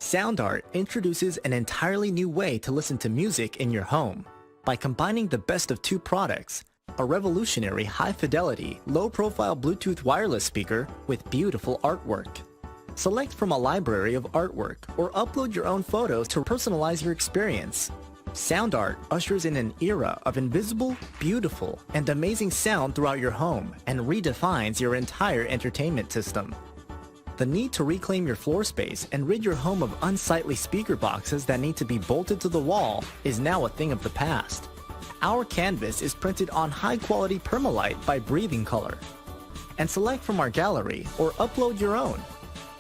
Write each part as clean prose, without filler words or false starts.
SoundArt introduces an entirely new way to listen to music in your home. By combining the best of two products, a revolutionary high-fidelity, low-profile Bluetooth wireless speaker with beautiful artwork. Select from a library of artwork or upload your own photos to personalize your experience. SoundArt ushers in an era of invisible, beautiful, and amazing sound throughout your home and redefines your entire entertainment system. The need to reclaim your floor space and rid your home of unsightly speaker boxes that need to be bolted to the wall is now a thing of the past. Our canvas is printed on high-quality permalite by Breathing Color. And select from our gallery or upload your own.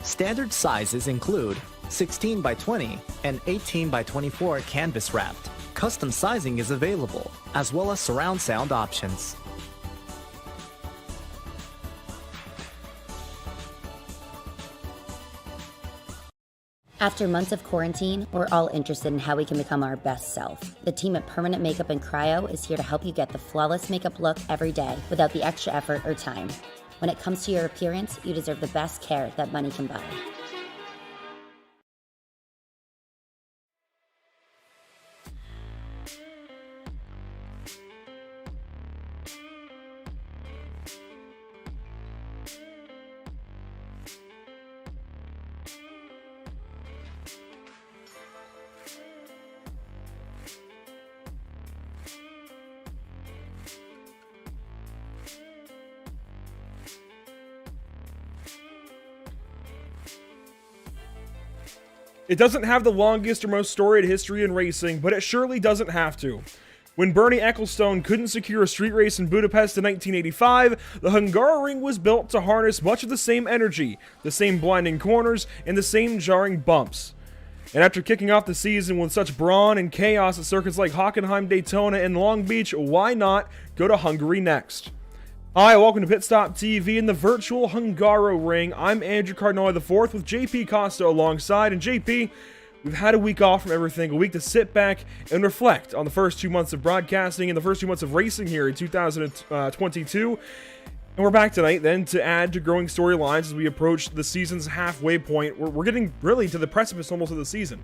Standard sizes include 16 by 20 and 18 by 24 canvas wrapped. Custom sizing is available, as well as surround sound options. After months of quarantine, we're all interested in how we can become our best self. The team at Permanent Makeup and Cryo is here to help you get the flawless makeup look every day without the extra effort or time. When it comes to your appearance, you deserve the best care that money can buy. It doesn't have the longest or most storied history in racing, but it surely doesn't have to. When Bernie Ecclestone couldn't secure a street race in Budapest in 1985, the Hungaroring was built to harness much of the same energy, the same blinding corners, and the same jarring bumps. And after kicking off the season with such brawn and chaos at circuits like Hockenheim, Daytona, and Long Beach, why not go to Hungary next? Hi, welcome to PitStopTV in the virtual Hungaroring. I'm Andrew Cardinale IV with JP Costa alongside. And JP, we've had a week off from everything, a week to sit back and reflect on the first 2 months of broadcasting and the first 2 months of racing here in 2022. And we're back tonight then to add to growing storylines as we approach the season's halfway point. We're getting really to the precipice almost of the season.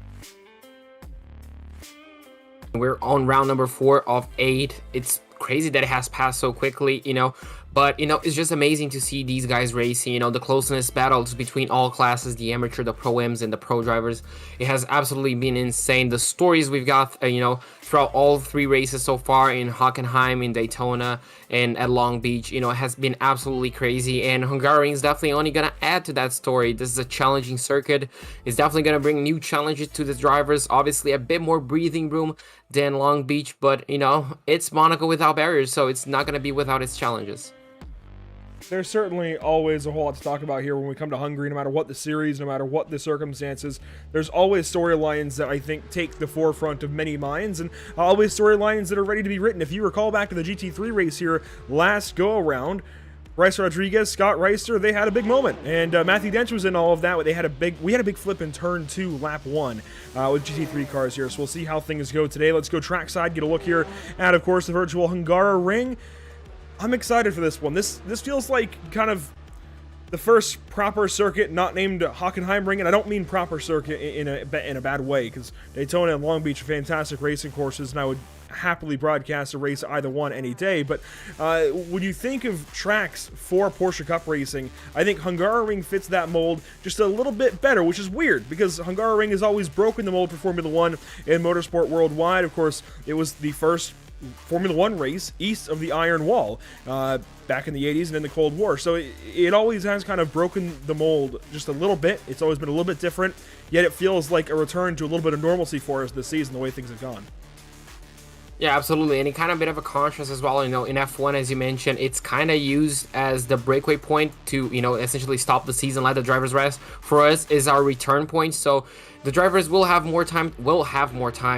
We're on round number 4 of 8. It's crazy that it has passed so quickly, but it's just amazing to see these guys racing, the closeness battles between all classes, the amateur, the pro-ams, and the pro drivers. It has absolutely been insane. The stories we've got, throughout all 3 races so far in Hockenheim, in Daytona, and at Long Beach, it has been absolutely crazy, and Hungaroring is definitely only going to add to that story. This is a challenging circuit. It's definitely going to bring new challenges to the drivers, obviously a bit more breathing room than Long Beach, but, it's Monaco without barriers, so it's not going to be without its challenges. There's certainly always a whole lot to talk about here when we come to Hungary, no matter what the series, no matter what the circumstances. There's always storylines that I think take the forefront of many minds, and always storylines that are ready to be written. If you recall back to the GT3 race here last go-around, Bryce Rodriguez, Scott Reister, they had a big moment, and Matthew Dench was in all of that. We had a big flip in turn 2, lap 1 with GT3 cars here, so we'll see how things go today. Let's go trackside, get a look here at, of course, the virtual Hungaroring. I'm excited for this one. This feels like kind of the first proper circuit not named Hockenheimring, and I don't mean proper circuit in a bad way, because Daytona and Long Beach are fantastic racing courses, and I would happily broadcast a race either one any day. But when you think of tracks for Porsche Cup racing, I think Hungaroring fits that mold just a little bit better, which is weird because Hungaroring has always broken the mold for Formula One and motorsport worldwide. Of course, it was the first Formula One race east of the Iron Wall back in the 80s and in the Cold War. So it always has kind of broken the mold just a little bit. It's always been a little bit different, yet it feels like a return to a little bit of normalcy for us this season, the way things have gone. Yeah, absolutely, and it kind of a bit of a contrast as well. In F1, as you mentioned, it's kind of used as the breakaway point to, essentially stop the season, let the drivers rest. For us, is our return point. So the drivers will have more time.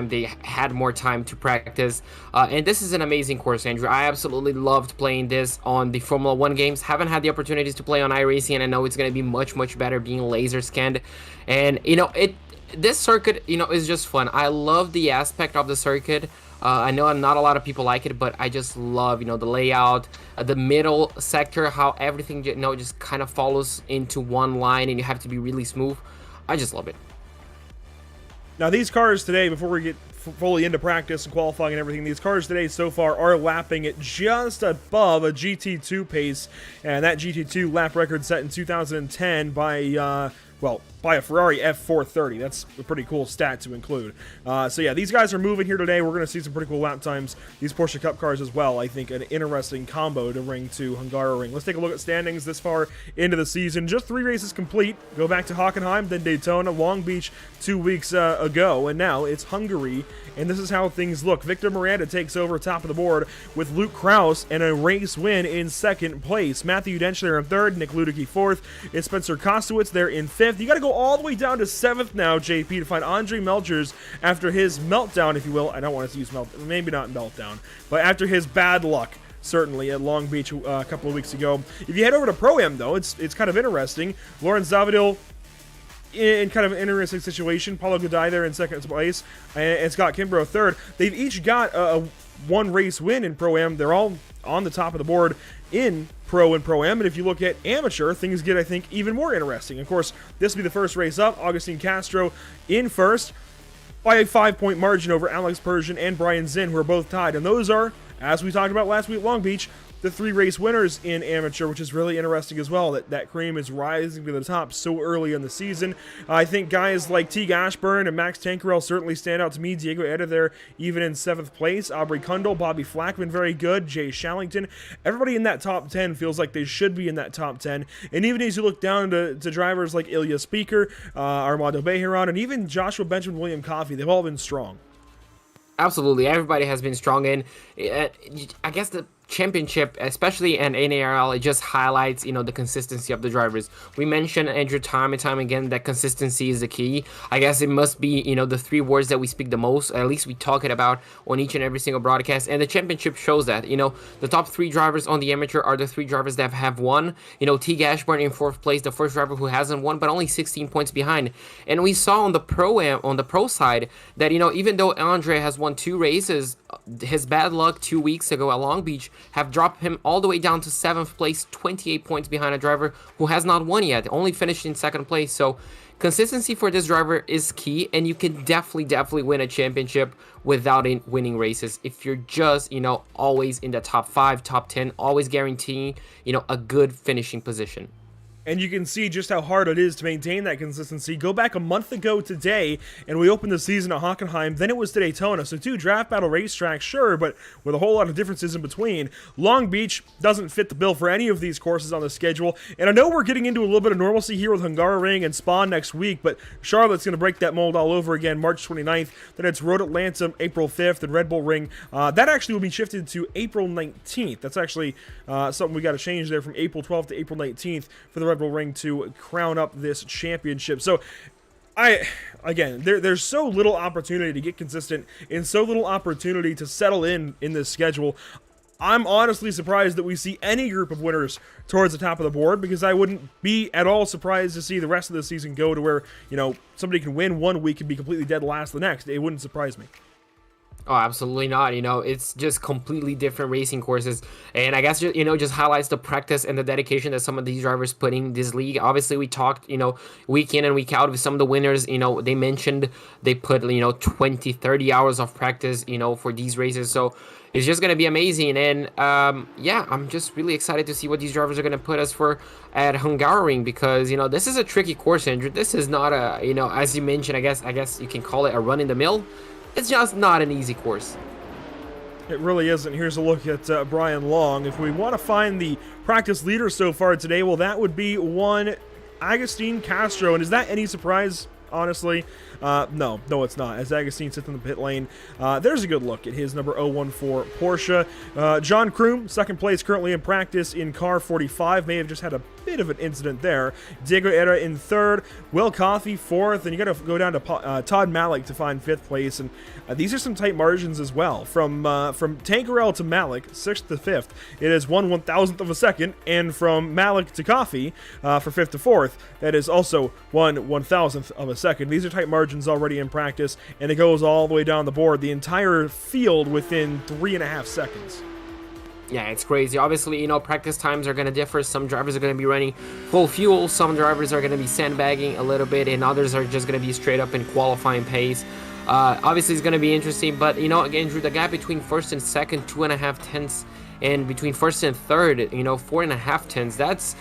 They had more time to practice, and this is an amazing course, Andrew. I absolutely loved playing this on the Formula One games. Haven't had the opportunities to play on iRacing, and I know it's going to be much better being laser scanned. And this circuit, is just fun. I love the aspect of the circuit. I know not a lot of people like it, but I just love, the layout, the middle sector, how everything, just kind of follows into one line and you have to be really smooth. I just love it. Now, these cars today, before we get fully into practice and qualifying and everything, these cars today so far are lapping at just above a GT2 pace, and that GT2 lap record set in 2010 by, by a Ferrari F430. That's a pretty cool stat to include. So yeah, these guys are moving here today. We're going to see some pretty cool lap times. These Porsche Cup cars as well. I think an interesting combo to bring to Hungaroring. Let's take a look at standings this far into the season. Just 3 races complete. Go back to Hockenheim, then Daytona, Long Beach 2 weeks ago, and now it's Hungary. And this is how things look. Victor Miranda takes over top of the board with Luke Krause and a race win in 2nd place. Matthew Dench there in 3rd, Nick Ludicky 4th, and Spencer Kostowitz there in 5th. You got to go all the way down to 7th now, JP, to find Andre Melchers after his meltdown, if you will. I don't want to use maybe not meltdown, but after his bad luck, certainly, at Long Beach a couple of weeks ago. If you head over to Pro-Am, though, it's kind of interesting. Lawrence Zavadil in kind of an interesting situation. Paulo Gudai there in 2nd place, and Scott Kimbrough 3rd. They've each got a 1 race win in Pro-Am. They're all on the top of the board in Pro and Pro-Am, and if you look at Amateur, things get, I think, even more interesting. Of course, this will be the first race up. Augustine Castro in 1st by a 5-point margin over Alex Persian and Brian Zinn, who are both tied, and those are, as we talked about last week at Long Beach, the 3 race winners in Amateur, which is really interesting as well, that cream is rising to the top so early in the season. I think guys like Teague Ashburn and Max Tankerell certainly stand out to me. Diego Eda there even in 7th place. Aubrey Kundal, Bobby Flackman very good. Jay Shallington. Everybody in that top 10 feels like they should be in that top 10. And even as you look down to drivers like Ilya Speaker, Armando Bejeron, and even Joshua Benjamin, William Coffey, they've all been strong. Absolutely, everybody has been strong in. I guess the championship, especially in NARL, it just highlights, the consistency of the drivers. We mentioned, Andrew, time and time again, that consistency is the key. I guess it must be, the 3 words that we speak the most, at least we talk it about on each and every single broadcast, and the championship shows that. The top 3 drivers on the Amateur are the 3 drivers that have won. Teague Ashburn in 4th place, the first driver who hasn't won, but only 16 points behind. And we saw on the pro side that, even though Andre has won 2 races, his bad luck 2 weeks ago at Long Beach have dropped him all the way down to 7th place, 28 points behind a driver who has not won yet, only finished in 2nd place. So consistency for this driver is key, and you can definitely win a championship without winning races if you're just, always in the top 5, top 10, always guaranteeing, a good finishing position. And you can see just how hard it is to maintain that consistency. Go back a month ago today, and we opened the season at Hockenheim. Then it was to Daytona. So 2 draft battle racetracks, sure, but with a whole lot of differences in between. Long Beach doesn't fit the bill for any of these courses on the schedule. And I know we're getting into a little bit of normalcy here with Hungaroring and Spa next week, but Charlotte's going to break that mold all over again March 29th. Then it's Road Atlanta April 5th, and Red Bull Ring. That actually will be shifted to April 19th. That's actually something we got to change there from April 12th to April 19th for the Red Bull Ring to crown up this championship. So there's so little opportunity to get consistent and so little opportunity to settle in this schedule. I'm honestly surprised that we see any group of winners towards the top of the board, because I wouldn't be at all surprised to see the rest of the season go to where, somebody can win one week and be completely dead last the next. It wouldn't surprise me. Oh, absolutely not. It's just completely different racing courses. And I guess, just highlights the practice and the dedication that some of these drivers put in this league. Obviously, we talked, week in and week out with some of the winners. They mentioned they put, 20, 30 hours of practice, for these races. So it's just going to be amazing. And, I'm just really excited to see what these drivers are going to put us for at Hungaroring, because, this is a tricky course, Andrew. This is not a, as you mentioned, I guess you can call it a run in the mill. It's just not an easy course. It really isn't. Here's a look at Brian Long. If we want to find the practice leader so far today, well, that would be one Agustin Castro. And is that any surprise, honestly? No, it's not. As Agustin sits in the pit lane, there's a good look at his number 014 Porsche. John Kroom, 2nd place, currently in practice in car 45. May have just had a bit of an incident there. Diego Era in 3rd, Will Coffey 4th, and you got to go down to Todd Malik to find 5th place. And these are some tight margins as well. From Tankerell to Malik, 6th to 5th, it is 1/1000th of a second, and from Malik to Coffey for 5th to 4th, that is also 1/1000th of a second. These are tight margins already in practice, and it goes all the way down the board. The entire field within 3.5 seconds. Yeah, it's crazy. Obviously, practice times are going to differ. Some drivers are going to be running full fuel. Some drivers are going to be sandbagging a little bit, and others are just going to be straight up in qualifying pace. Obviously, it's going to be interesting, but, again, Drew, the gap between first and second, 2.5 tenths, and between first and third, 4.5 tenths, that's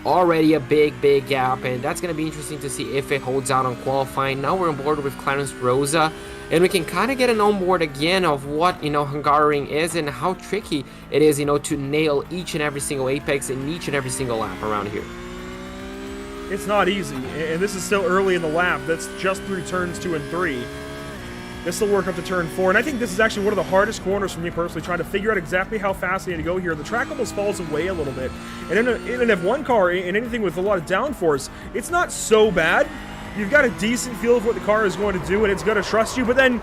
already a big gap, and that's going to be interesting to see if it holds out on qualifying. Now we're on board with Clarence Rosa, and we can kind of get an on board again of what Hungaroring is and how tricky it is to nail each and every single apex in each and every single lap around here. It's not easy, and this is still early in the lap. That's just through turns 2 and 3. This will work up to turn 4, and I think this is actually one of the hardest corners for me personally, trying to figure out exactly how fast I need to go here. The track almost falls away a little bit, and in an F1 car, in anything with a lot of downforce, it's not so bad. You've got a decent feel of what the car is going to do, and it's going to trust you, but then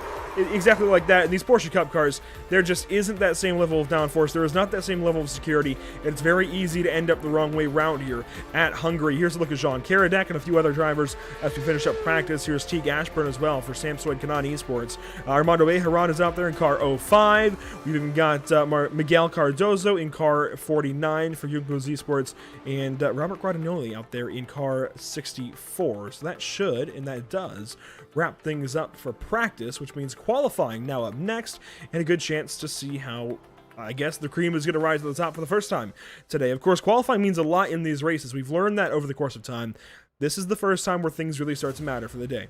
exactly like that, in these Porsche Cup cars, there just isn't that same level of downforce. There is not that same level of security, and it's very easy to end up the wrong way round here at Hungary. Here's a look at Jean Karadek and a few other drivers as we finish up practice. Here's Teague Ashburn as well for Samsoid Kanan Esports. Armando Bejaran is out there in car 05. We've even got Miguel Cardozo in car 49 for Junkos Esports, and Robert Guadagnoli out there in car 64. So that should, and that does, wrap things up for practice, which means qualifying now up next, and a good chance to see how, I guess, the cream is going to rise to the top for the first time today. Of course, qualifying means a lot in these races. We've learned that over the course of time. This is the first time where things really start to matter for the day.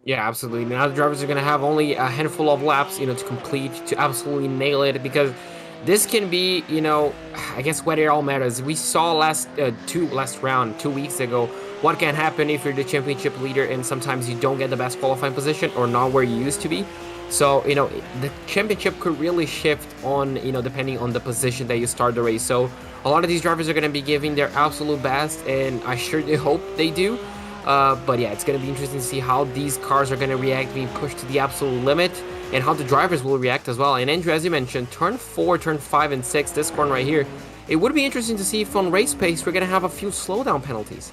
Yeah, absolutely. Now the drivers are going to have only a handful of laps, to complete, to absolutely nail it, because this can be, I guess, what it all matters. We saw last round 2 weeks ago what can happen if you're the championship leader and sometimes you don't get the best qualifying position or not where you used to be. So, the championship could really shift on, depending on the position that you start the race. So a lot of these drivers are going to be giving their absolute best, and I sure do hope they do. But yeah, it's going to be interesting to see how these cars are going to react being pushed to the absolute limit, and how the drivers will react as well. And Andrew, as you mentioned, turn 4, turn 5, and 6, this corner right here, it would be interesting to see if on race pace we're going to have a few slowdown penalties.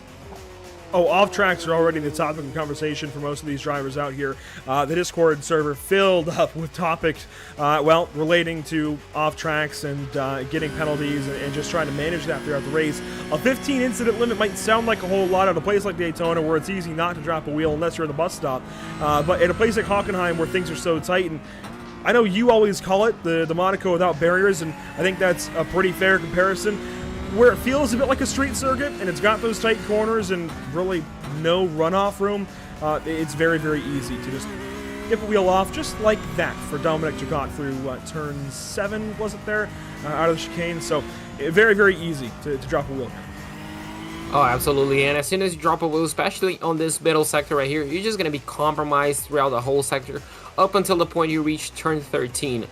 Oh, off tracks are already the topic of conversation for most of these drivers out here. The Discord server filled up with topics, relating to off tracks and getting penalties and just trying to manage that throughout the race. A 15 incident limit might sound like a whole lot at a place like Daytona, where it's easy not to drop a wheel unless you're in the bus stop. But at a place like Hockenheim, where things are so tight, and I know you always call it the Monaco without barriers, and I think that's a pretty fair comparison, where it feels a bit like a street circuit and it's got those tight corners and really no runoff room. It's very, very easy to just dip a wheel off just like that for Dominic Jagot through turn 7, was it there, out of the chicane. So very, very easy to drop a wheel. Oh, absolutely. And as soon as you drop a wheel, especially on this middle sector right here, you're just going to be compromised throughout the whole sector up until the point you reach turn 13.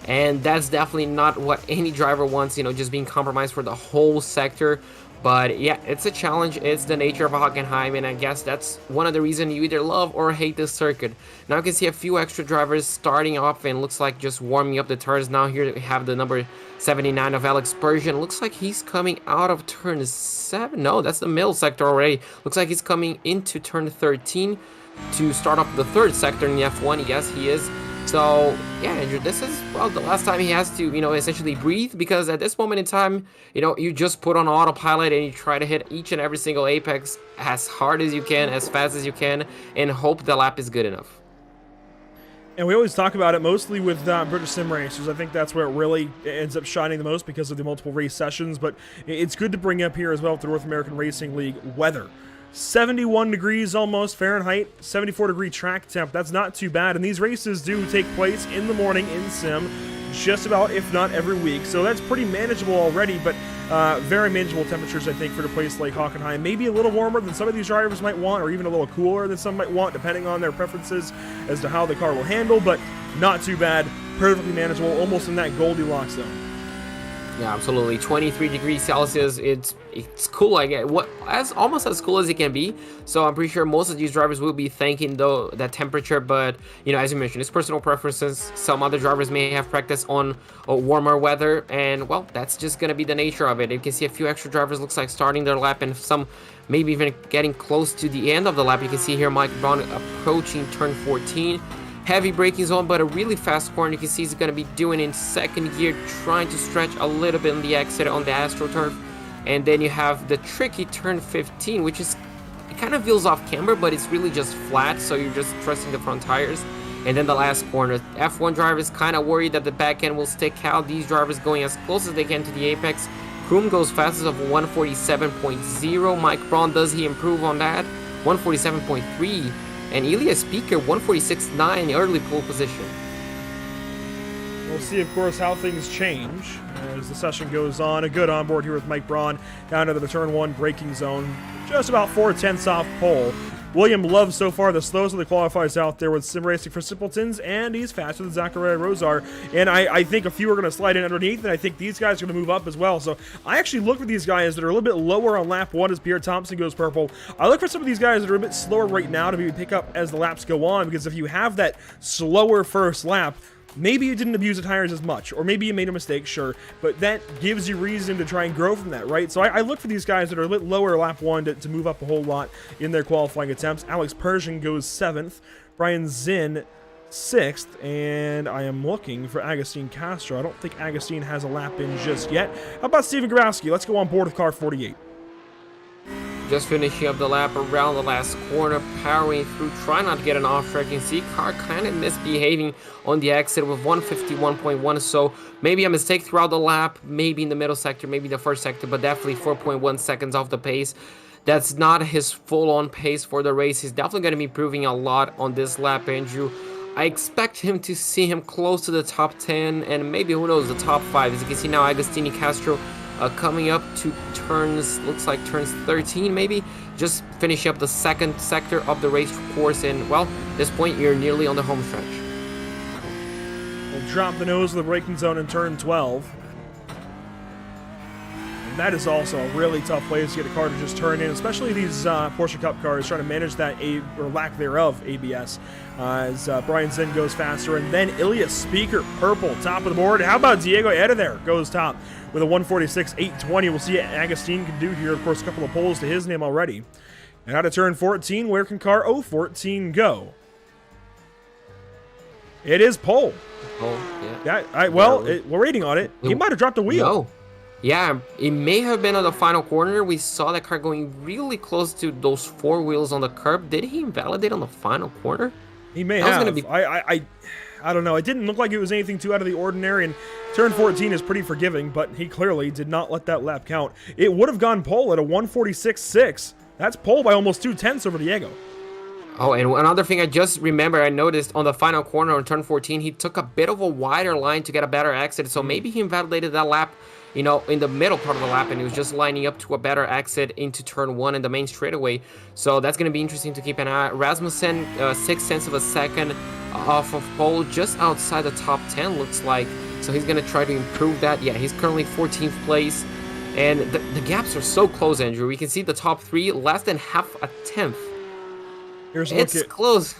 And that's definitely not what any driver wants, just being compromised for the whole sector. But yeah, it's a challenge. It's the nature of Hockenheim, and I guess that's one of the reasons you either love or hate this circuit. Now you can see a few extra drivers starting off, and looks like just warming up the turns. Now here we have the number 79 of Alex Persian. Looks like he's coming out of turn 7. No, that's the middle sector already. Looks like he's coming into turn 13 to start up the third sector in the F1. Yes, he is. So, yeah, Andrew, this is, well, the last time he has to, essentially breathe, because at this moment in time, you just put on autopilot and you try to hit each and every single apex as hard as you can, as fast as you can, and hope the lap is good enough. And we always talk about it mostly with British sim racers. I think that's where it really ends up shining the most because of the multiple race sessions, but it's good to bring up here as well with the North American Racing League weather. 71 degrees almost Fahrenheit, 74 degree track temp. That's not too bad. And these races do take place in the morning in sim, just about, if not every week. So that's pretty manageable already, but very manageable temperatures, I think, for a place like Hockenheim. Maybe a little warmer than some of these drivers might want, or even a little cooler than some might want, depending on their preferences as to how the car will handle, but not too bad. Perfectly manageable, almost in that Goldilocks zone. Yeah, absolutely. 23 degrees Celsius. It's cool. Like almost as cool as it can be. So I'm pretty sure most of these drivers will be thanking that temperature. But as you mentioned, it's personal preferences. Some other drivers may have practice on warmer weather, and well, that's just gonna be the nature of it. You can see a few extra drivers looks like starting their lap, and some maybe even getting close to the end of the lap. You can see here Mike Braun approaching turn 14. heavy braking zone, but a really fast corner. You can see he's going to be doing in second gear, trying to stretch a little bit in the exit on the AstroTurf. And then you have the tricky turn 15, which is, it kind of feels off camber, but it's really just flat, so you're just trusting the front tires. And then the last corner, F1 drivers kind of worried that the back end will stick out. These drivers going as close as they can to the apex. Kroom goes fastest of 147.0. Mike Braun, does he improve on that? 147.3. And Ilya Speaker, 146.9, early pole position. We'll see, of course, how things change as the session goes on. A good onboard here with Mike Braun down into the turn 1 braking zone. Just about 4/10 off pole. William Love so far the slowest of the qualifiers out there with sim racing for simpletons, and he's faster than Zachariah Rosar. And I think a few are going to slide in underneath, and I think these guys are going to move up as well. So I actually look for these guys that are a little bit lower on lap 1 as Pierre Thompson goes purple. I look for some of these guys that are a bit slower right now to maybe pick up as the laps go on, because if you have that slower first lap, maybe you didn't abuse the tires as much, or maybe you made a mistake, sure, but that gives you reason to try and grow from that, right? So I look for these guys that are a bit lower lap 1 to move up a whole lot in their qualifying attempts. Alex Persian goes 7th, Brian Zinn 6th, and I am looking for Agustin Castro. I don't think Agustin has a lap in just yet. How about Steven Grabowski? Let's go on board with car 48. Just finishing up the lap around the last corner, powering through, trying not to get an off-track. You can see car kind of misbehaving on the exit with 151.1, so maybe a mistake throughout the lap, maybe in the middle sector, maybe the first sector, but definitely 4.1 seconds off the pace. That's not his full-on pace for the race. He's definitely going to be improving a lot on this lap, Andrew. I expect him to see him close to the top 10, and maybe, who knows, the top 5. As you can see now, Agostini Castro coming up to turns, looks like turns 13 maybe, just finishing up the second sector of the race course, and well, at this point you're nearly on the home stretch. We'll drop the nose of the braking zone in turn 12. And that is also a really tough place to get a car to just turn in, especially these Porsche Cup cars trying to manage that or lack thereof ABS. As Brian Zinn goes faster, and then Ilya Speaker, purple, top of the board. How about Diego Eda there? Goes top with a 146.820. We'll see what Agustin can do here. Of course, a couple of poles to his name already. And out of turn 14, where can car 014 go? It is pole. Oh, yeah. We're waiting on it. He might have dropped the wheel. No. Yeah, it may have been on the final corner. We saw that car going really close to those 4 wheels on the curb. Did he invalidate on the final corner? He may have. I don't know. It didn't look like it was anything too out of the ordinary, and turn 14 is pretty forgiving, but he clearly did not let that lap count. It would have gone pole at a 146.6. That's pole by almost 2/10 over Diego. Oh, and another thing I just remember, I noticed on the final corner on turn 14, he took a bit of a wider line to get a better exit, so maybe he invalidated that lap, you know, in the middle part of the lap, and he was just lining up to a better exit into turn 1 in the main straightaway. So that's going to be interesting to keep an eye on. Rasmussen, 6/10 of a second off of pole, just outside the top 10, looks like. So he's going to try to improve that. Yeah, he's currently 14th place. And the gaps are so close, Andrew. We can see the top 3 less than half a tenth. Here's a look It's close.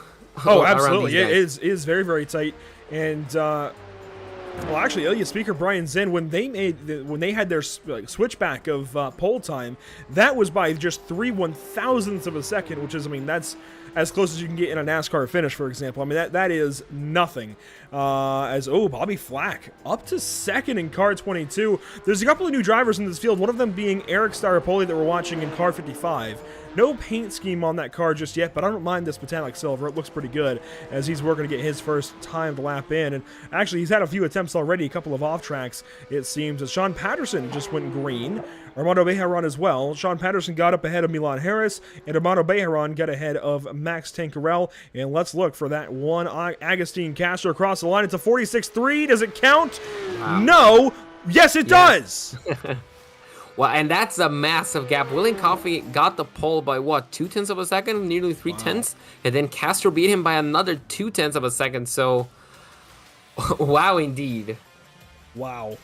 Oh, absolutely. It is very, very tight. And well, actually, Ilya Speaker, Brian Zinn, when they had their switchback of pole time, that was by just 3/1000ths of a second, which is, I mean, that's as close as you can get in a NASCAR finish, for example. I mean, that is nothing. Bobby Flack up to second in car 22. There's a couple of new drivers in this field, one of them being Eric Staropoli that we're watching in car 55. No paint scheme on that car just yet, but I don't mind this metallic silver. It looks pretty good as he's working to get his first time to lap in. And actually, he's had a few attempts already, a couple of off tracks, it seems, as Sean Patterson just went green. Armando Bejaran as well. Sean Patterson got up ahead of Milan Harris, and Armando Bejaran got ahead of Max Tankerel. And let's look for that one Agustin Castro across the line. It's a 46.3. Does it count? Wow. No. Yes, it does. Well, and that's a massive gap. William Coffey got the pole by, what, 2/10 of a second? Nearly 3/10? And then Castro beat him by another 2/10 of a second. So, wow, indeed. Wow.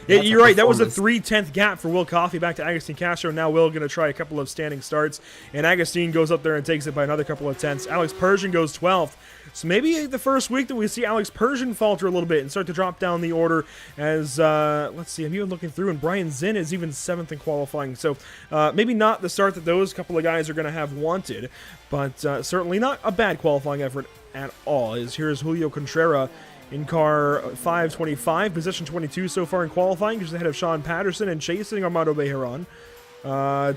Yeah, you're right. That was a 3/10 gap for Will Coffey back to Agustin Castro. Now Will going to try a couple of standing starts, and Agustin goes up there and takes it by another couple of tenths. Alex Persian goes 12th. So maybe the first week that we see Alex Persian falter a little bit and start to drop down the order as, let's see, I'm even looking through, and Brian Zinn is even 7th in qualifying. So maybe not the start that those couple of guys are going to have wanted, but certainly not a bad qualifying effort at all. Here's Julio Contreras in car 525, position 22 so far in qualifying, just ahead of Sean Patterson and chasing Armando Bejaran.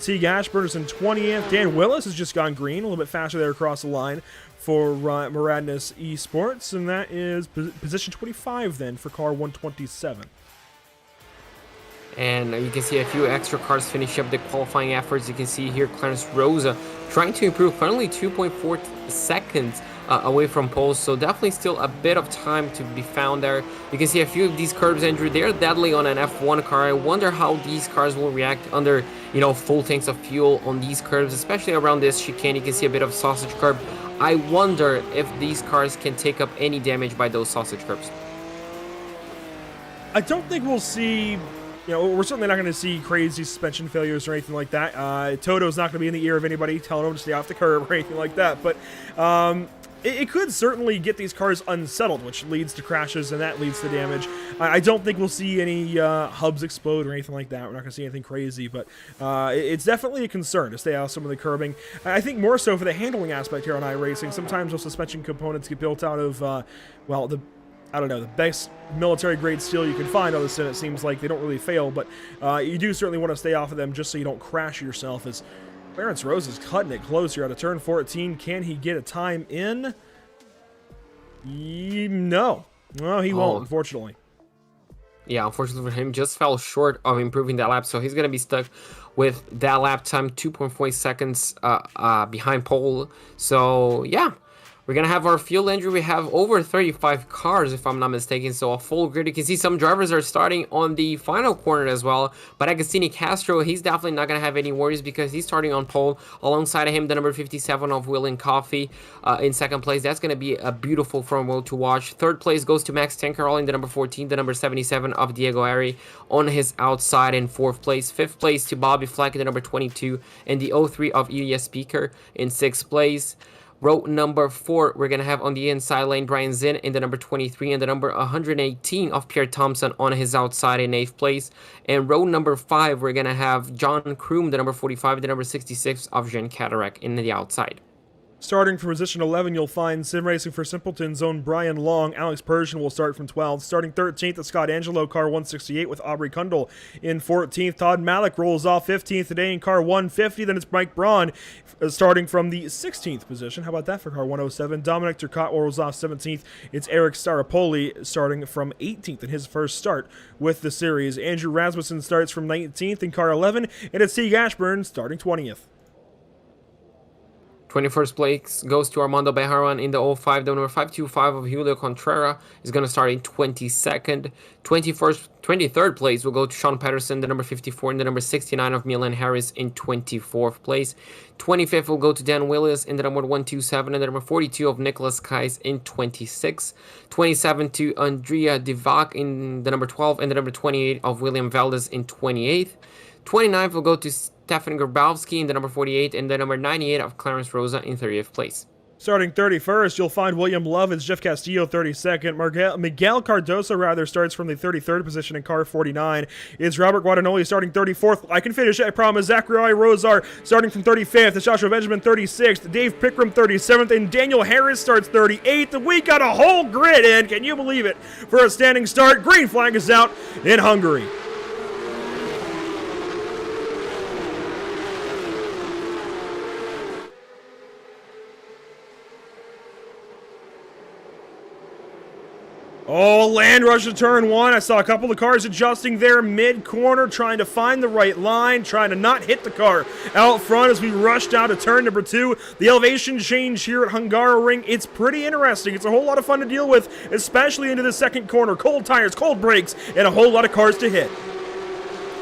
Teague Ashburn is in 20th. Dan Willis has just gone green, a little bit faster there across the line for Maradness Esports, and that is position 25 then for car 127. And you can see a few extra cars finish up the qualifying efforts. You can see here Clarence Rosa trying to improve, only 2.4 seconds away from pole, so definitely still a bit of time to be found there. You can see a few of these curbs, Andrew, they're deadly on an F1 car. I wonder how these cars will react under, full tanks of fuel on these curbs, especially around this chicane. You can see a bit of sausage curb. I wonder if these cars can take up any damage by those sausage curbs. I don't think we'll see... we're certainly not going to see crazy suspension failures or anything like that. Toto's not going to be in the ear of anybody telling them to stay off the curb or anything like that. But it could certainly get these cars unsettled, which leads to crashes, and that leads to damage. I don't think we'll see any hubs explode or anything like that. We're not going to see anything crazy, but it's definitely a concern to stay out of some of the curbing. I think more so for the handling aspect here on iRacing. Sometimes those suspension components get built out of, the best military-grade steel you can find on the Senate. It seems like they don't really fail, but you do certainly want to stay off of them just so you don't crash yourself. As Clarence Rose is cutting it close here out of turn 14. Can he get a time in? No. No, he won't, unfortunately. Yeah, unfortunately for him, just fell short of improving that lap, so he's going to be stuck with that lap time, 2.4 seconds behind pole. So, yeah. We're going to have our field, Andrew. We have over 35 cars, if I'm not mistaken, so a full grid. You can see some drivers are starting on the final corner as well, but Agostini Castro, he's definitely not going to have any worries because he's starting on pole. Alongside of him, the number 57 of William Coffey in second place. That's going to be a beautiful front row to watch. Third place goes to Max Tankerall in the number 14, the number 77 of Diego Ari on his outside in fourth place. Fifth place to Bobby Fleck, the number 22, and the 03 of Ilya Speaker in sixth place. Row number 4, we're going to have on the inside lane Brian Zinn in the number 23 and the number 118 of Pierre Thompson on his outside in 8th place. And row number 5, we're going to have John Kroom, the number 45, and the number 66 of Jean Cataract in the outside. Starting from position 11, you'll find Sim Racing for Simpletons' own Brian Long. Alex Persian will start from 12th. Starting 13th is Scott Angelo, car 168, with Aubrey Kundle in 14th. Todd Malik rolls off 15th today in car 150. Then it's Mike Braun starting from the 16th position. How about that for car 107? Dominic Turcotte rolls off 17th. It's Eric Starapoli starting from 18th in his first start with the series. Andrew Rasmussen starts from 19th in car 11. And it's Teague Ashburn starting 20th. 21st place goes to Armando Bejaran in the 05. The number 525 of Julio Contreras is going to start in 22nd. 23rd place will go to Sean Patterson, the number 54, and the number 69 of Milan Harris in 24th place. 25th will go to Dan Willis in the number 127, and the number 42 of Nicholas Kais in 26th. 27 to Andrea Divac in the number 12, and the number 28 of William Valdez in 28th. 29th will go to Stefan Grabowski in the number 48 and the number 98 of Clarence Rosa in 30th place. Starting 31st, you'll find William Love as Jeff Castillo 32nd. Miguel Cardoso, starts from the 33rd position in car 49. It's Robert Guadagnoli starting 34th. I can finish it, I promise. Zachary Rosar starting from 35th. It's Joshua Benjamin 36th. Dave Pickram 37th. And Daniel Harris starts 38th. We got a whole grid in. Can you believe it? For a standing start, green flag is out in Hungary. Oh, land rush to turn 1. I saw a couple of cars adjusting there mid-corner, trying to find the right line, trying to not hit the car out front as we rushed out to turn number 2. The elevation change here at Hungaroring, it's pretty interesting. It's a whole lot of fun to deal with, especially into the second corner. Cold tires, cold brakes, and a whole lot of cars to hit.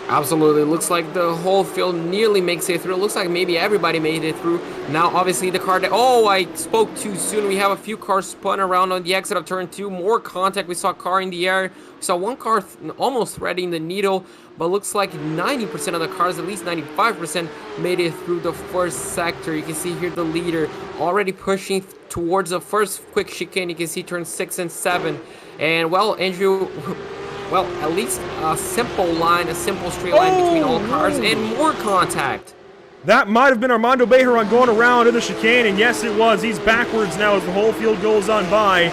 Absolutely. Looks like the whole field nearly makes it through. Looks like maybe everybody made it through. Now, obviously, the car that... Oh, I spoke too soon. We have a few cars spun around on the exit of turn 2. More contact. We saw a car in the air. We saw one car almost threading the needle. But looks like 90% of the cars, at least 95%, made it through the first sector. You can see here the leader already pushing towards the first quick chicane. You can see turn 6 and 7. And, well, Andrew... Well, at least a simple line, a simple straight line between all cars, and more contact. That might have been Armando Bejaran going around in the chicane, and yes, it was. He's backwards now as the whole field goes on by.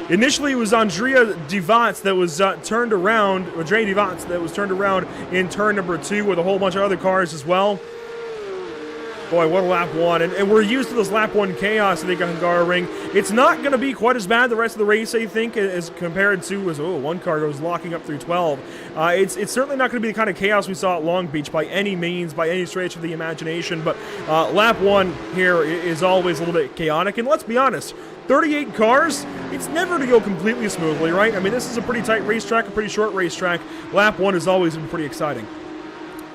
Initially, it was Andrea Divac that was turned around, in turn number 2 with a whole bunch of other cars as well. Boy, what a lap 1. And we're used to this lap 1 chaos, I think, on Hungaroring. It's not going to be quite as bad the rest of the race, I think, as compared to one car goes locking up through 12. It's certainly not going to be the kind of chaos we saw at Long Beach by any means, by any stretch of the imagination. But lap 1 here is always a little bit chaotic. And let's be honest, 38 cars, it's never to go completely smoothly, right? I mean, this is a pretty tight racetrack, a pretty short racetrack. Lap 1 has always been pretty exciting.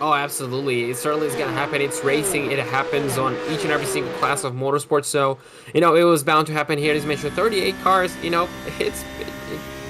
Oh, absolutely. It certainly is going to happen. It's racing. It happens on each and every single class of motorsports. So, it was bound to happen here. As you mentioned, 38 cars,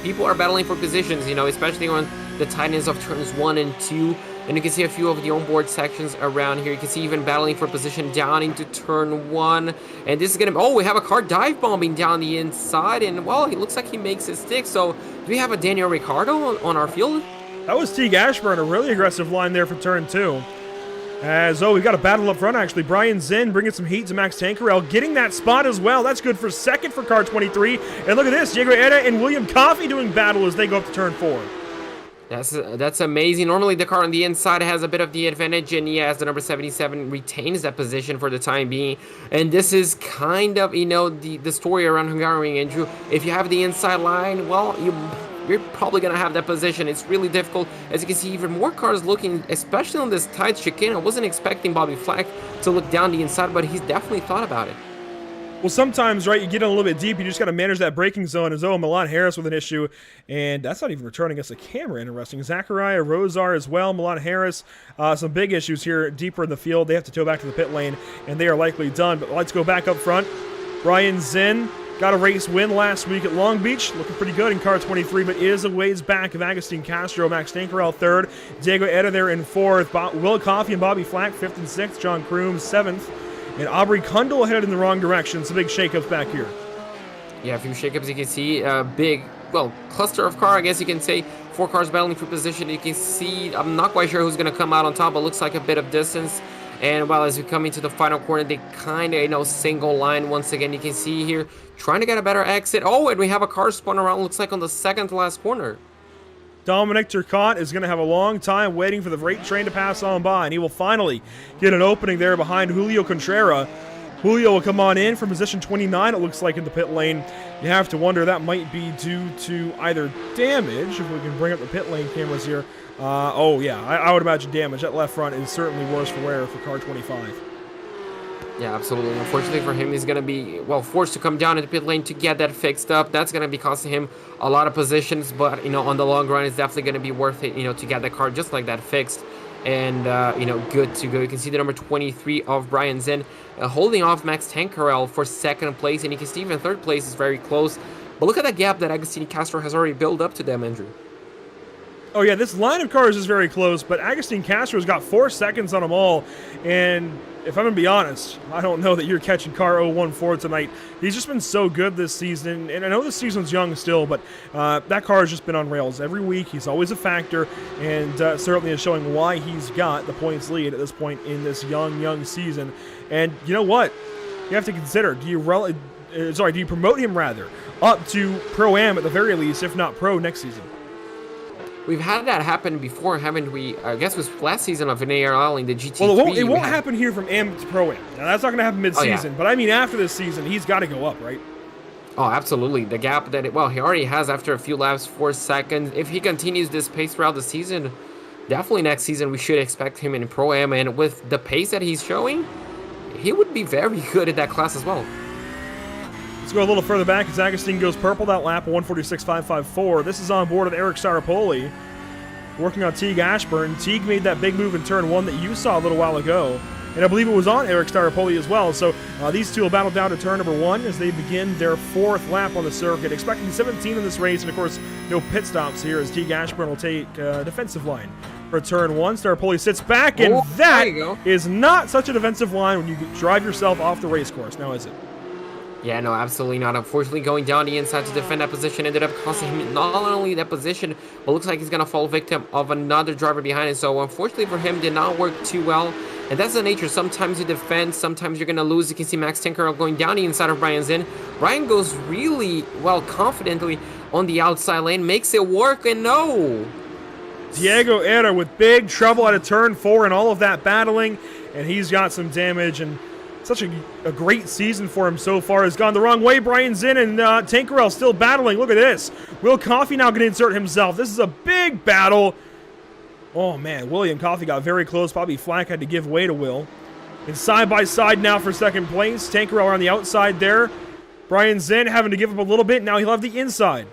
people are battling for positions, especially on the tightness of turns 1 and 2. And you can see a few of the onboard sections around here. You can see even battling for position down into turn 1. And this is going to... we have a car dive bombing down the inside. And, well, it looks like he makes it stick. So, do we have a Daniel Ricciardo on our field? That was Teague Ashburn, a really aggressive line there for turn 2. We've got a battle up front, actually. Brian Zinn bringing some heat to Max Tankerell, getting that spot as well. That's good for second for car 23. And look at this, Diego Eda and William Coffey doing battle as they go up to turn 4. That's amazing. Normally, the car on the inside has a bit of the advantage, and yes, the number 77 retains that position for the time being. And this is kind of, the story around Hungaroring, Andrew. If you have the inside line, well, you're probably going to have that position. It's really difficult. As you can see, even more cars looking, especially on this tight chicane. I wasn't expecting Bobby Flack to look down the inside, but he's definitely thought about it. Well, sometimes, right, you get in a little bit deep, you just got to manage that braking zone. As Milan Harris with an issue, and that's not even returning us a camera, interesting. Zachariah Rosar as well, Milan Harris, some big issues here deeper in the field. They have to tow back to the pit lane, and they are likely done. But let's go back up front. Brian Zinn got a race win last week at Long Beach, looking pretty good in car 23, but is a ways back of Agustin Castro. Max Tankerell 3rd, Diego Eda there in 4th, Will Coffey and Bobby Flack 5th and 6th, John Kroom 7th, and Aubrey Kundle headed in the wrong direction. Some big shakeups back here. Yeah, a few shakeups. You can see a big, cluster of car, I guess you can say. 4 cars battling for position. You can see, I'm not quite sure who's going to come out on top, but looks like a bit of distance. And as we come into the final corner, they kind of, single line once again. You can see here, trying to get a better exit. And we have a car spun around, looks like on the second to last corner. Dominic Turcotte is going to have a long time waiting for the freight train to pass on by, and he will finally get an opening there behind Julio Contreras. Julio will come on in from position 29, it looks like, in the pit lane. You have to wonder that might be due to either damage, if we can bring up the pit lane cameras here. I would imagine damage. That left front is certainly worse for wear for car 25. Yeah, absolutely. Unfortunately for him, he's going to be, forced to come down into pit lane to get that fixed up. That's going to be costing him a lot of positions, but, on the long run, it's definitely going to be worth it, to get that car just like that fixed. And, good to go. You can see the number 23 of Brian Zinn holding off Max Tankerell for 2nd place, and you can see even 3rd place is very close. But look at that gap that Agustin Castro has already built up to them, Andrew. Oh, yeah, this line of cars is very close, but Agustin Castro's got 4 seconds on them all, and if I'm going to be honest, I don't know that you're catching car 014 tonight. He's just been so good this season, and I know this season's young still, but that car has just been on rails every week. He's always a factor, and certainly is showing why he's got the points lead at this point in this young season. And you know what? You have to consider, do you promote him, rather, up to Pro-Am at the very least, if not Pro, next season? We've had that happen before, haven't we? I guess it was last season of an ARL in the GT3. Well, it won't happen here from Am to Pro-Am. Now, that's not going to happen mid-season. But, I mean, after this season, he's got to go up, right? Oh, absolutely. The gap that, he already has after a few laps, 4 seconds. If he continues this pace throughout the season, definitely next season we should expect him in Pro-Am. And with the pace that he's showing, he would be very good at that class as well. Let's go a little further back as Agustin goes purple that lap, 146.554. This is on board of Eric Staropoli, working on Teague Ashburn. Teague made that big move in turn 1 that you saw a little while ago, and I believe it was on Eric Staropoli as well. So these two will battle down to turn number 1 as they begin their 4th lap on the circuit. Expecting 17 in this race, and of course, no pit stops here as Teague Ashburn will take defensive line for turn 1. Staropoli sits back, and that is not such a defensive line when you drive yourself off the race course, now is it? Yeah, no, absolutely not. Unfortunately, going down the inside to defend that position ended up costing him not only that position, but looks like he's going to fall victim of another driver behind him. So, unfortunately for him, did not work too well. And that's the nature. Sometimes you defend, sometimes you're going to lose. You can see Max Tinkerell going down the inside of Brian Zinn. Brian goes really, well, confidently on the outside lane, makes it work, and no. Diego Era with big trouble out of turn 4 and all of that battling, and he's got some damage, and such a great season for him so far. Has gone the wrong way. Brian Zinn and Tinkerell still battling. Look at this. Will Coffey now going to insert himself. This is a big battle. Oh, man. William Coffey got very close. Bobby Flack had to give way to Will. And side by side now for second place. Tinkerell on the outside there. Brian Zinn having to give up a little bit. Now he'll have the inside.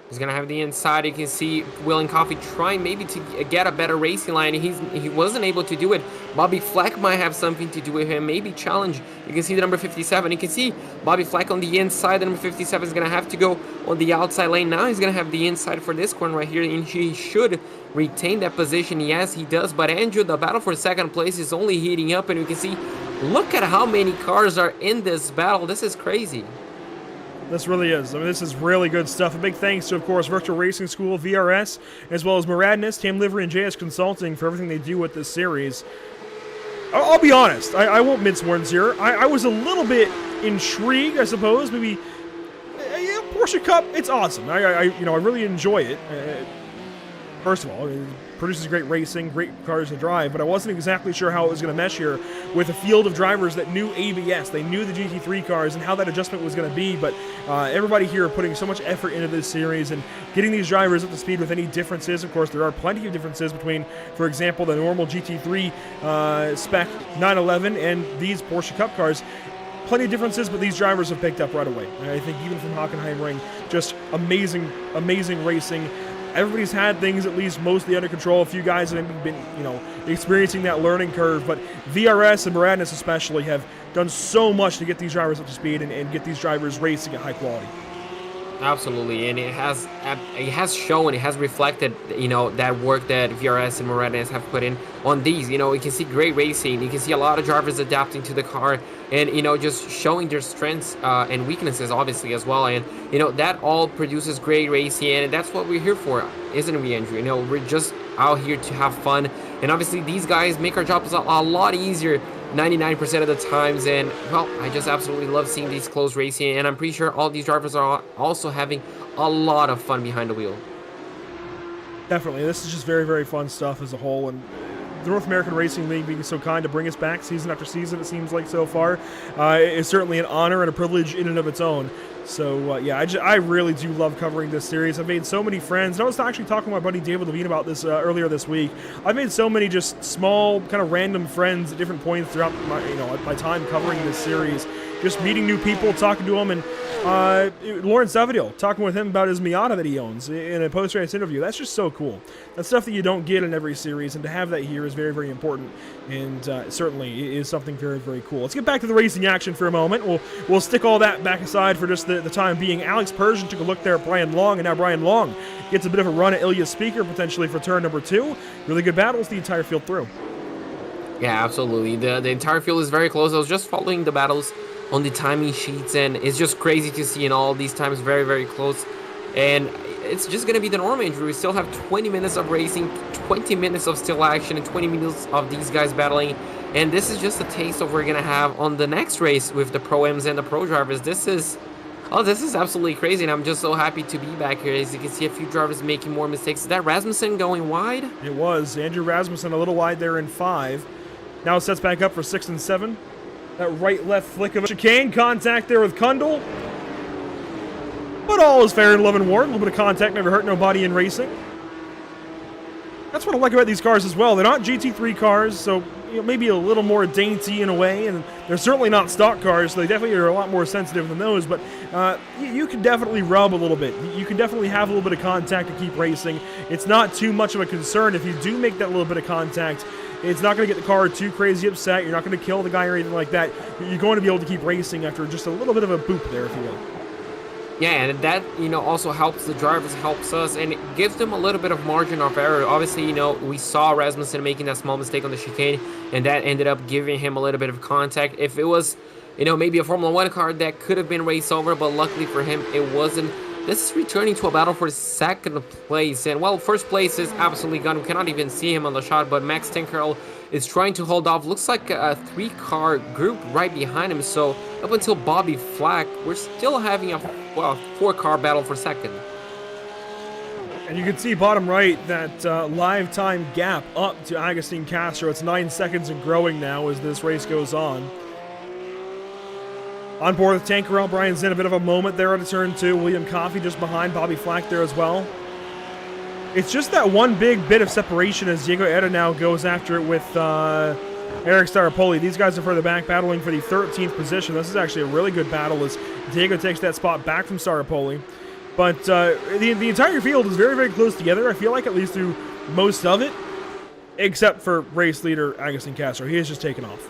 He's going to have the inside. You can see Will Coffey trying maybe to get a better racing line. He wasn't able to do it. Bobby Flack might have something to do with him. Maybe challenge. You can see the number 57. You can see Bobby Flack on the inside. The number 57 is going to have to go on the outside lane. Now he's going to have the inside for this corner right here. And he should retain that position. Yes, he does. But Andrew, the battle for second place is only heating up. And you can see, look at how many cars are in this battle. This is crazy. This really is. I mean, this is really good stuff. A big thanks to, of course, Virtual Racing School, VRS, as well as Muradness, Tam Livery, and JS Consulting for everything they do with this series. I'll be honest. I won't mince words here. I was a little bit intrigued, I suppose. Maybe, yeah, Porsche Cup, it's awesome. I really enjoy it. First of all, it produces great racing, great cars to drive, but I wasn't exactly sure how it was going to mesh here with a field of drivers that knew ABS. They knew the GT3 cars and how that adjustment was going to be, but everybody here are putting so much effort into this series and getting these drivers up to speed with any differences. Of course, there are plenty of differences between, for example, the normal GT3 spec 911 and these Porsche Cup cars. Plenty of differences, but these drivers have picked up right away. And I think even from Hungaroring, just amazing, amazing racing. Everybody's had things at least mostly under control. A few guys have been, experiencing that learning curve. But VRS and Muradness especially have done so much to get these drivers up to speed and get these drivers racing at high quality. Absolutely, and it has shown, it has reflected, that work that VRS and Muradness have put in on these. You can see great racing. You can see a lot of drivers adapting to the car and, just showing their strengths and weaknesses, obviously, as well. And, that all produces great racing, and that's what we're here for, isn't we, Andrew? We're just out here to have fun. And obviously, these guys make our jobs a lot easier 99% of the times, and well, I just absolutely love seeing these close racing, and I'm pretty sure all these drivers are also having a lot of fun behind the wheel. Definitely, this is just very, very fun stuff as a whole, and the North American Racing League being so kind to bring us back season after season, it seems like so far, is certainly an honor and a privilege in and of its own. So, yeah, I really do love covering this series. I've made so many friends. And I was actually talking to my buddy David Levine about this earlier this week. I've made so many just small, kind of random friends at different points throughout my time covering this series. Just meeting new people, talking to them, and Lawrence Zavadil, talking with him about his Miata that he owns in a post-race interview. That's just so cool. That's stuff that you don't get in every series, and to have that here is very, very important, and certainly is something very, very cool. Let's get back to the racing action for a moment. We'll stick all that back aside for just the time being. Alex Persian took a look there at Brian Long, and now Brian Long gets a bit of a run at Ilya Speaker, potentially for turn number 2. Really good battles the entire field through. Yeah, absolutely. The entire field is very close. I was just following the battles on the timing sheets, and it's just crazy to see in all these times very, very close. And it's just going to be the norm, Andrew. We still have 20 minutes of racing, 20 minutes of still action, and 20 minutes of these guys battling. And this is just a taste of what we're going to have on the next race with the Pro-Ms and the Pro drivers. This is absolutely crazy, and I'm just so happy to be back here. As you can see, a few drivers making more mistakes. Is that Rasmussen going wide? It was. Andrew Rasmussen a little wide there in 5. Now it sets back up for 6 and 7. That right-left flick of a chicane. Contact there with Kundal. But all is fair in love and war. A little bit of contact never hurt nobody in racing. That's what I like about these cars as well. They're not GT3 cars, so maybe a little more dainty in a way, and they're certainly not stock cars, so they definitely are a lot more sensitive than those, but you can definitely rub a little bit. You can definitely have a little bit of contact to keep racing. It's not too much of a concern if you do make that little bit of contact. It's not going to get the car too crazy upset. You're not going to kill the guy or anything like that. You're going to be able to keep racing after just a little bit of a boop there, if you will. Yeah, and that, also helps the drivers, helps us, and it gives them a little bit of margin of error. Obviously, we saw Rasmussen making that small mistake on the chicane, and that ended up giving him a little bit of contact. If it was, maybe a Formula 1 car, that could have been raced over, but luckily for him, it wasn't. this is returning to a battle for second place. And, well, first place is absolutely gone. We cannot even see him on the shot, but Max Tinkerell is trying to hold off. Looks like a 3-car group right behind him. So up until Bobby Flack, we're still having a 4-car battle for second. And you can see bottom right that live time gap up to Agustin Castro. It's 9 seconds and growing now as this race goes on. On board with Tankerell, Brian's in a bit of a moment there at turn 2. William Coffey just behind, Bobby Flack there as well. It's just that one big bit of separation as Diego Eda now goes after it with Eric Staropoli. These guys are further back, battling for the 13th position. This is actually a really good battle as Diego takes that spot back from Staropoli. But the entire field is very, very close together. I feel like at least through most of it, except for race leader Agustin Castro. He has just taken off.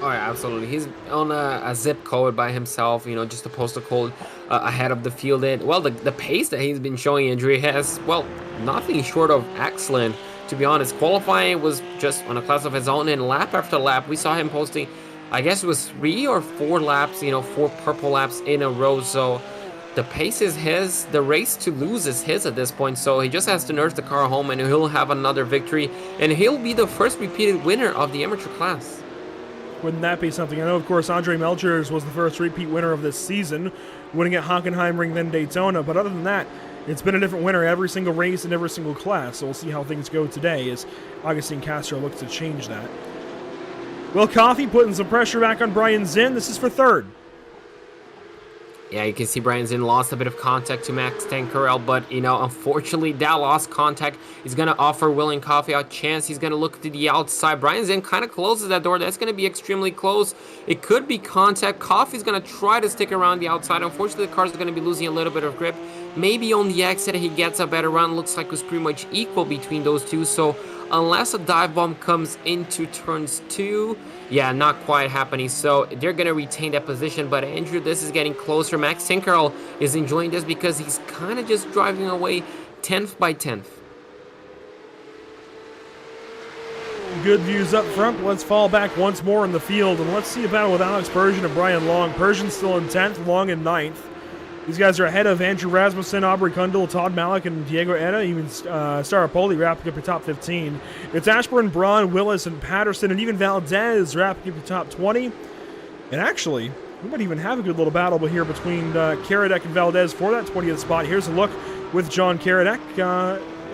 Oh, yeah, absolutely. He's on a zip code by himself, you know, just a postal code ahead of the field. And, well, the pace that he's been showing, Andrew, has, well, nothing short of excellent, to be honest. Qualifying was just on a class of his own, and lap after lap, we saw him posting, I guess it was 3 or 4 laps, you know, 4 purple laps in a row. So the pace is his. The race to lose is his at this point. So he just has to nurse the car home, and he'll have another victory. And he'll be the first repeated winner of the amateur class. Wouldn't that be something? I know, of course, Andre Melchers was the first repeat winner of this season, winning at Hockenheimring, then Daytona. But other than that, it's been a different winner every single race in every single class. So we'll see how things go today as Agustin Castro looks to change that. Will Coffey putting some pressure back on Brian Zinn. This is for third. Yeah, you can see Brian Zinn lost a bit of contact to Max Tankerell, but, you know, unfortunately, that lost contact is going to offer William Coffey a chance. He's going to look to the outside. Brian Zinn kind of closes that door. That's going to be extremely close. It could be contact. Coffey's going to try to stick around the outside. Unfortunately, the car's going to be losing a little bit of grip. Maybe on the exit, he gets a better run. Looks like it was pretty much equal between those two. So unless a dive bomb comes into turns 2, yeah, not quite happening. So they're going to retain that position. But Andrew, this is getting closer. Max Tinkerell is enjoying this because he's kind of just driving away 10th by 10th. Good views up front. Let's fall back once more in the field. And let's see a battle with Alex Persian and Brian Long. Persian's still in 10th, Long in 9th. These guys are ahead of Andrew Rasmussen, Aubrey Kundal, Todd Malik, and Diego Eda, even Staropoli wrapping up your top 15. It's Ashburn, Braun, Willis, and Patterson, and even Valdez wrapping up your top 20. And actually, we might even have a good little battle here between Karadek and Valdez for that 20th spot. Here's a look with John Karadek.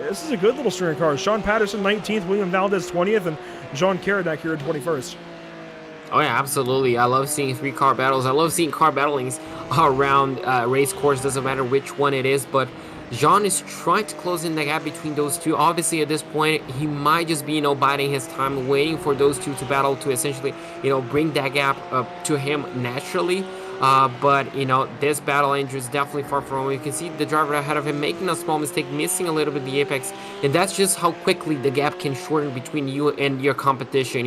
This is a good little string of cars. Sean Patterson, 19th, William Valdez, 20th, and John Karadek here at 21st. Oh, yeah, absolutely. I love seeing 3-car battles. I love seeing car battlings around race course. Doesn't matter which one it is, but Jean is trying to close in the gap between those two. Obviously, at this point, he might just be, biding his time, waiting for those two to battle to essentially, bring that gap up to him naturally. But, this battle, Andrew, is definitely far from home. You can see the driver ahead of him making a small mistake, missing a little bit the apex. And that's just how quickly the gap can shorten between you and your competition.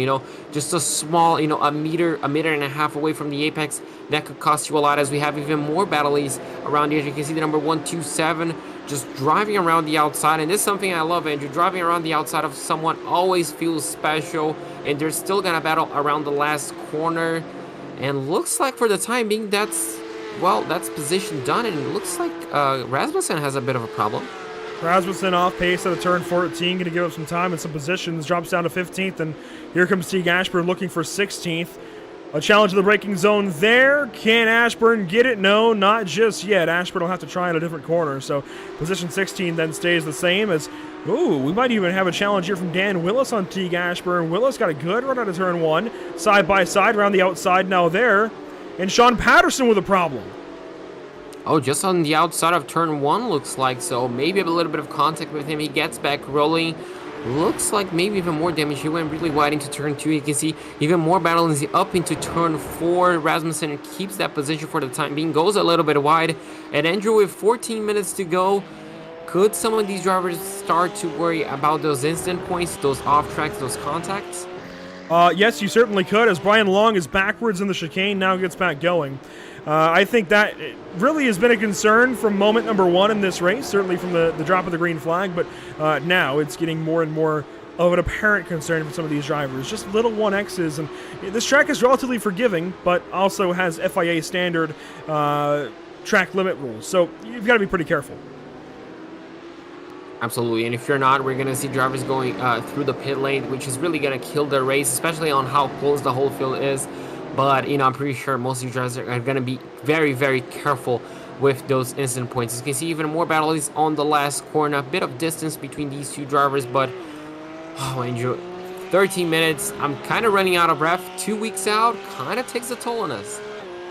Just a small, a meter and a half away from the apex. That could cost you a lot as we have even more battles around here. You can see the number 127 just driving around the outside. And this is something I love, Andrew. Driving around the outside of someone always feels special. And they're still going to battle around the last corner. And looks like for the time being, that's position done. And it looks like Rasmussen has a bit of a problem. Rasmussen off pace at a turn 14, going to give up some time and some positions. Drops down to 15th, and here comes Teague Ashburn looking for 16th. A challenge in the braking zone there. Can Ashburn get it? No, not just yet. Ashburn will have to try in a different corner. So position 16 then stays the same as, we might even have a challenge here from Dan Willis on Teague Ashburn. Willis got a good run out of turn 1. Side by side around the outside now there. And Sean Patterson with a problem. Oh, just on the outside of turn 1 looks like. So maybe a little bit of contact with him. He gets back rolling. Looks like maybe even more damage. He went really wide into turn 2. You can see even more battling up into turn 4. Rasmussen keeps that position for the time being. Goes a little bit wide. And Andrew, with 14 minutes to go, could some of these drivers start to worry about those instant points, those off tracks, those contacts? Yes, you certainly could, as Brian Long is backwards in the chicane, now gets back going. I think that really has been a concern from moment number 1 in this race, certainly from the drop of the green flag, but now it's getting more and more of an apparent concern for some of these drivers. Just little 1Xs, and this track is relatively forgiving, but also has FIA standard track limit rules. So you've got to be pretty careful. Absolutely, and if you're not, we're going to see drivers going through the pit lane, which is really going to kill their race, especially on how close the whole field is. But, you know, I'm pretty sure most of you drivers are going to be very, very careful with those incident points. As you can see, even more battles on the last corner. A bit of distance between these two drivers, but, oh, Andrew, 13 minutes. I'm kind of running out of breath. 2 weeks out kind of takes a toll on us.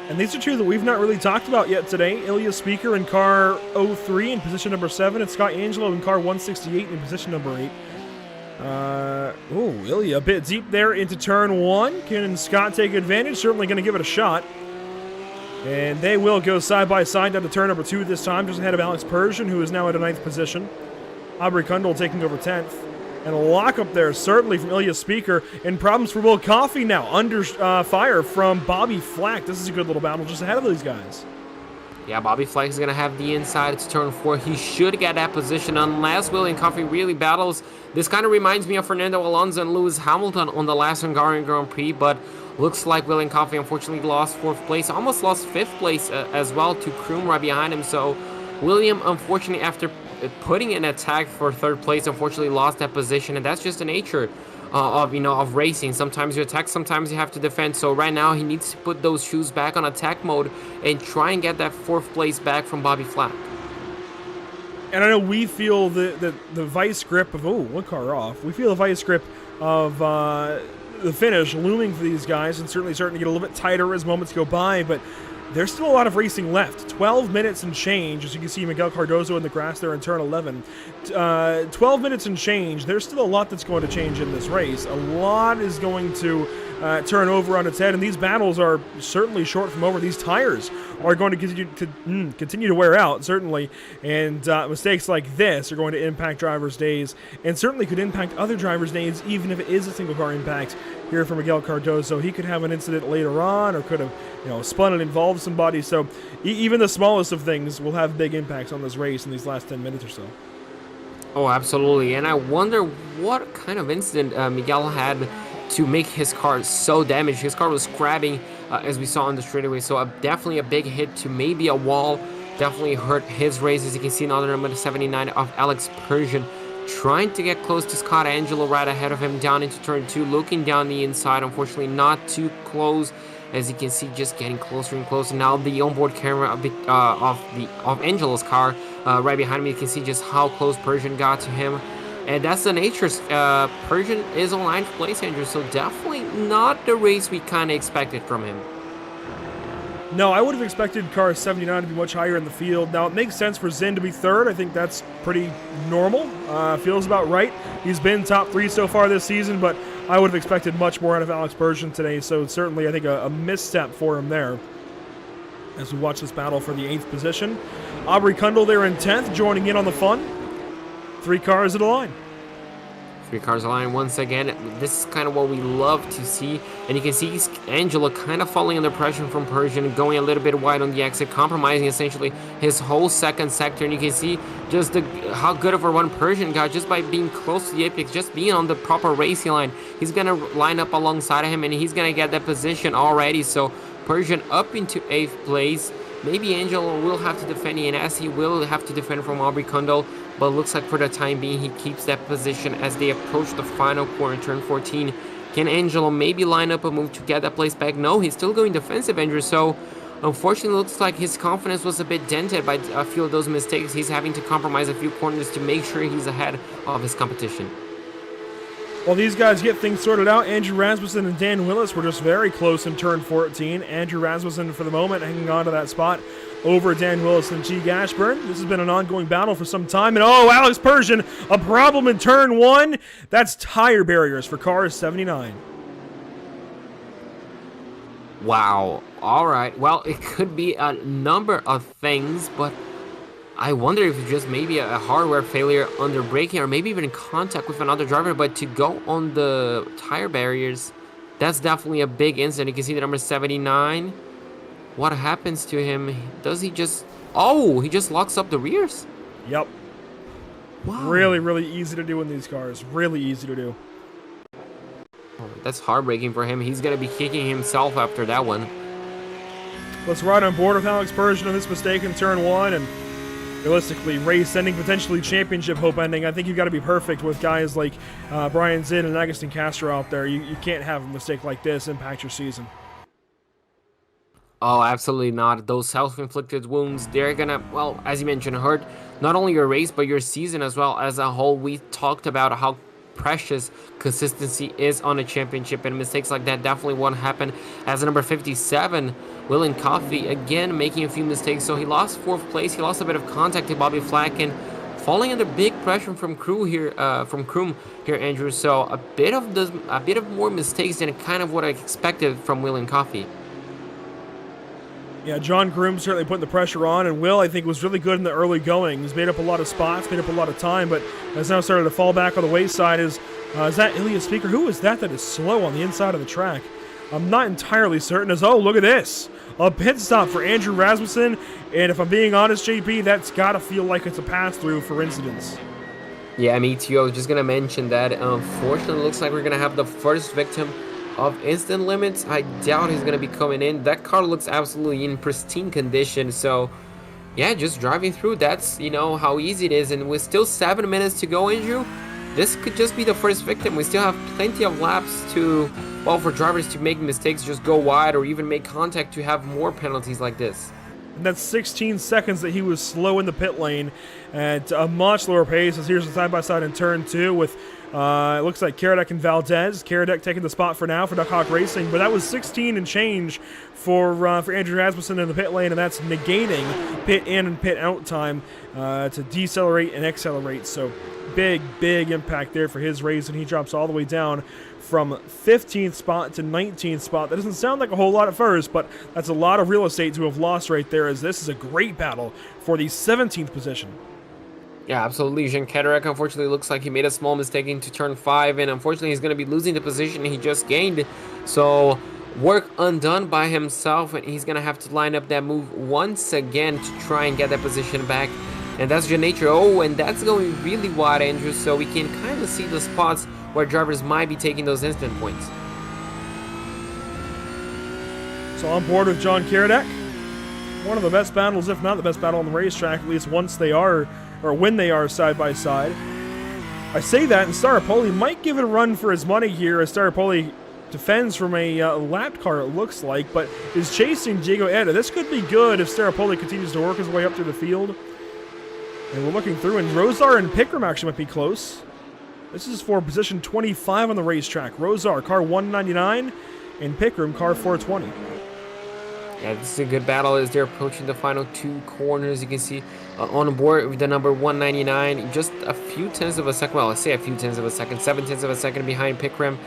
And these are two that we've not really talked about yet today. Ilya Speaker in car 03 in position number 7, and Scott Angelo in car 168 in position number 8. Ilya a bit deep there into turn 1. Can Scott take advantage? Certainly going to give it a shot. And they will go side by side down to turn number 2 this time, just ahead of Alex Persian, who is now at a 9th position. Aubrey Kundal taking over 10th. And a lock up there, certainly from Ilya Speaker, and problems for Will Coffey now, under fire from Bobby Flack. This is a good little battle just ahead of these guys. Yeah, Bobby Flack is going to have the inside to turn 4. He should get that position unless William Coffey really battles. This kind of reminds me of Fernando Alonso and Lewis Hamilton on the last Hungarian Grand Prix, but looks like William Coffey unfortunately lost 4th place, almost lost 5th place as well to Kroom right behind him. So William, unfortunately, after putting in attack for 3rd place, unfortunately lost that position, and that's just the nature of racing. Sometimes you attack, sometimes you have to defend. So right now he needs to put those shoes back on attack mode and try and get that 4th place back from Bobby Flack. And I know we feel the vice grip of one car off. We feel the vice grip of the finish looming for these guys, and certainly starting to get a little bit tighter as moments go by, but there's still a lot of racing left. 12 minutes and change, as you can see Miguel Cardozo in the grass there in turn 11. 12 minutes and change. There's still a lot that's going to change in this race. A lot is going to turn over on its head, and these battles are certainly short from over. These tires are going to continue to wear out, certainly, and mistakes like this are going to impact drivers' days, and certainly could impact other drivers' days, even if it is a single car impact. Here for Miguel Cardozo, he could have an incident later on, or could have, spun and involved somebody. So even the smallest of things will have big impacts on this race in these last 10 minutes or so. Oh, absolutely. And I wonder what kind of incident Miguel had to make his car so damaged. His car was scrapping, as we saw on the straightaway. So definitely a big hit to maybe a wall. Definitely hurt his race. As you can see, another number 79 of Alex Persian, trying to get close to Scott Angelo right ahead of him down into turn 2, looking down the inside. Unfortunately, not too close. As you can see, just getting closer and closer. Now the onboard camera of Angelo's car right behind me, you can see just how close Persian got to him. And that's the nature. Persian is on 9th place, Andrew, so definitely not the race we kind of expected from him. No, I would have expected car 79 to be much higher in the field. Now, it makes sense for Zinn to be 3rd. I think that's pretty normal. Feels about right. He's been top 3 so far this season, but I would have expected much more out of Alex Persian today, so certainly I think a misstep for him there as we watch this battle for the 8th position. Aubrey Kundal there in 10th, joining in on the fun. 3 cars at a line. 3 cars aligned once again. This is kind of what we love to see. And you can see Angelo kind of falling under pressure from Persian, going a little bit wide on the exit, compromising essentially his whole 2nd sector. And you can see just how good of a run Persian got just by being close to the apex, just being on the proper racing line. He's going to line up alongside of him, and he's going to get that position already. So Persian up into 8th place. Maybe Angelo will have to defend, and as he will have to defend from Aubrey Kundal, but looks like for the time being he keeps that position as they approach the final corner, turn 14. Can Angelo maybe line up a move to get that place back? No, he's still going defensive, Andrew, so unfortunately looks like his confidence was a bit dented by a few of those mistakes. He's having to compromise a few corners to make sure he's ahead of his competition. While these guys get things sorted out, Andrew Rasmussen and Dan Willis were just very close in turn 14. Andrew Rasmussen, for the moment, hanging on to that spot over Dan Willis and G. Ashburn. This has been an ongoing battle for some time. And Alex Persian, a problem in turn 1. That's tire barriers for car 79. Wow. All right. Well, it could be a number of things, but I wonder if it's just maybe a hardware failure under braking, or maybe even in contact with another driver. But to go on the tire barriers, that's definitely a big incident. You can see the number 79. What happens to him? Does he just... Oh, he just locks up the rears? Yep. Wow. Really, really easy to do in these cars. Really easy to do. Oh, that's heartbreaking for him. He's going to be kicking himself after that one. Let's ride on board with Alex Persian on this mistake in turn 1, and realistically, race ending, potentially championship hope ending. I think you've got to be perfect with guys like Brian Zinn and Agustin Castro out there. You can't have a mistake like this impact your season. Oh, absolutely not. Those self-inflicted wounds, they're gonna, well, as you mentioned, hurt not only your race, but your season as well as a whole. We talked about how precious consistency is on a championship, and mistakes like that definitely won't happen. As number 57, William Coffey, again making a few mistakes, so he lost 4th place. He lost a bit of contact to Bobby Flacken, falling under big pressure from Kroom here, Andrew. So a bit of more mistakes than kind of what I expected from William Coffey. Yeah, John Groom certainly putting the pressure on, and Will, I think, was really good in the early going. He's made up a lot of spots, made up a lot of time, but has now started to fall back on the wayside. Is that Ilya Speaker? Who is that is slow on the inside of the track? I'm not entirely certain. Oh, look at this. A pit stop for Andrew Rasmussen, and if I'm being honest, JP, that's got to feel like it's a pass-through for incidents. Yeah, me too. I was just going to mention that. Unfortunately, it looks like we're going to have the first victim of instant limits. I doubt he's going to be coming in. That car looks absolutely in pristine condition. So, yeah, just driving through. That's, how easy it is. And with still 7 minutes to go, Andrew, this could just be the first victim. We still have plenty of laps to, well, for drivers to make mistakes, just go wide or even make contact to have more penalties like this. And that's 16 seconds that he was slow in the pit lane at a much lower pace. As here's the side-by-side in turn 2 with it looks like Karadek and Valdez. Karadek taking the spot for now for Duck Hawk Racing, but that was 16 and change for Andrew Rasmussen in the pit lane, and that's negating pit in and pit out time to decelerate and accelerate. So big impact there for his race, and he drops all the way down from 15th spot to 19th spot. That doesn't sound like a whole lot at first, but that's a lot of real estate to have lost right there, as this is a great battle for the 17th position. Yeah, absolutely. Jean Kaderek, unfortunately, looks like he made a small mistake into turn 5, and unfortunately, he's going to be losing the position he just gained. So, work undone by himself, and he's going to have to line up that move once again to try and get that position back. And that's your nature. Oh, and that's going really wide, Andrew, so we can kind of see the spots where drivers might be taking those instant points. So on board with John Karadek. One of the best battles, if not the best battle on the racetrack, at least once they are, or when they are side by side. I say that, and Staropoli might give it a run for his money here, as Staropoli defends from a lapped car, it looks like, but is chasing Diego Eda. This could be good if Staropoli continues to work his way up through the field. And we're looking through, and Rosar and Pickram actually might be close. This is for position 25 on the racetrack. Rosar, car 199, and Pickram, car 420. Yeah, this is a good battle as they're approaching the final 2 corners. You can see on board with the number 199, just a few tenths of a second. Well, I say a few tenths of a second, 7 tenths of a second behind Pickram.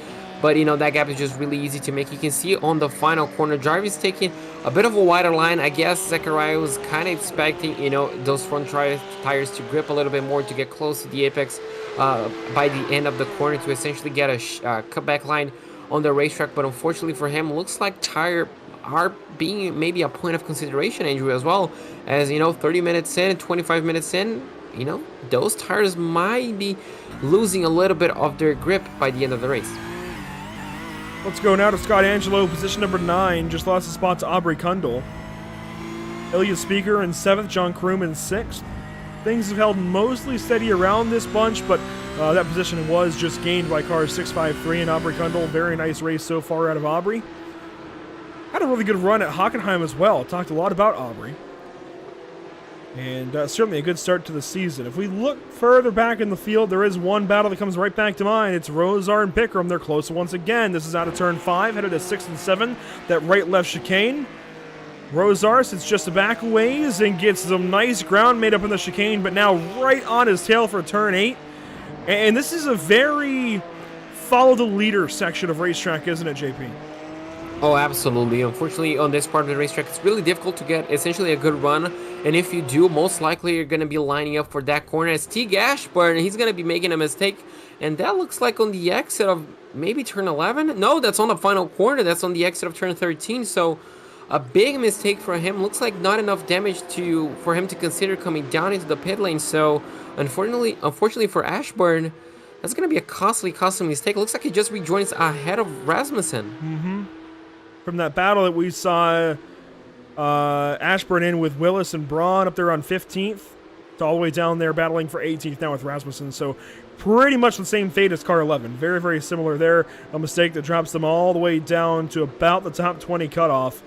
But, that gap is just really easy to make. You can see on the final corner, drivers taking a bit of a wider line. I guess Zachariah was kind of expecting, those front tires to grip a little bit more to get close to the apex by the end of the corner to essentially get a cutback line on the racetrack. But unfortunately for him, looks like tire are being maybe a point of consideration, Andrew, as well. As, 30 minutes in, 25 minutes in, those tires might be losing a little bit of their grip by the end of the race. Let's go now to Scott Angelo, position number 9. Just lost his spot to Aubrey Kundal. Ilya Speaker in 7th, John Kroom in 6th. Things have held mostly steady around this bunch, but that position was just gained by cars 653 and Aubrey Kundal. Very nice race so far out of Aubrey. Had a really good run at Hockenheim as well. Talked a lot about Aubrey. And certainly a good start to the season. If we look further back in the field, there is one battle that comes right back to mind. It's Rosar and Pickram. They're close once again. This is out of turn 5, headed to 6 and 7. That right-left chicane. Rosar sits just a back a ways and gets some nice ground made up in the chicane, but now right on his tail for turn 8. And this is a very follow-the-leader section of racetrack, isn't it, JP? Oh, absolutely. Unfortunately, on this part of the racetrack, it's really difficult to get essentially a good run. And if you do, most likely you're going to be lining up for that corner as Teague Ashburn. He's going to be making a mistake. And that looks like on the exit of maybe turn 11. No, that's on the final corner. That's on the exit of turn 13. So a big mistake for him. Looks like not enough damage for him to consider coming down into the pit lane. So unfortunately for Ashburn, that's going to be a costly mistake. Looks like he just rejoins ahead of Rasmussen. From that battle that we saw Ashburn in with Willis and Braun up there on 15th. It's all the way down there battling for 18th now with Rasmussen. So pretty much the same fate as car 11. Very, very similar there. A mistake that drops them all the way down to about the top 20 cutoff.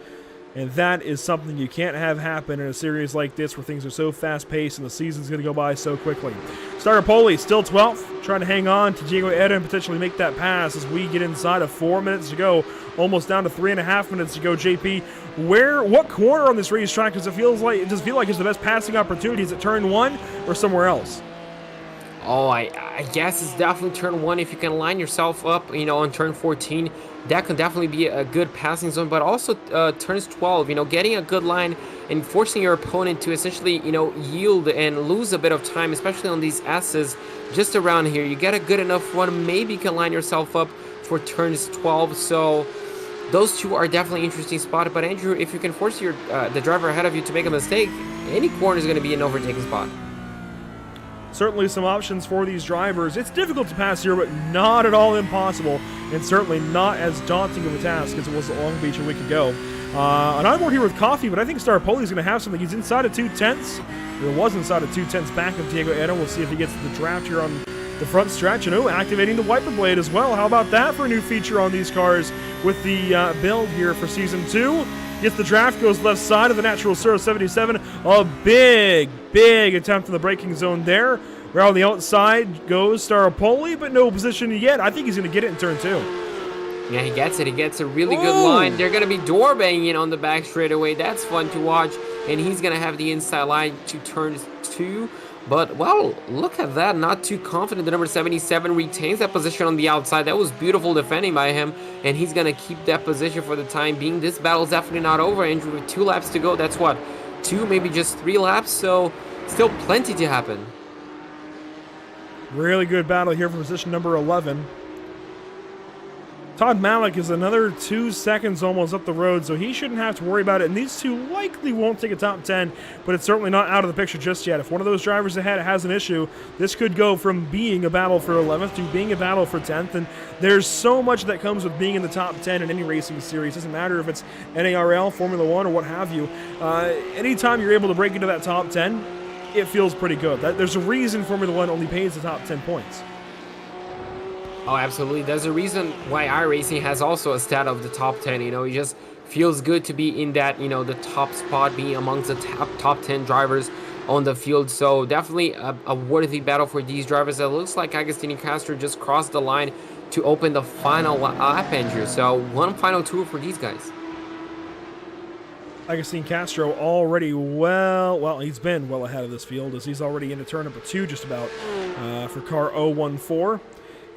And that is something you can't have happen in a series like this where things are so fast-paced and the season's going to go by so quickly. Staropoli still 12th, trying to hang on to Diego Eda and potentially make that pass as we get inside of 4 minutes to go, almost down to 3.5 minutes to go. JP, what corner on this racetrack does it feel like it's the best passing opportunity? Is it turn 1 or somewhere else? Oh, I guess it's definitely turn 1 if you can line yourself up, on turn 14. That can definitely be a good passing zone, but also turns 12, getting a good line and forcing your opponent to essentially, yield and lose a bit of time, especially on these S's just around here. You get a good enough run, maybe you can line yourself up for turns 12, so those two are definitely interesting spot. But Andrew, if you can force the driver ahead of you to make a mistake, any corner is going to be an overtaking spot. Certainly some options for these drivers. It's difficult to pass here, but not at all impossible, and certainly not as daunting of a task as it was at Long Beach a week ago. On our board here with Coffee, but I think Staropoli is going to have something. He's inside of 2/10. Or was inside of 2/10 back of Diego Eda. We'll see if he gets the draft here on the front stretch. And activating the wiper blade as well. How about that for a new feature on these cars with the build here for Season 2? Gets the draft, goes left side of the natural Sura 77. A big attempt in the braking zone there. Around the outside goes Staropoli, but no position yet. I think he's going to get it in turn 2. Yeah, he gets it. He gets a really good line. They're going to be door banging on the back straightaway. That's fun to watch. And he's going to have the inside line to turn 2. But, well, look at that. Not too confident. The number 77 retains that position on the outside. That was beautiful defending by him. And he's going to keep that position for the time being. This battle's definitely not over, Andrew. With 2 laps to go, that's what? 2, maybe just 3 laps. So, still plenty to happen. Really good battle here for position number 11. Todd Malik is another 2 seconds almost up the road, so he shouldn't have to worry about it. And these two likely won't take a top 10, but it's certainly not out of the picture just yet. If one of those drivers ahead has an issue, this could go from being a battle for 11th to being a battle for 10th. And there's so much that comes with being in the top 10 in any racing series. It doesn't matter if it's NARL, Formula One, or what have you. Anytime you're able to break into that top 10, it feels pretty good. There's a reason Formula One only pays the top 10 points. Oh, absolutely. There's a reason why iRacing has also a stat of the top 10. It just feels good to be in that, the top spot, being amongst the top 10 drivers on the field. So definitely a worthy battle for these drivers. It looks like Agostini Castro just crossed the line to open the final lap, Andrew. So one final tour for these guys. Agostini Castro already he's been well ahead of this field as he's already into turn number 2 just about for car 014.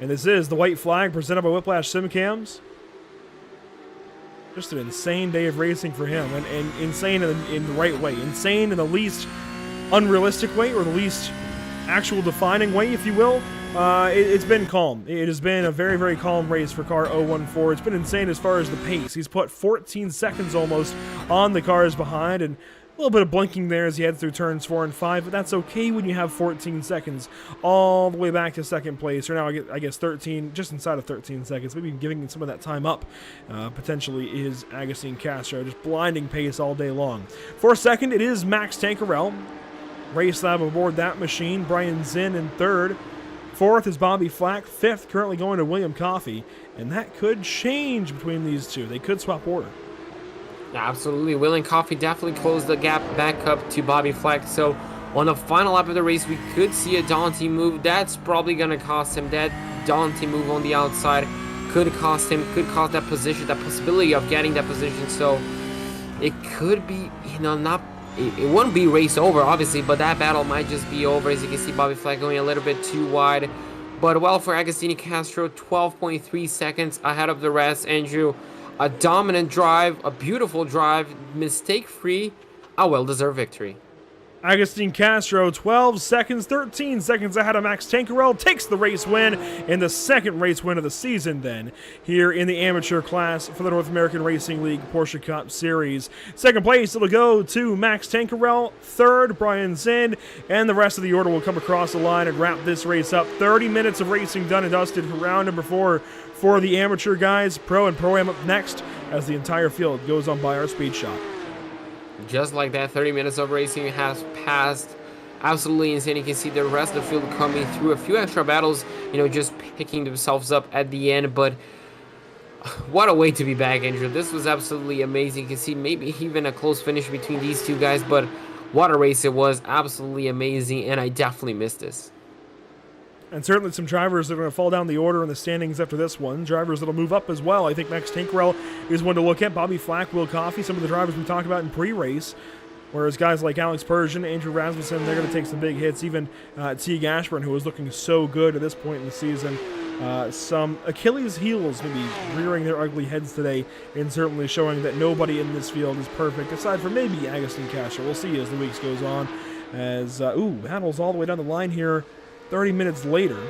And this is the white flag presented by Whiplash SimCams. Just an insane day of racing for him, and insane in the right way. Insane in the least unrealistic way, or the least actual defining way, if you will. It's been calm. It has been a very, very calm race for car 014. It's been insane as far as the pace. He's put 14 seconds almost on the cars behind, and a little bit of blinking there as he heads through turns 4 and 5, but that's okay when you have 14 seconds all the way back to second place, or now I guess 13, just inside of 13 seconds. Maybe giving some of that time up potentially is Agostini Castro, just blinding pace all day long. For second, it is Max Tankerell. Race lab aboard that machine. Brian Zinn in third. Fourth is Bobby Flack. Fifth, currently going to William Coffey, and that could change between these two. They could swap order. Absolutely. William Coffey definitely closed the gap back up to Bobby Fleck. So on the final lap of the race, we could see a daunting move. That's probably going to cost him. That daunting move on the outside could cost him, could cost that position, that possibility of getting that position. So it could be, it wouldn't be race over, obviously, but that battle might just be over. As you can see, Bobby Fleck going a little bit too wide. But well, for Agostini Castro, 12.3 seconds ahead of the rest. Andrew, a dominant drive, a beautiful drive, mistake-free, a well-deserved victory. Agostini Castro, 12 seconds, 13 seconds ahead of Max Tankerell, takes the race win, and the second race win of the season then, here in the amateur class for the North American Racing League Porsche Cup Series. Second place, it'll go to Max Tankerell. Third, Brian Zinn, and the rest of the order will come across the line and wrap this race up. 30 minutes of racing done and dusted for round number 4 for the amateur guys. Pro and Pro-Am up next as the entire field goes on by our speed shot. just like that, 30 minutes of racing has passed. Absolutely insane. You can see the rest of the field coming through. A few extra battles, just picking themselves up at the end. But what a way to be back, Andrew. This was absolutely amazing. You can see maybe even a close finish between these two guys. But what a race it was. Absolutely amazing. And I definitely missed this. And certainly some drivers that are going to fall down the order in the standings after this one. Drivers that will move up as well. I think Max Tankerell is one to look at. Bobby Flack, Will Coffey, some of the drivers we talked about in pre-race. Whereas guys like Alex Persian, Andrew Rasmussen, they're going to take some big hits. Even Teague Ashburn, who was looking so good at this point in the season. Some Achilles heels maybe rearing their ugly heads today, and certainly showing that nobody in this field is perfect, aside from maybe Agustin Castro. We'll see as the weeks goes on. As, battles all the way down the line here 30 minutes later.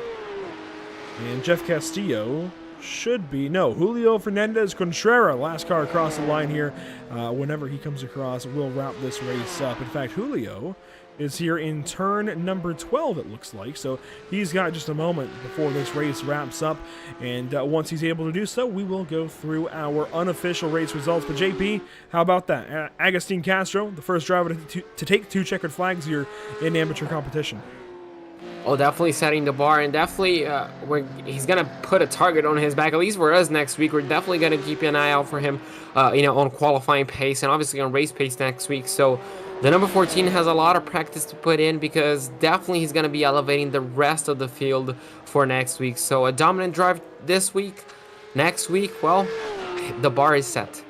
And Jeff Castillo should be, no, Julio Fernandez Contreras, last car across the line here. Whenever he comes across, will wrap this race up. In fact, Julio is here in turn number 12, it looks like. So he's got just a moment before this race wraps up. And once he's able to do so, we will go through our unofficial race results. But JP, how about that? Agustin Castro, the first driver to take 2 checkered flags here in amateur competition. Oh, definitely setting the bar, and definitely he's going to put a target on his back, at least for us next week. We're definitely going to keep an eye out for him, on qualifying pace and obviously on race pace next week. So the number 14 has a lot of practice to put in, because definitely he's going to be elevating the rest of the field for next week. So a dominant drive this week. Next week, well, the bar is set.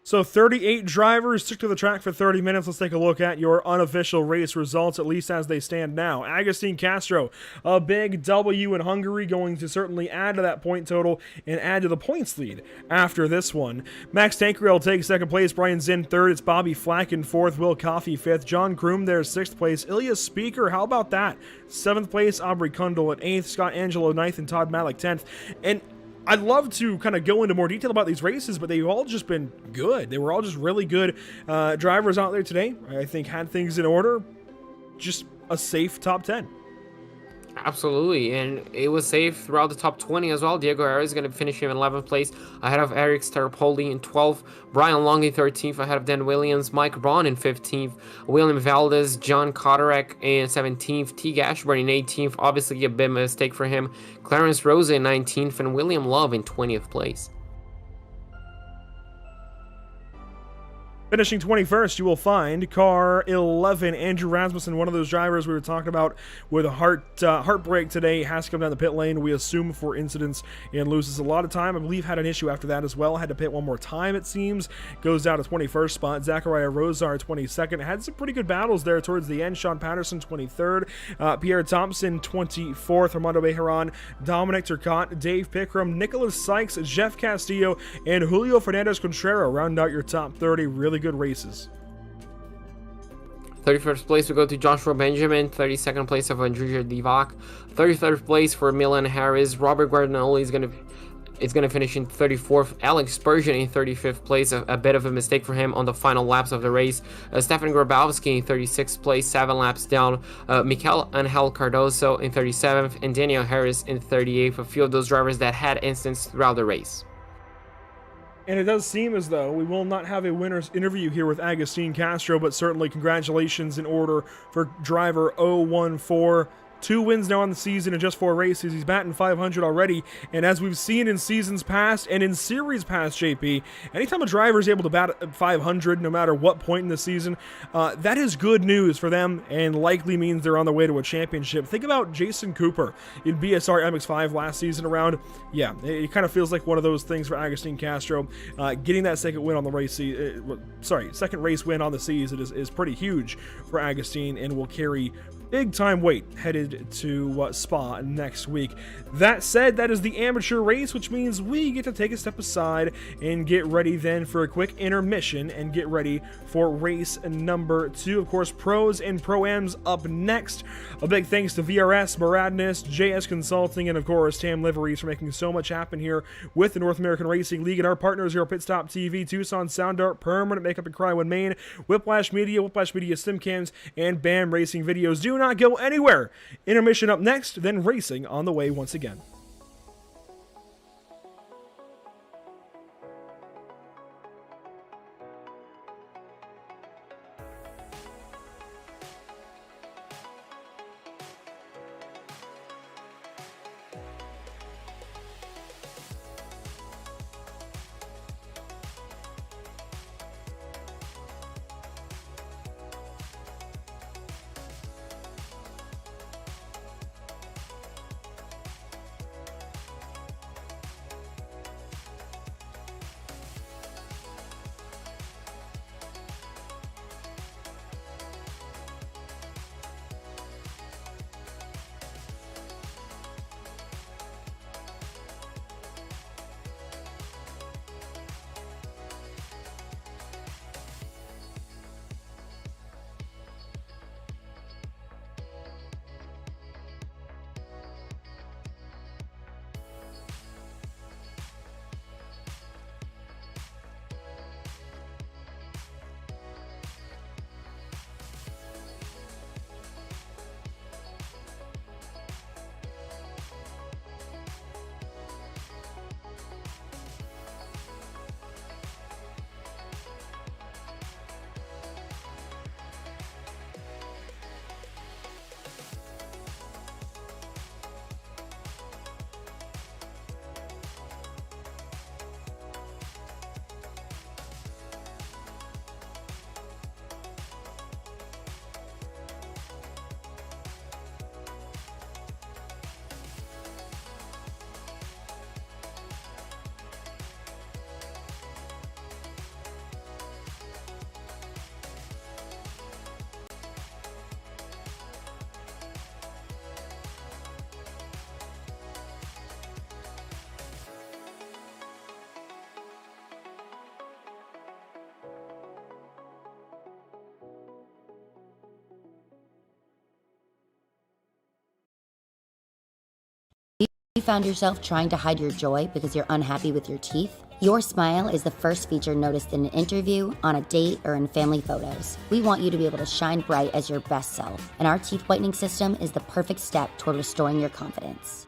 So 38 drivers took to the track for 30 minutes. Let's take a look at your unofficial race results, at least as they stand now. Agustin Castro, a big W in Hungary, going to certainly add to that point total and add to the points lead after this one. Max Tankerell takes second place, Brian Zinn third, it's Bobby Flack in fourth, Will Coffey fifth, John Kroom there sixth place, Ilya Speaker, how about that? Seventh place, Aubrey Kundal at eighth, Scott Angelo ninth, and Todd Malik 10th. And I'd love to kind of go into more detail about these races, but they've all just been good. They were all just really good drivers out there today. I think had things in order. Just a safe top 10. Absolutely, and it was safe throughout the top 20 as well. Diego Herrera is going to finish in 11th place, ahead of Eric Staropoli in 12th, Brian Long in 13th, ahead of Dan Williams, Mike Braun in 15th, William Valdez, John Kotarek in 17th, Teague Ashburn in 18th, obviously a bit of a mistake for him, Clarence Rosa in 19th, and William Love in 20th place. Finishing 21st, you will find car 11, Andrew Rasmussen, one of those drivers we were talking about with a heartbreak today. Has to come down the pit lane, we assume, for incidents, and loses a lot of time. I believe had an issue after that as well. Had to pit one more time, it seems. Goes down to 21st spot. Zachariah Rosar, 22nd. Had some pretty good battles there towards the end. Sean Patterson, 23rd. Pierre Thompson, 24th. Armando Bejaran, Dominic Turcotte, Dave Pickram, Nicholas Sykes, Jeff Castillo, and Julio Fernandez Contreras round out your top 30. Really good races. 31st place we go to Joshua Benjamin, 32nd place of Andrija Divac, 33rd place for Milan Harris. Robert Guardinoli is going to finish in 34th. Alex Spurgeon in 35th place, a bit of a mistake for him on the final laps of the race. Stefan Grabowski in 36th place, 7 laps down. Mikel Angel Cardoso in 37th, and Daniel Harris in 38th. A few of those drivers that had incidents throughout the race. And it does seem as though we will not have a winner's interview here with Agustin Castro, but certainly congratulations in order for driver 014. 2 wins now on the season in just 4 races. He's batting 500 already. And as we've seen in seasons past and in series past, JP, anytime a driver is able to bat 500 no matter what point in the season, that is good news for them and likely means they're on their way to a championship. Think about Jason Cooper in BSR MX5 last season around. Yeah, it kind of feels like one of those things for Agustin Castro. Getting that second win on the race, second race win on the season is pretty huge for Agustin and will carry big time weight headed to Spa next week. That said, that is the amateur race, which means we get to take a step aside and get ready then for a quick intermission and get ready for race number 2. Of course, pros and pro-ams up next. A big thanks to VRS, Maradness, JS Consulting, and of course Tam Liveries for making so much happen here with the North American Racing League and our partners here at PitStopTV, Tucson, Sound Art, Permanent Makeup and Cryo in Maine, Whiplash Media StimCams, and BAM Racing Videos. Do not go anywhere. Intermission up next, then racing on the way once again. You found yourself trying to hide your joy because you're unhappy with your teeth? Your smile is the first feature noticed in an interview, on a date, or in family photos. We want you to be able to shine bright as your best self, and our teeth whitening system is the perfect step toward restoring your confidence.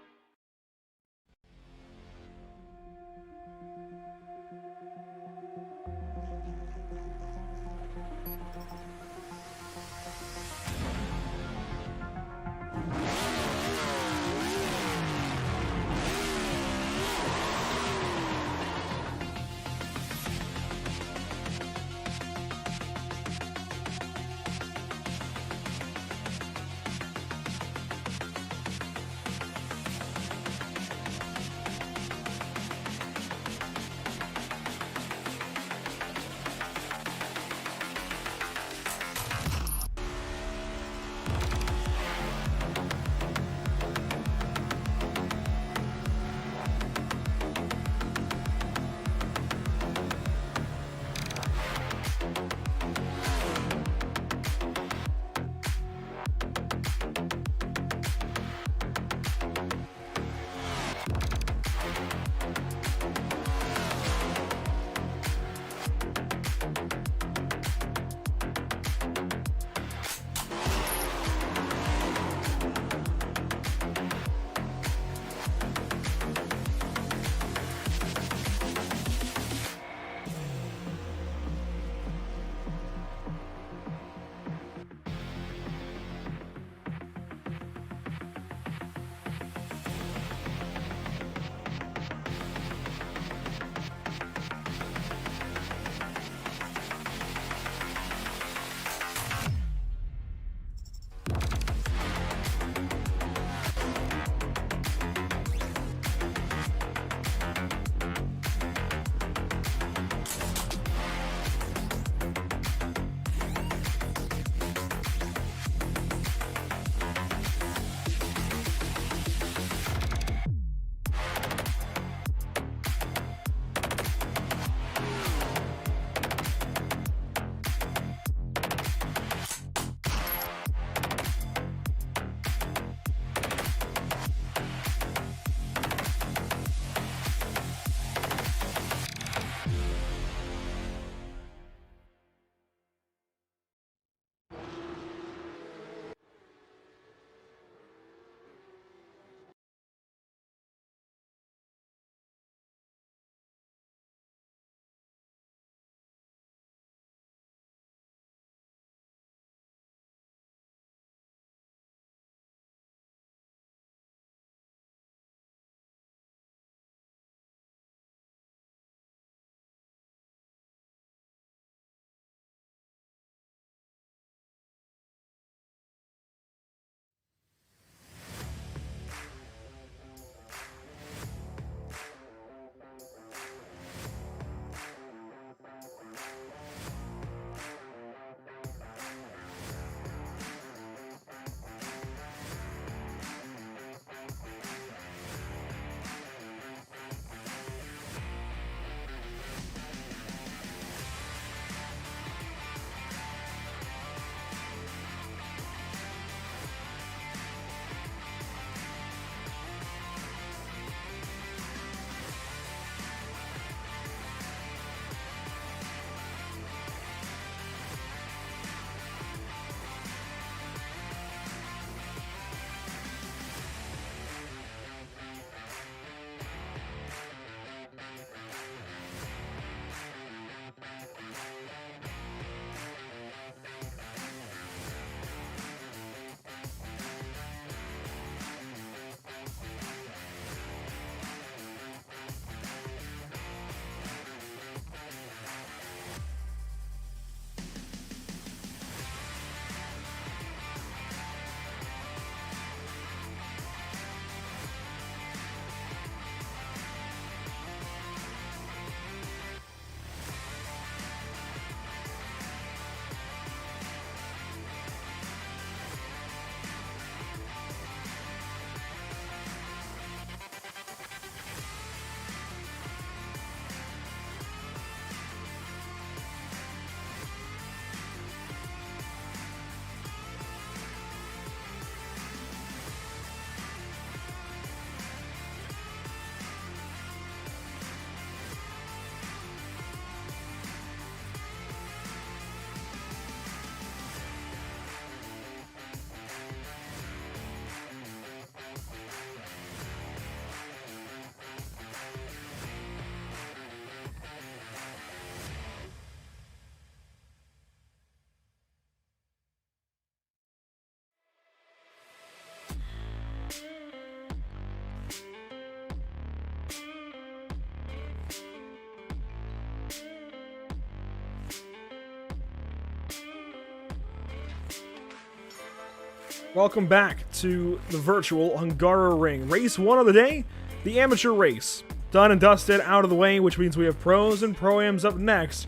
Welcome back to the virtual Hungaroring. Race 1 of the day, the amateur race. Done and dusted, out of the way, which means we have pros and pro-ams up next.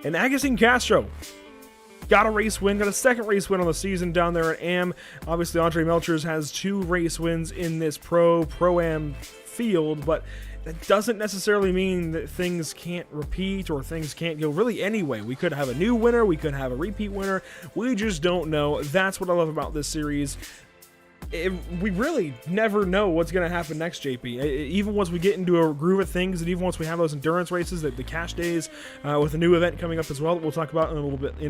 And Agustin Castro got a race win, got a second race win on the season down there at AM. Obviously, Andre Melchers has 2 race wins in this pro-am field, but that doesn't necessarily mean that things can't repeat or things can't go really anyway. We could have a new winner, we could have a repeat winner, we just don't know. That's what I love about this series. We really never know what's going to happen next, JP. Even once we get into a groove of things, and even once we have those endurance races, the cash days, with a new event coming up as well that we'll talk about in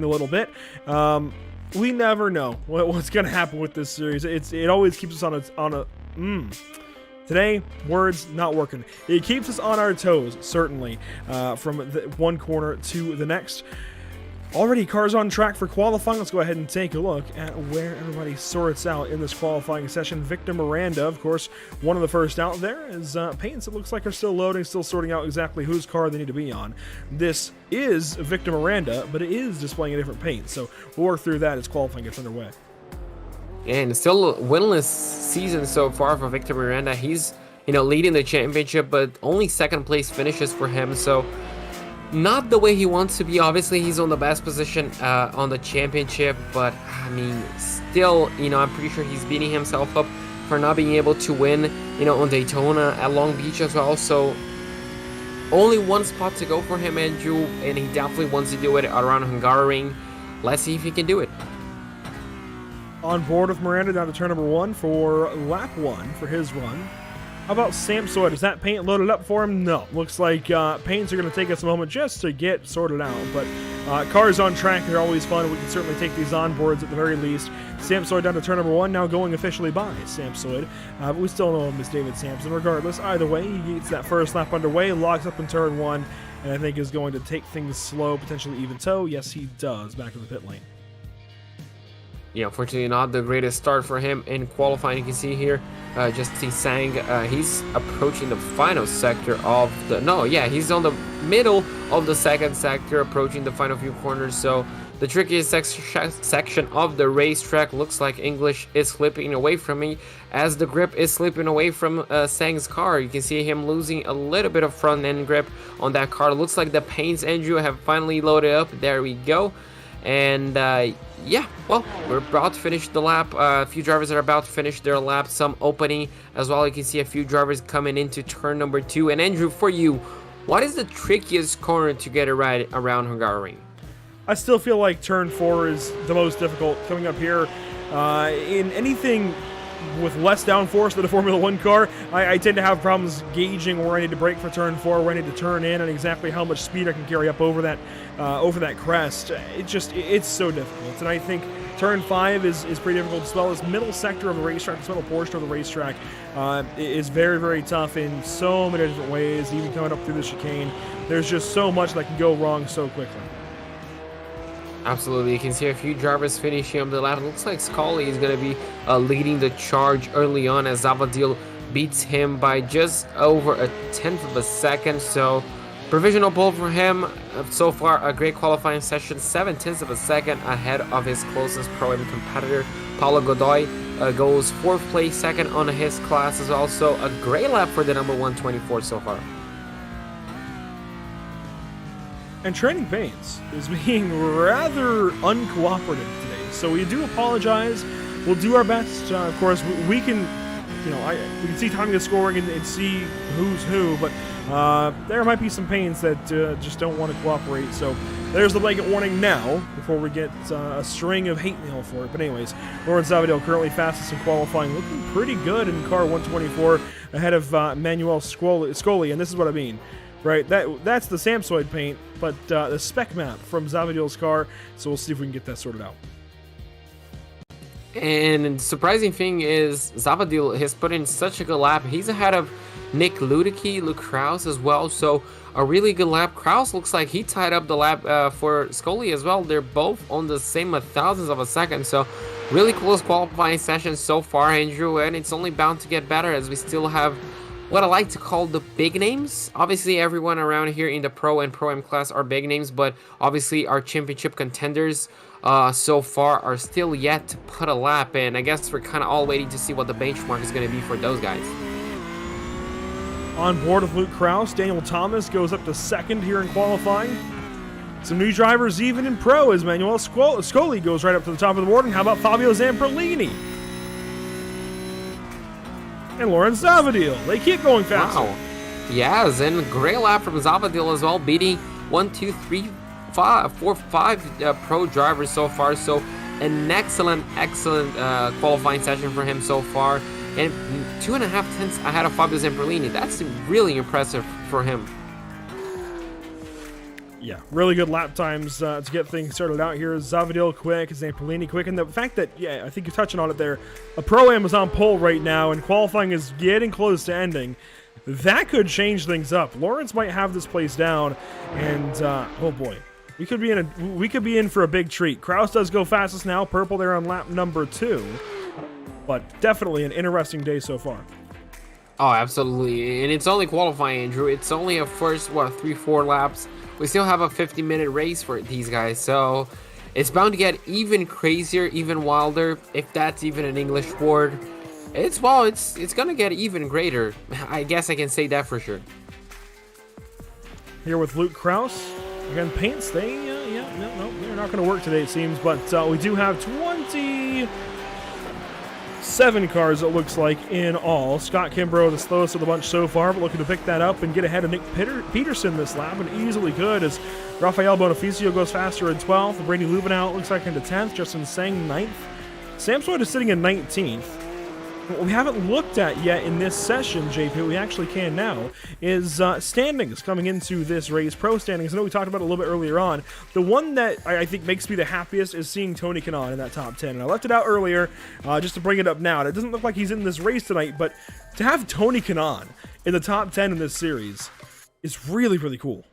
a little bit. We never know what's going to happen with this series. It always keeps us Today, words not working. It keeps us on our toes, certainly, from one corner to the next. Already cars on track for qualifying. Let's go ahead and take a look at where everybody sorts out in this qualifying session. Victor Miranda, of course, one of the first out there, as paints, it looks like, are still loading, still sorting out exactly whose car they need to be on. This is Victor Miranda, but it is displaying a different paint, so we'll work through that as qualifying gets underway. And still a winless season so far for Victor Miranda. He's, leading the championship, but only second place finishes for him. So not the way he wants to be. Obviously, he's on the best position on the championship, but I mean, still, I'm pretty sure he's beating himself up for not being able to win, on Daytona, at Long Beach as well. So only one spot to go for him, Andrew, and he definitely wants to do it around Hungaroring. Let's see if he can do it. On board with Miranda down to turn number 1 for lap 1 for his run. How about Samsoid? Is that paint loaded up for him? No. Looks like paints are going to take us a moment just to get sorted out. But cars on track are always fun. We can certainly take these on boards at the very least. Samsoid down to turn number 1, now going officially by Samsoid. But we still know him as David Sampson. Regardless, either way, he gets that first lap underway, locks up in turn 1, and I think is going to take things slow, potentially even toe. Yes, he does, back to the pit lane. Yeah, unfortunately not the greatest start for him in qualifying. You can see here, Justin Sang, he's approaching the final sector of the... No, yeah, he's on the middle of the second sector, approaching the final few corners. So the trickiest section of the racetrack. Looks like English is slipping away from me as the grip is slipping away from Sang's car. You can see him losing a little bit of front end grip on that car. Looks like the paints, Andrew, have finally loaded up. There we go. And yeah, well, we're about to finish the lap. A few drivers are about to finish their lap. Some opening as well. You can see a few drivers coming into turn number 2. And Andrew, for you, what is the trickiest corner to get it right around Hungaroring? I still feel like turn 4 is the most difficult coming up here. In anything with less downforce than a Formula 1 car, I tend to have problems gauging where I need to brake for turn 4, where I need to turn in, and exactly how much speed I can carry up over that crest. It's so difficult, and I think turn 5 is pretty difficult as well. This middle sector of the racetrack, this middle portion of the racetrack, is very, very tough in so many different ways. Even coming up through the chicane, there's just so much that can go wrong so quickly. Absolutely, you can see a few drivers finishing up the lap. It looks like Scully is going to be leading the charge early on as Zavadil beats him by just over a tenth of a second. So provisional pole for him. So far, a great qualifying session, 7/10 of a second ahead of his closest Pro-Am competitor. Paulo Godoy goes 4th place, second on his class. Is also a great lap for the number 124 so far. And Training Paints is being rather uncooperative today, so we do apologize. We'll do our best. Of course, we can, we can see timing of scoring and see who's who, but there might be some paints that just don't want to cooperate. So there's the blanket warning now before we get a string of hate mail for it. But anyways, Lawrence Zavadil currently fastest in qualifying, looking pretty good in car 124 ahead of Manuel Scoli, and this is what I mean. Right, that's the Samsoid paint, but the spec map from Zavadil's car, so we'll see if we can get that sorted out. And the surprising thing is Zavadil has put in such a good lap. He's ahead of Nick Ludicky, Luke Krause as well, so a really good lap. Krause looks like he tied up the lap for Scully as well. They're both on the same 1,000th of a second, so really close qualifying session so far, Andrew, and it's only bound to get better as we still have what I like to call the big names. Obviously, everyone around here in the Pro and Pro-Am class are big names, but obviously our championship contenders so far are still yet to put a lap in. I guess we're kind of all waiting to see what the benchmark is going to be for those guys. On board with Luke Kraus, Daniel Thomas goes up to second here in qualifying. Some new drivers even in Pro as Manuel Scoli goes right up to the top of the board. And how about Fabio Zamperlini? And Lawrence Zavadil. They keep going faster. Wow. Yes, and great lap from Zavadil as well, beating 1, 2, 3, 4, 5 Pro drivers so far. So an excellent qualifying session for him so far. And 2.5 tenths ahead of Fabio Zamperlini. That's really impressive for him. Yeah, really good lap times to get things started out here. Zavadil quick, Zamperlini quick, and the fact that, yeah, I think you're touching on it there, a Pro-Am is on pole right now, and qualifying is getting close to ending. That could change things up. Lawrence might have this place down, and oh boy, we could be in for a big treat. Kraus does go fastest now, purple there on lap number 2, but definitely an interesting day so far. Oh, absolutely, and it's only qualifying, Andrew. It's only a first 3-4 laps. We still have a 50-minute race for these guys, so it's bound to get even crazier, even wilder, if that's even an English word. It's gonna get even greater. I guess I can say that for sure. Here with Luke Kraus. Again, paints, they're not going to work today, it seems, but we do have 27 cars, it looks like, in all. Scott Kimbrough, the slowest of the bunch so far, but looking to pick that up and get ahead of Nick Peterson this lap, and easily could, as Rafael Bonifacio goes faster in 12th. Brady Lubenow looks like into 10th. Justin Sang 9th. Sam Sweat is sitting in 19th. What we haven't looked at yet in this session, JP, we actually can now, is standings coming into this race, pro standings. I know we talked about it a little bit earlier on. The one that I think makes me the happiest is seeing Tony Kanaan in that top 10. And I left it out earlier just to bring it up now. And it doesn't look like he's in this race tonight, but to have Tony Kanaan in the top 10 in this series is really, really cool.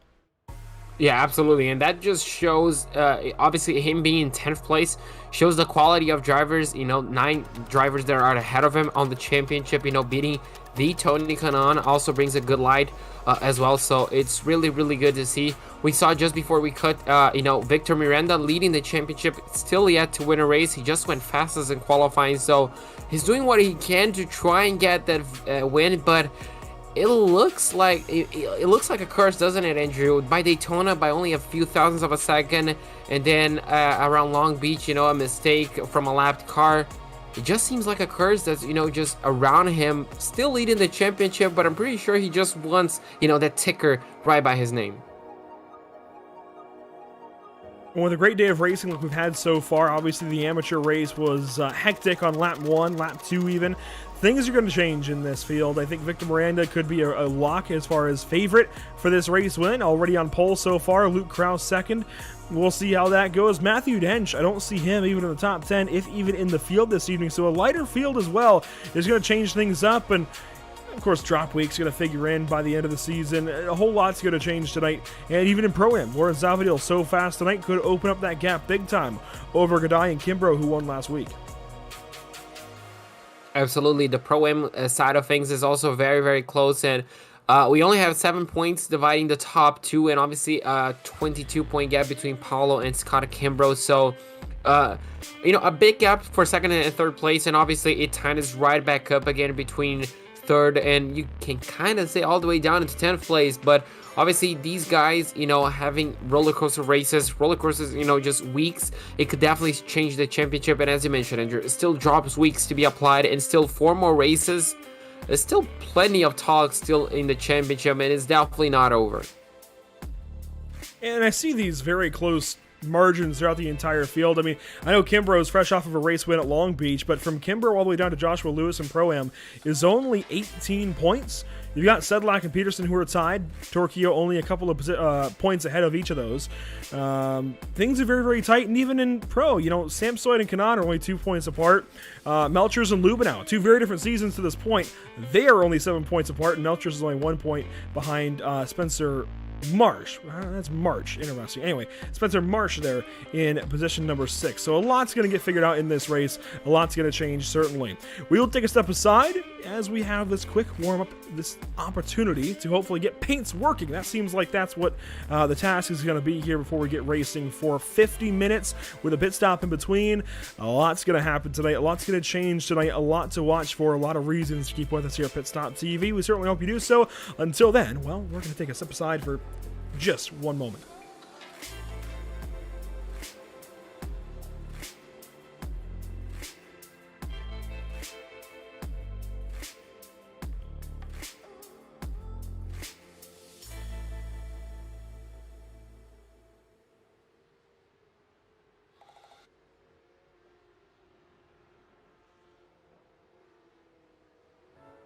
Yeah, absolutely, and that just shows, obviously, him being in 10th place shows the quality of drivers. 9 drivers that are ahead of him on the championship. Beating the Tony Kanaan also brings a good light as well. So it's really, really good to see. We saw just before we cut, Victor Miranda leading the championship, still yet to win a race. He just went fastest in qualifying, so he's doing what he can to try and get that win, but. It looks like a curse, doesn't it, Andrew? By Daytona, by only a few thousandths of a second, and then around Long Beach, a mistake from a lapped car. It just seems like a curse that's, just around him, still leading the championship, but I'm pretty sure he just wants, that ticker right by his name. Well, with a great day of racing like we've had so far, obviously the amateur race was hectic on lap 1, lap 2 even. Things are going to change in this field. I think Victor Miranda could be a lock as far as favorite for this race win. Already on pole so far, Luke Kraus second. We'll see how that goes. Matthew Dench, I don't see him even in the top 10, if even in the field this evening. So a lighter field as well is going to change things up. And of course, drop week's going to figure in by the end of the season. A whole lot's going to change tonight. And even in Pro-Am, Lawrence Zavadil so fast tonight could open up that gap big time over Gaudet and Kimbrough, who won last week. Absolutely. The Pro-Am side of things is also very, very close. And we only have 7 points dividing the top 2. And obviously a 22-point gap between Paulo and Scott Kimbrough. So, a big gap for second and third place. And obviously it ties right back up again between third, and you can kind of say all the way down into 10th place. But obviously these guys, having roller coasters, just weeks, it could definitely change the championship. And as you mentioned, Andrew, it still drops weeks to be applied, and still 4 more races. There's still plenty of talk still in the championship, and it's definitely not over. And I see these very close margins throughout the entire field. I mean, I know Kimbrough is fresh off of a race win at Long Beach, but from Kimbrough all the way down to Joshua Lewis and Pro-Am is only 18 points. You've got Sedlak and Peterson who are tied. Torquillo only a couple of points ahead of each of those. Things are very, very tight, and even in Pro, Sam Soyd and Kanaan are only 2 points apart. Melchers and Lubenow, 2 very different seasons to this point. They are only 7 points apart, and Melchers is only 1 point behind Spencer Marsh. That's March. Interesting. Anyway, Spencer Marsh there in position number 6. So a lot's going to get figured out in this race. A lot's going to change, certainly. We will take a step aside as we have this quick warm-up, this opportunity to hopefully get paints working. That seems like that's what the task is going to be here before we get racing for 50 minutes with a pit stop in between. A lot's going to happen tonight. A lot's going to change tonight. A lot to watch for. A lot of reasons to keep with us here at PitStopTV. We certainly hope you do so. Until then, well, we're going to take a step aside for just one moment.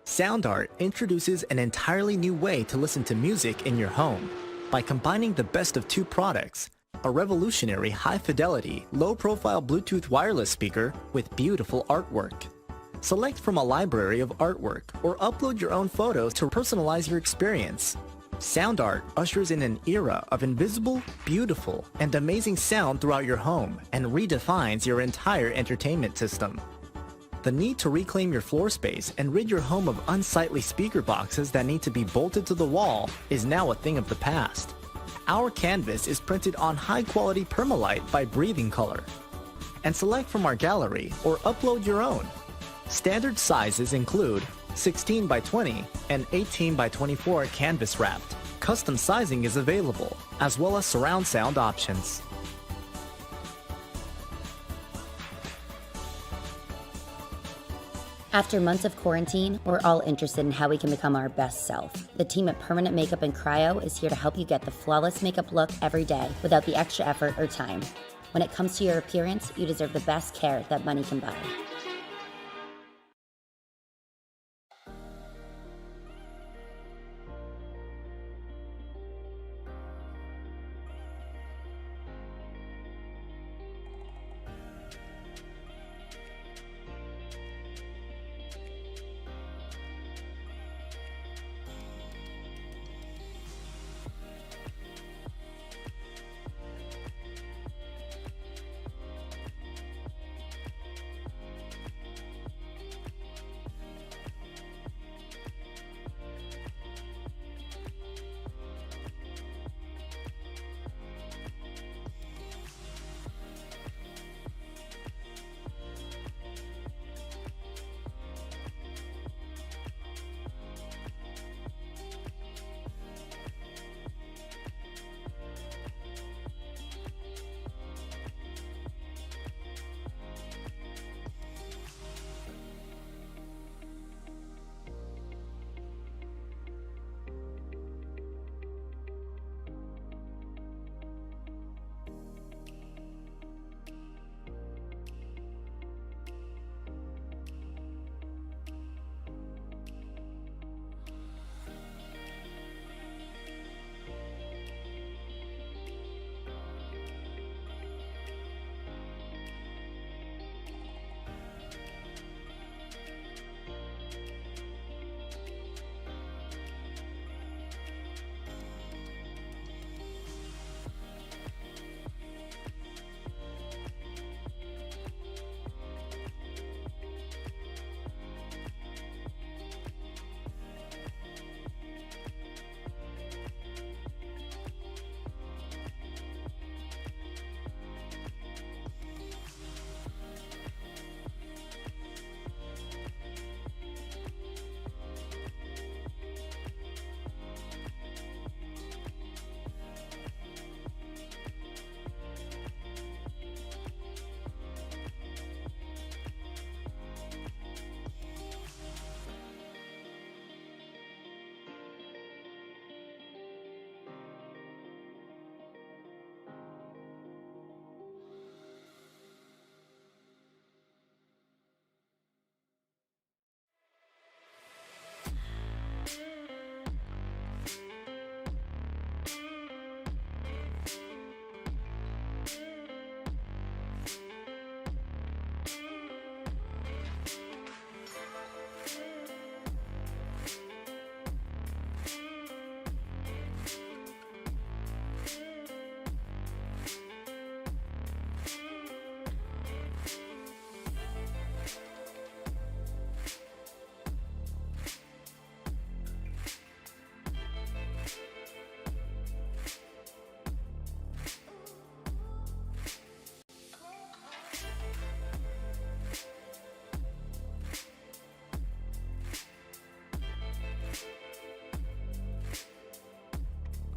SoundArt introduces an entirely new way to listen to music in your home by combining the best of two products, a revolutionary high-fidelity, low-profile Bluetooth wireless speaker with beautiful artwork. Select from a library of artwork or upload your own photos to personalize your experience. SoundArt ushers in an era of invisible, beautiful, and amazing sound throughout your home and redefines your entire entertainment system. The need to reclaim your floor space and rid your home of unsightly speaker boxes that need to be bolted to the wall is now a thing of the past. Our canvas is printed on high-quality permalite by Breathing Color. And select from our gallery or upload your own. Standard sizes include 16 by 20 and 18 by 24 canvas wrapped. Custom sizing is available, as well as surround sound options. After months of quarantine, we're all interested in how we can become our best self. The team at Permanent Makeup and Cryo is here to help you get the flawless makeup look every day without the extra effort or time. When it comes to your appearance, you deserve the best care that money can buy.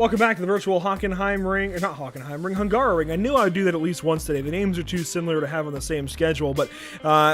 Welcome back to the virtual Hungaroring. I knew I would do that at least once today. The names are too similar to have on the same schedule, but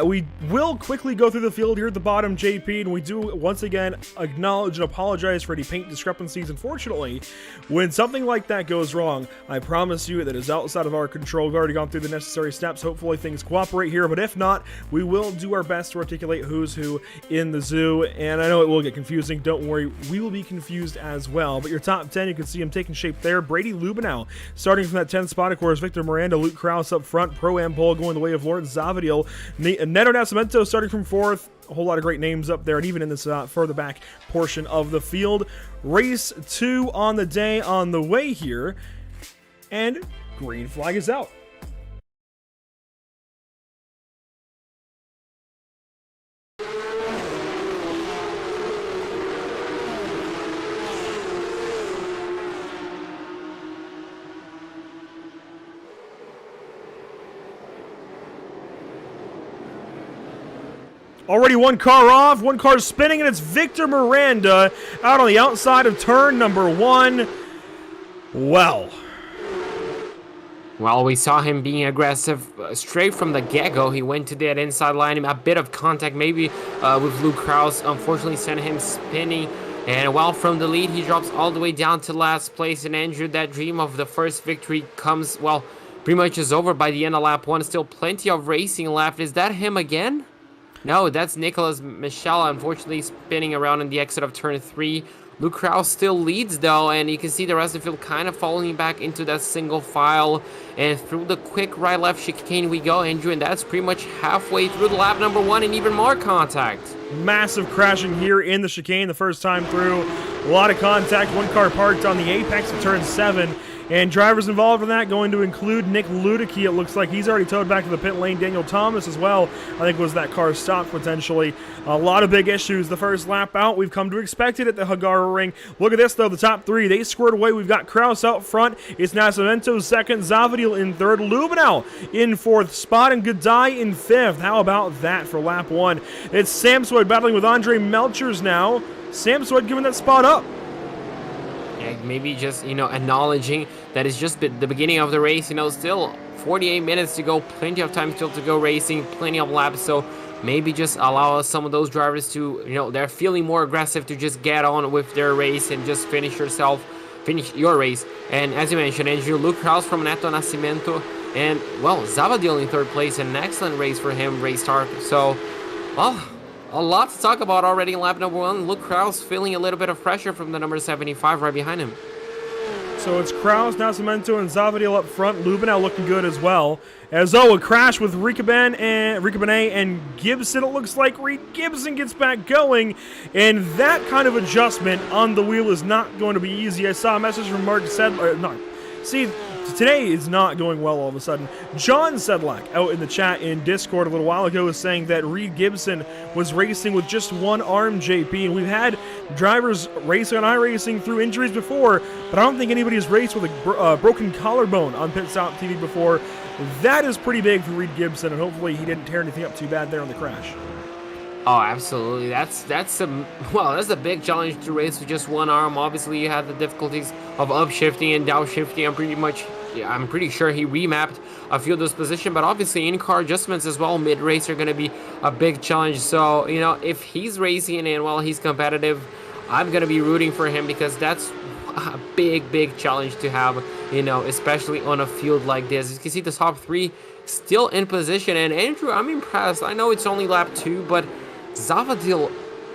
we will quickly go through the field here at the bottom, JP, and we do once again acknowledge and apologize for any paint discrepancies. Unfortunately, when something like that goes wrong, I promise you that is outside of our control. We've already gone through the necessary steps. Hopefully things cooperate here, but if not, we will do our best to articulate who's who in the zoo, and I know it will get confusing. Don't worry, we will be confused as well, but your top 10, you can see him taking shape there. Brady Lubinow starting from that 10th spot. Of course, Victor Miranda, Luke Krause up front. Pro-Am pole going the way of Lawrence Zavadiel. Neto Nascimento starting from 4th. A whole lot of great names up there, and even in this further back portion of the field. Race 2 on the day on the way here, and green flag is out. Already one car off, one car spinning, and it's Victor Miranda out on the outside of turn number 1. Well, we saw him being aggressive straight from the get-go. He went to that inside line, a bit of contact maybe with Luke Krause. Unfortunately, sent him spinning. And while from the lead, he drops all the way down to last place. And Andrew, that dream of the first victory comes, well, pretty much is over by the end of lap 1. Still plenty of racing left. Is that him again? No, that's Nicholas Michel, unfortunately spinning around in the exit of turn 3. Luke Krause still leads though, and you can see the rest of the field kind of falling back into that single file. And through the quick right-left chicane we go, Andrew, and that's pretty much halfway through the lap number 1 and even more contact. Massive crashing here in the chicane the first time through. A lot of contact. One car parked on the apex of turn 7. And drivers involved in that going to include Nick Ludicky. It looks like he's already towed back to the pit lane. Daniel Thomas as well, I think, was that car stopped potentially. A lot of big issues the first lap out. We've come to expect it at the Hungaroring. Look at this, though. The top 3, they squared away. We've got Krause out front. It's Nascimento second. Zavadiel in third. Lubinow in 4th spot. And Godai in 5th. How about that for lap 1? It's Samswood battling with Andre Melchers now. Samswood giving that spot up. Maybe just, acknowledging that it's just the beginning of the race, still 48 minutes to go, plenty of time still to go racing, plenty of laps, so maybe just allow some of those drivers to, they're feeling more aggressive to just get on with their race and just finish your race. And as you mentioned, Andrew, Luke Krause from Neto Nascimento, and, well, Zavadiel in 3rd place, an excellent race for him, race start, so, well, a lot to talk about already in lap number 1. Luke Krause feeling a little bit of pressure from the number 75 right behind him. So it's Krause, Nascimento, and Zavadiel up front. Lubinow looking good as well. As a crash with Ricabenet and Gibson. It looks like Reed Gibson gets back going, and that kind of adjustment on the wheel is not going to be easy. I saw a message from Mark Sedlak. Today is not going well all of a sudden. John Sedlak out in the chat in Discord a little while ago was saying that Reed Gibson was racing with just one arm, JP, and we've had drivers racing on iRacing through injuries before, but I don't think anybody has raced with a broken collarbone on PitStopTV before. That is pretty big for Reed Gibson, and hopefully he didn't tear anything up too bad there on the crash. Oh, absolutely. That's a big challenge to race with just one arm. Obviously, you have the difficulties of upshifting and downshifting. I'm pretty sure he remapped a few of those positions, but obviously in-car adjustments as well mid-race are going to be a big challenge. So, if he's racing and while he's competitive, I'm going to be rooting for him because that's a big challenge to have, especially on a field like this. You can see the top 3 still in position, and Andrew, I'm impressed. I know it's only lap 2, but Zavadiel,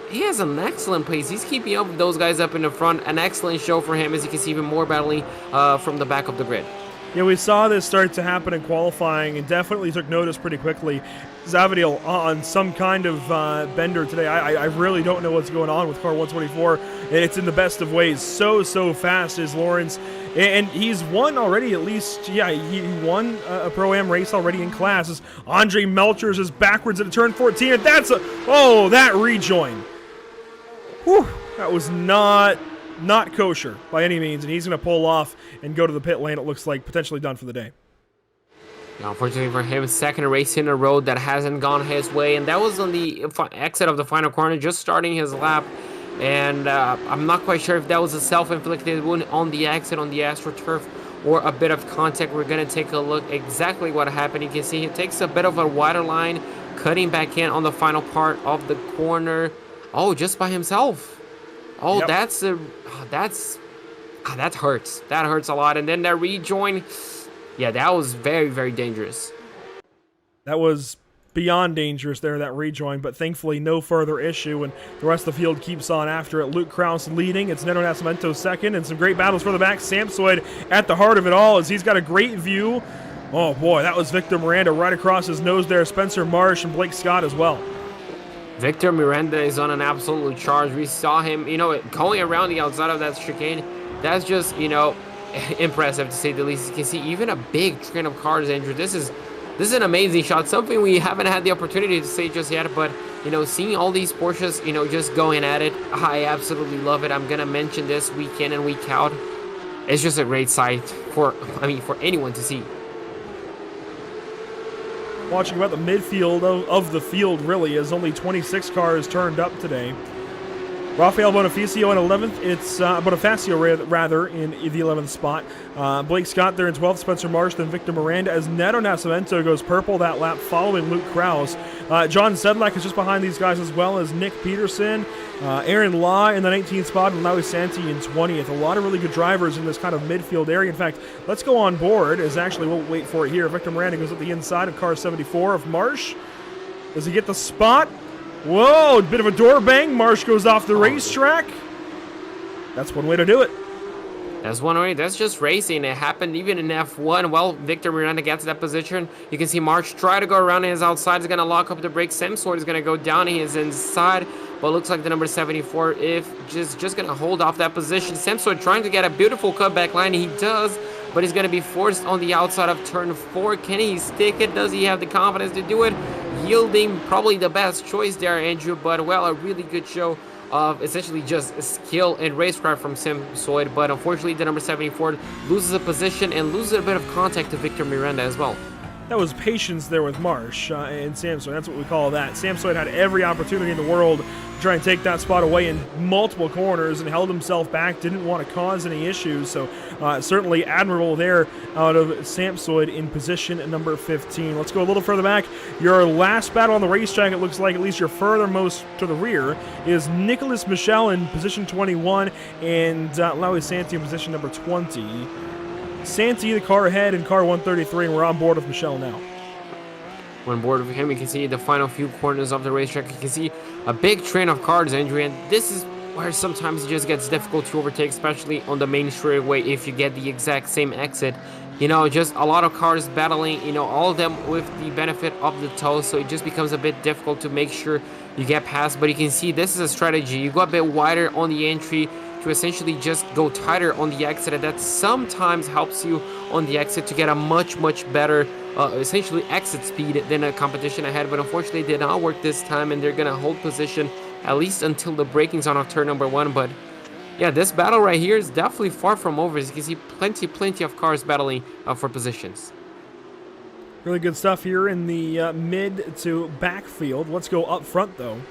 he has an excellent pace. He's keeping up with those guys up in the front. An excellent show for him, as you can see, even more battling from the back of the grid. Yeah, we saw this start to happen in qualifying and definitely took notice pretty quickly. Zavadiel on some kind of bender today. I really don't know what's going on with car 124, and it's in the best of ways. So fast is Lawrence, and he's won already at least. Yeah, he won a Pro-Am race already in classes. Andre Melchers is backwards at turn 14, and that rejoin. Whew, that was not kosher by any means, and he's going to pull off and go to the pit lane. It looks like potentially done for the day. Unfortunately for him, second race in a row that hasn't gone his way, and that was on the exit of the final corner, just starting his lap. And I'm not quite sure if that was a self-inflicted wound on the exit on the AstroTurf or a bit of contact. We're going to take a look exactly what happened. You can see he takes a bit of a wider line, cutting back in on the final part of the corner. Oh, just by himself. Oh, yep. That hurts. That hurts a lot. And then that rejoin, yeah, that was very, very dangerous. That was beyond dangerous there, that rejoin, but thankfully no further issue, and the rest of the field keeps on after it. Luke Kraus leading, it's Neto Nascimento second, and some great battles for the back. Samsoid at the heart of it all as he's got a great view. Oh boy, that was Victor Miranda right across his nose there. Spencer Marsh and Blake Scott as well. Victor Miranda is on an absolute charge. We saw him, going around the outside of that chicane. That's just, impressive to say the least. You can see even a big train of cars, Andrew. This is an amazing shot, something we haven't had the opportunity to say just yet, but, seeing all these Porsches, just going at it, I absolutely love it. I'm going to mention this week in and week out. It's just a great sight for anyone to see. Watching about the midfield of the field, really, as only 26 cars turned up today. Rafael Bonifacio in 11th. It's Bonifacio rather in the 11th spot. Blake Scott there in 12th. Spencer Marsh, then Victor Miranda as Neto Nascimento goes purple that lap, following Luke Kraus. John Sedlak is just behind these guys, as well as Nick Peterson, Aaron Law in the 19th spot, and Laui Santi in 20th. A lot of really good drivers in this kind of midfield area. In fact, let's go on board, as actually we'll wait for it here. Victor Miranda goes up the inside of car 74 of Marsh. Does he get the spot? Whoa, bit of a door bang. Marsh goes off the racetrack. That's one way to do it. That's one way. That's just racing. It happened even in F1. Well, Victor Miranda gets that position. You can see Marsh try to go around his outside. He's going to lock up the brakes. Samsword is going to go down. He is inside. But looks like the number 74 just going to hold off that position. Samsword trying to get a beautiful cutback line. He does, but he's going to be forced on the outside of turn 4. Can he stick it? Does he have the confidence to do it? Yielding probably the best choice there, Andrew, but well, a really good show of essentially just skill and racecraft from Samsoid, but unfortunately the number 74 loses a position and loses a bit of contact to Victor Miranda as well. That was patience there with Marsh and Samsoid. That's what we call that. Samsoid had every opportunity in the world to try and take that spot away in multiple corners and held himself back, didn't want to cause any issues. So certainly admirable there out of Samsoid in position number 15. Let's go a little further back. Your last battle on the racetrack, it looks like, at least your furthermost to the rear, is Nicholas Michel in position 21 and Laui Santi in position number 20. Santi, the car ahead, in car 133, and we're on board with Michel now. We're on board with him. You can see the final few corners of the racetrack. You can see a big train of cars, Andrew, and this is where sometimes it just gets difficult to overtake, especially on the main straightaway if you get the exact same exit. Just a lot of cars battling, all of them with the benefit of the tow, so it just becomes a bit difficult to make sure you get past. But you can see this is a strategy. You go a bit wider on the entry to essentially just go tighter on the exit, and that sometimes helps you on the exit to get a much better essentially exit speed than a competition ahead. But unfortunately it did not work this time, and they're gonna hold position at least until the braking zone of turn number 1. But yeah, this battle right here is definitely far from over. As you can see, plenty of cars battling for positions. Really good stuff here in the mid to backfield. Let's go up front though,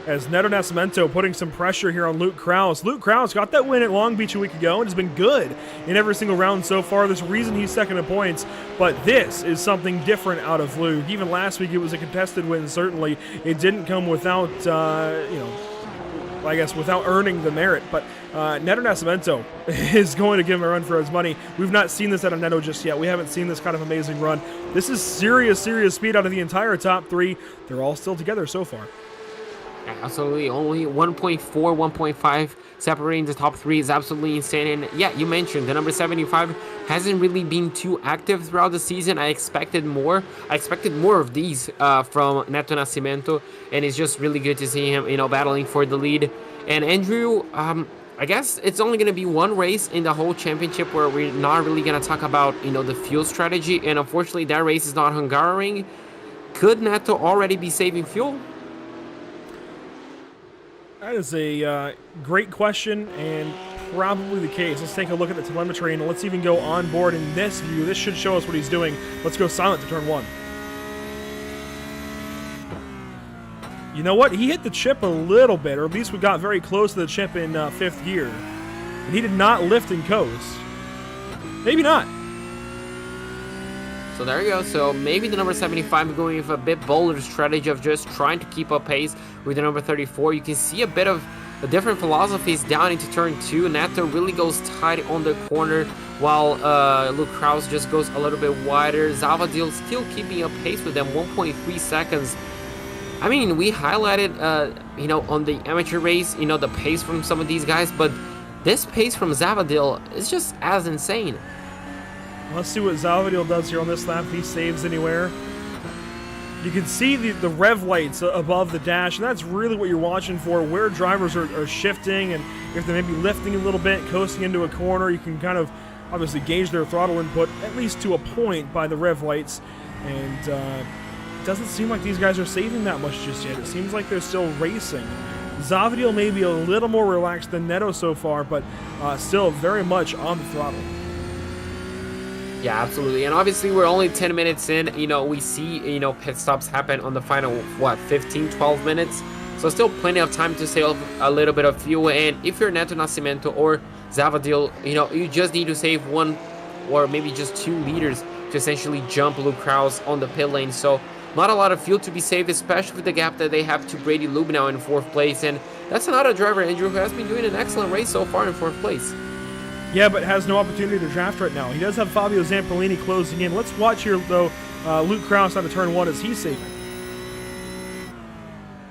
as Neto Nascimento putting some pressure here on Luke Kraus. Luke Kraus got that win at Long Beach a week ago and has been good in every single round so far. There's a reason he's second in points, but this is something different out of Luke. Even last week it was a contested win, certainly. It didn't come without, I guess, without earning the merit, but Neto Nascimento is going to give him a run for his money. We've not seen this out of Neto just yet. We haven't seen this kind of amazing run. This is serious speed out of the entire top 3. They're all still together so far. Absolutely, only 1.4, 1.5 separating the top 3 is absolutely insane. And yeah, you mentioned the number 75 hasn't really been too active throughout the season. I expected more of these from Neto Nascimento, and it's just really good to see him, battling for the lead. And Andrew, I guess it's only going to be one race in the whole championship where we're not really going to talk about, the fuel strategy, and unfortunately that race is not Hungaroring. Could Neto already be saving fuel? That is a great question, and probably the case. Let's take a look at the telemetry, and let's even go on board in this view. This should show us what he's doing. Let's go silent to turn 1. You know what? He hit the chip a little bit, or at least we got very close to the chip in 5th gear. And he did not lift and coast. Maybe not. So there you go. So maybe the number 75 going with a bit bolder strategy of just trying to keep up pace with the number 34. You can see a bit of the different philosophies down into turn 2. Neto really goes tight on the corner, while Luke Krause just goes a little bit wider. Zavadil still keeping up pace with them, 1.3 seconds. I mean, we highlighted, you know, on the amateur race, you know, the pace from some of these guys, but this pace from Zavadil is just as insane. Let's see what Zavadil does here on this lap, if he saves anywhere. You can see the rev lights above the dash, and that's really what you're watching for, where drivers are shifting, and if they may be lifting a little bit, coasting into a corner, you can kind of obviously gauge their throttle input, at least to a point, by the rev lights. And it doesn't seem like these guys are saving that much just yet. It seems like they're still racing. Zavadil may be a little more relaxed than Neto so far, but still very much on the throttle. Yeah, absolutely. And obviously we're only 10 minutes in. You know, we see, you know, pit stops happen on the final, what, 15, 12 minutes? So still plenty of time to save a little bit of fuel. And if you're Neto Nascimento or Zavadil, you know, you just need to save 1 or maybe just 2 liters to essentially jump Luke Krause on the pit lane. So not a lot of fuel to be saved, especially with the gap that they have to Brady Lubenow in 4th place. And that's another driver, Andrew, who has been doing an excellent race so far in 4th place. Yeah, but has no opportunity to draft right now. He does have Fabio Zamperlini closing in. Let's watch here, though, Luke Krause out of turn 1 as he's saving.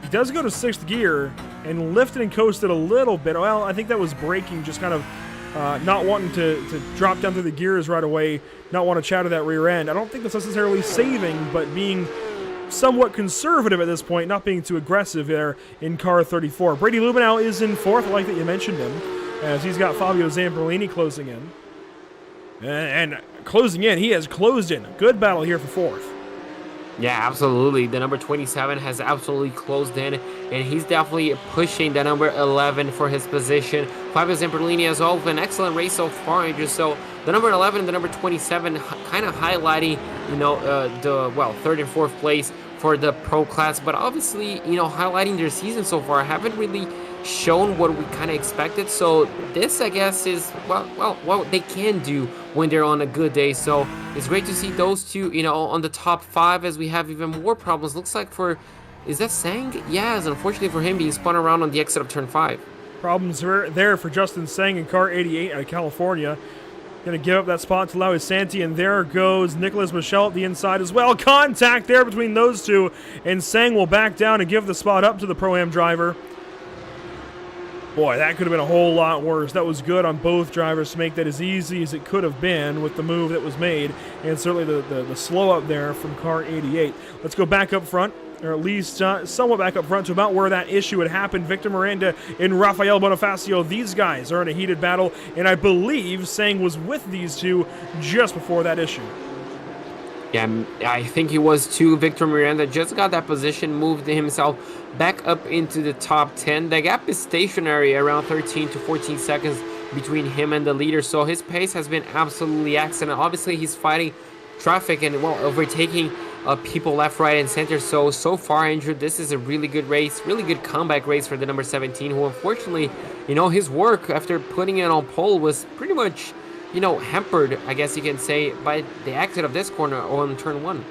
He does go to 6th gear and lifted and coasted a little bit. Well, I think that was braking, just kind of not wanting to drop down through the gears right away, not want to chatter that rear end. I don't think that's necessarily saving, but being somewhat conservative at this point, not being too aggressive there in car 34. Brady Lubenow is in 4th. I like that you mentioned him, as he's got Fabio Zamperlini closing in. And closing in, he has closed in. Good battle here for 4th. Yeah, absolutely. The number 27 has absolutely closed in, and he's definitely pushing the number 11 for his position. Fabio Zamperlini as well with an excellent race so far, Andrew. So the number 11 and the number 27 kind of highlighting, you know, the, well, 3rd and 4th place for the pro class, but obviously, you know, highlighting their season so far. Haven't really shown what we kind of expected. So this, I guess, is what they can do when they're on a good day. So it's great to see those two, you know, on the top 5, as we have even more problems. Looks like for, is that Sang? Yes, unfortunately for him, being spun around on the exit of turn 5. Problems there for Justin Sang in car 88 out of California. Going to give up that spot to Louis Santi, and there goes Nicholas Michel at the inside as well. Contact there between those two, and Sang will back down and give the spot up to the Pro-Am driver. Boy, that could have been a whole lot worse. That was good on both drivers to make that as easy as it could have been with the move that was made, and certainly the slow up there from car 88. Let's go back up front, or at least somewhat back up front to about where that issue had happened. Victor Miranda and Rafael Bonifacio, these guys are in a heated battle, and I believe Sang was with these two just before that issue. Yeah, I think he was too. Victor Miranda just got that position, moved himself back up into the top 10. The gap is stationary around 13 to 14 seconds between him and the leader, so his pace has been absolutely excellent. Obviously, he's fighting traffic and, well, overtaking people left, right, and center. So far, Andrew, this is a really good race, really good comeback race for the number 17, who unfortunately, you know, his work after putting it on pole was pretty much, you know, hampered, I guess you can say, by the exit of this corner on turn 1.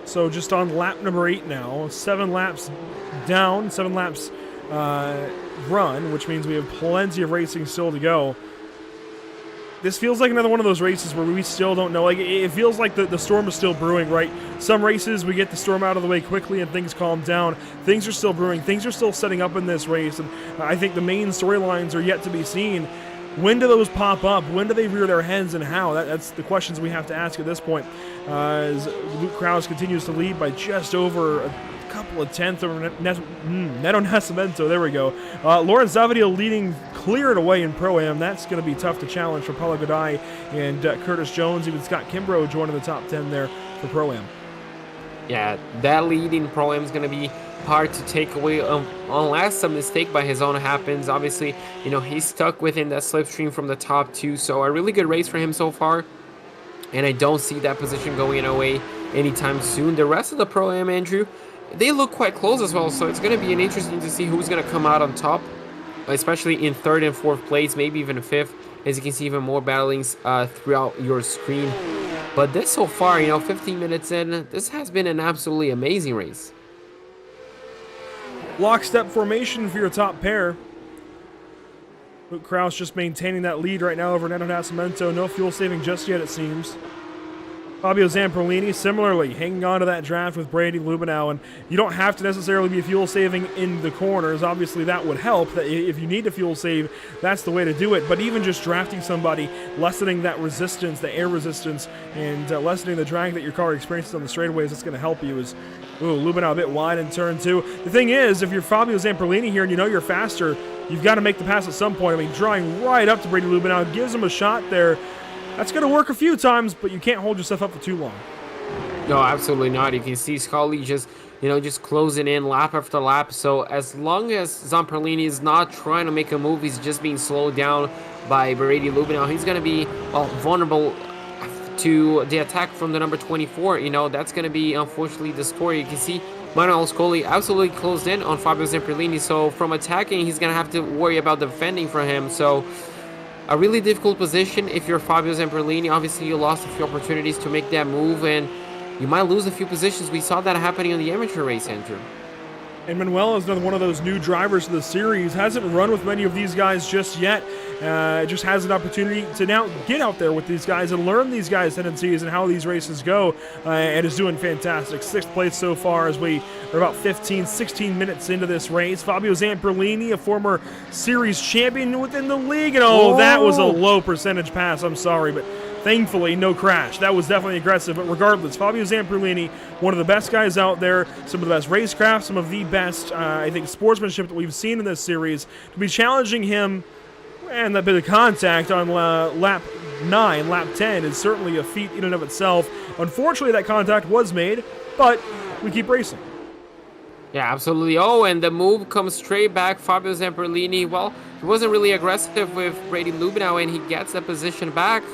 So just on lap number 8 now, 7 laps down, 7 laps run, which means we have plenty of racing still to go. This feels like another one of those races where we still don't know. Like, it feels like the storm is still brewing, right? Some races, we get the storm out of the way quickly and things calm down. Things are still brewing. Things are still setting up in this race. And I think the main storylines are yet to be seen. When do those pop up? When do they rear their heads, and how? That's the questions we have to ask at this point. As Luke Krause continues to lead by just over a couple of tenths over Neto Nascimento. There we go. Lawrence Zavadil leading clear it away in Pro-Am. That's going to be tough to challenge for Paulo Godai and Curtis Jones. Even Scott Kimbrough joining the top 10 there for Pro-Am. Yeah, that lead in Pro-Am is going to be hard to take away unless some mistake by his own happens. Obviously, you know, he's stuck within that slipstream from the top 2, so a really good race for him so far, and I don't see that position going away anytime soon. The rest of the Pro-Am, Andrew, they look quite close as well, so it's going to be interesting to see who's going to come out on top, especially in third and fourth place, maybe even fifth. As you can see, even more battlings throughout your screen. But this so far, 15 minutes in, this has been an absolutely amazing race. Lockstep formation for your top pair. Luke Kraus just maintaining that lead right now over Neto Nascimento. No fuel saving just yet, it seems. Fabio Zamperlini, similarly, hanging on to that draft with Brady Lubenow, and you don't have to necessarily be fuel saving in the corners. Obviously, that would help. That if you need to fuel save, that's the way to do it. But even just drafting somebody, lessening that resistance, the air resistance, and lessening the drag that your car experiences on the straightaways, that's going to help you. Lubenow a bit wide in turn two. The thing is, if you're Fabio Zamperlini here and you know you're faster, you've got to make the pass at some point. I mean, drawing right up to Brady Lubenow gives him a shot there. That's going to work a few times, but you can't hold yourself up for too long. No, absolutely not. You can see Scully just closing in lap after lap. So as long as Zamperlini is not trying to make a move, he's just being slowed down by Brady Lubenow. He's going to be vulnerable to the attack from the number 24. That's going to be, unfortunately, the story. You can see Manuel Scully absolutely closed in on Fabio Zamperlini. So from attacking, he's going to have to worry about defending for him. So a really difficult position if you're Fabio Zamperlini. Obviously, you lost a few opportunities to make that move, and you might lose a few positions. We saw that happening on the amateur race, Andrew. And Manuel is another one of those new drivers of the series. Hasn't run with many of these guys just yet. Just has an opportunity to now get out there with these guys and learn these guys' tendencies and how these races go. And is doing fantastic. 6th place so far as we are about 16 minutes into this race. Fabio Zamperlini, a former series champion within the league. And that was a low percentage pass. I'm sorry, but thankfully, no crash. That was definitely aggressive, but regardless, Fabio Zamperlini, one of the best guys out there, some of the best racecraft, some of the best, I think, sportsmanship that we've seen in this series. To be challenging him and that bit of contact on lap 9, lap 10 is certainly a feat in and of itself. Unfortunately, that contact was made, but we keep racing. Yeah, absolutely. Oh, and the move comes straight back. Fabio Zamperlini, well, he wasn't really aggressive with Brady Lubenow, and he gets the position back.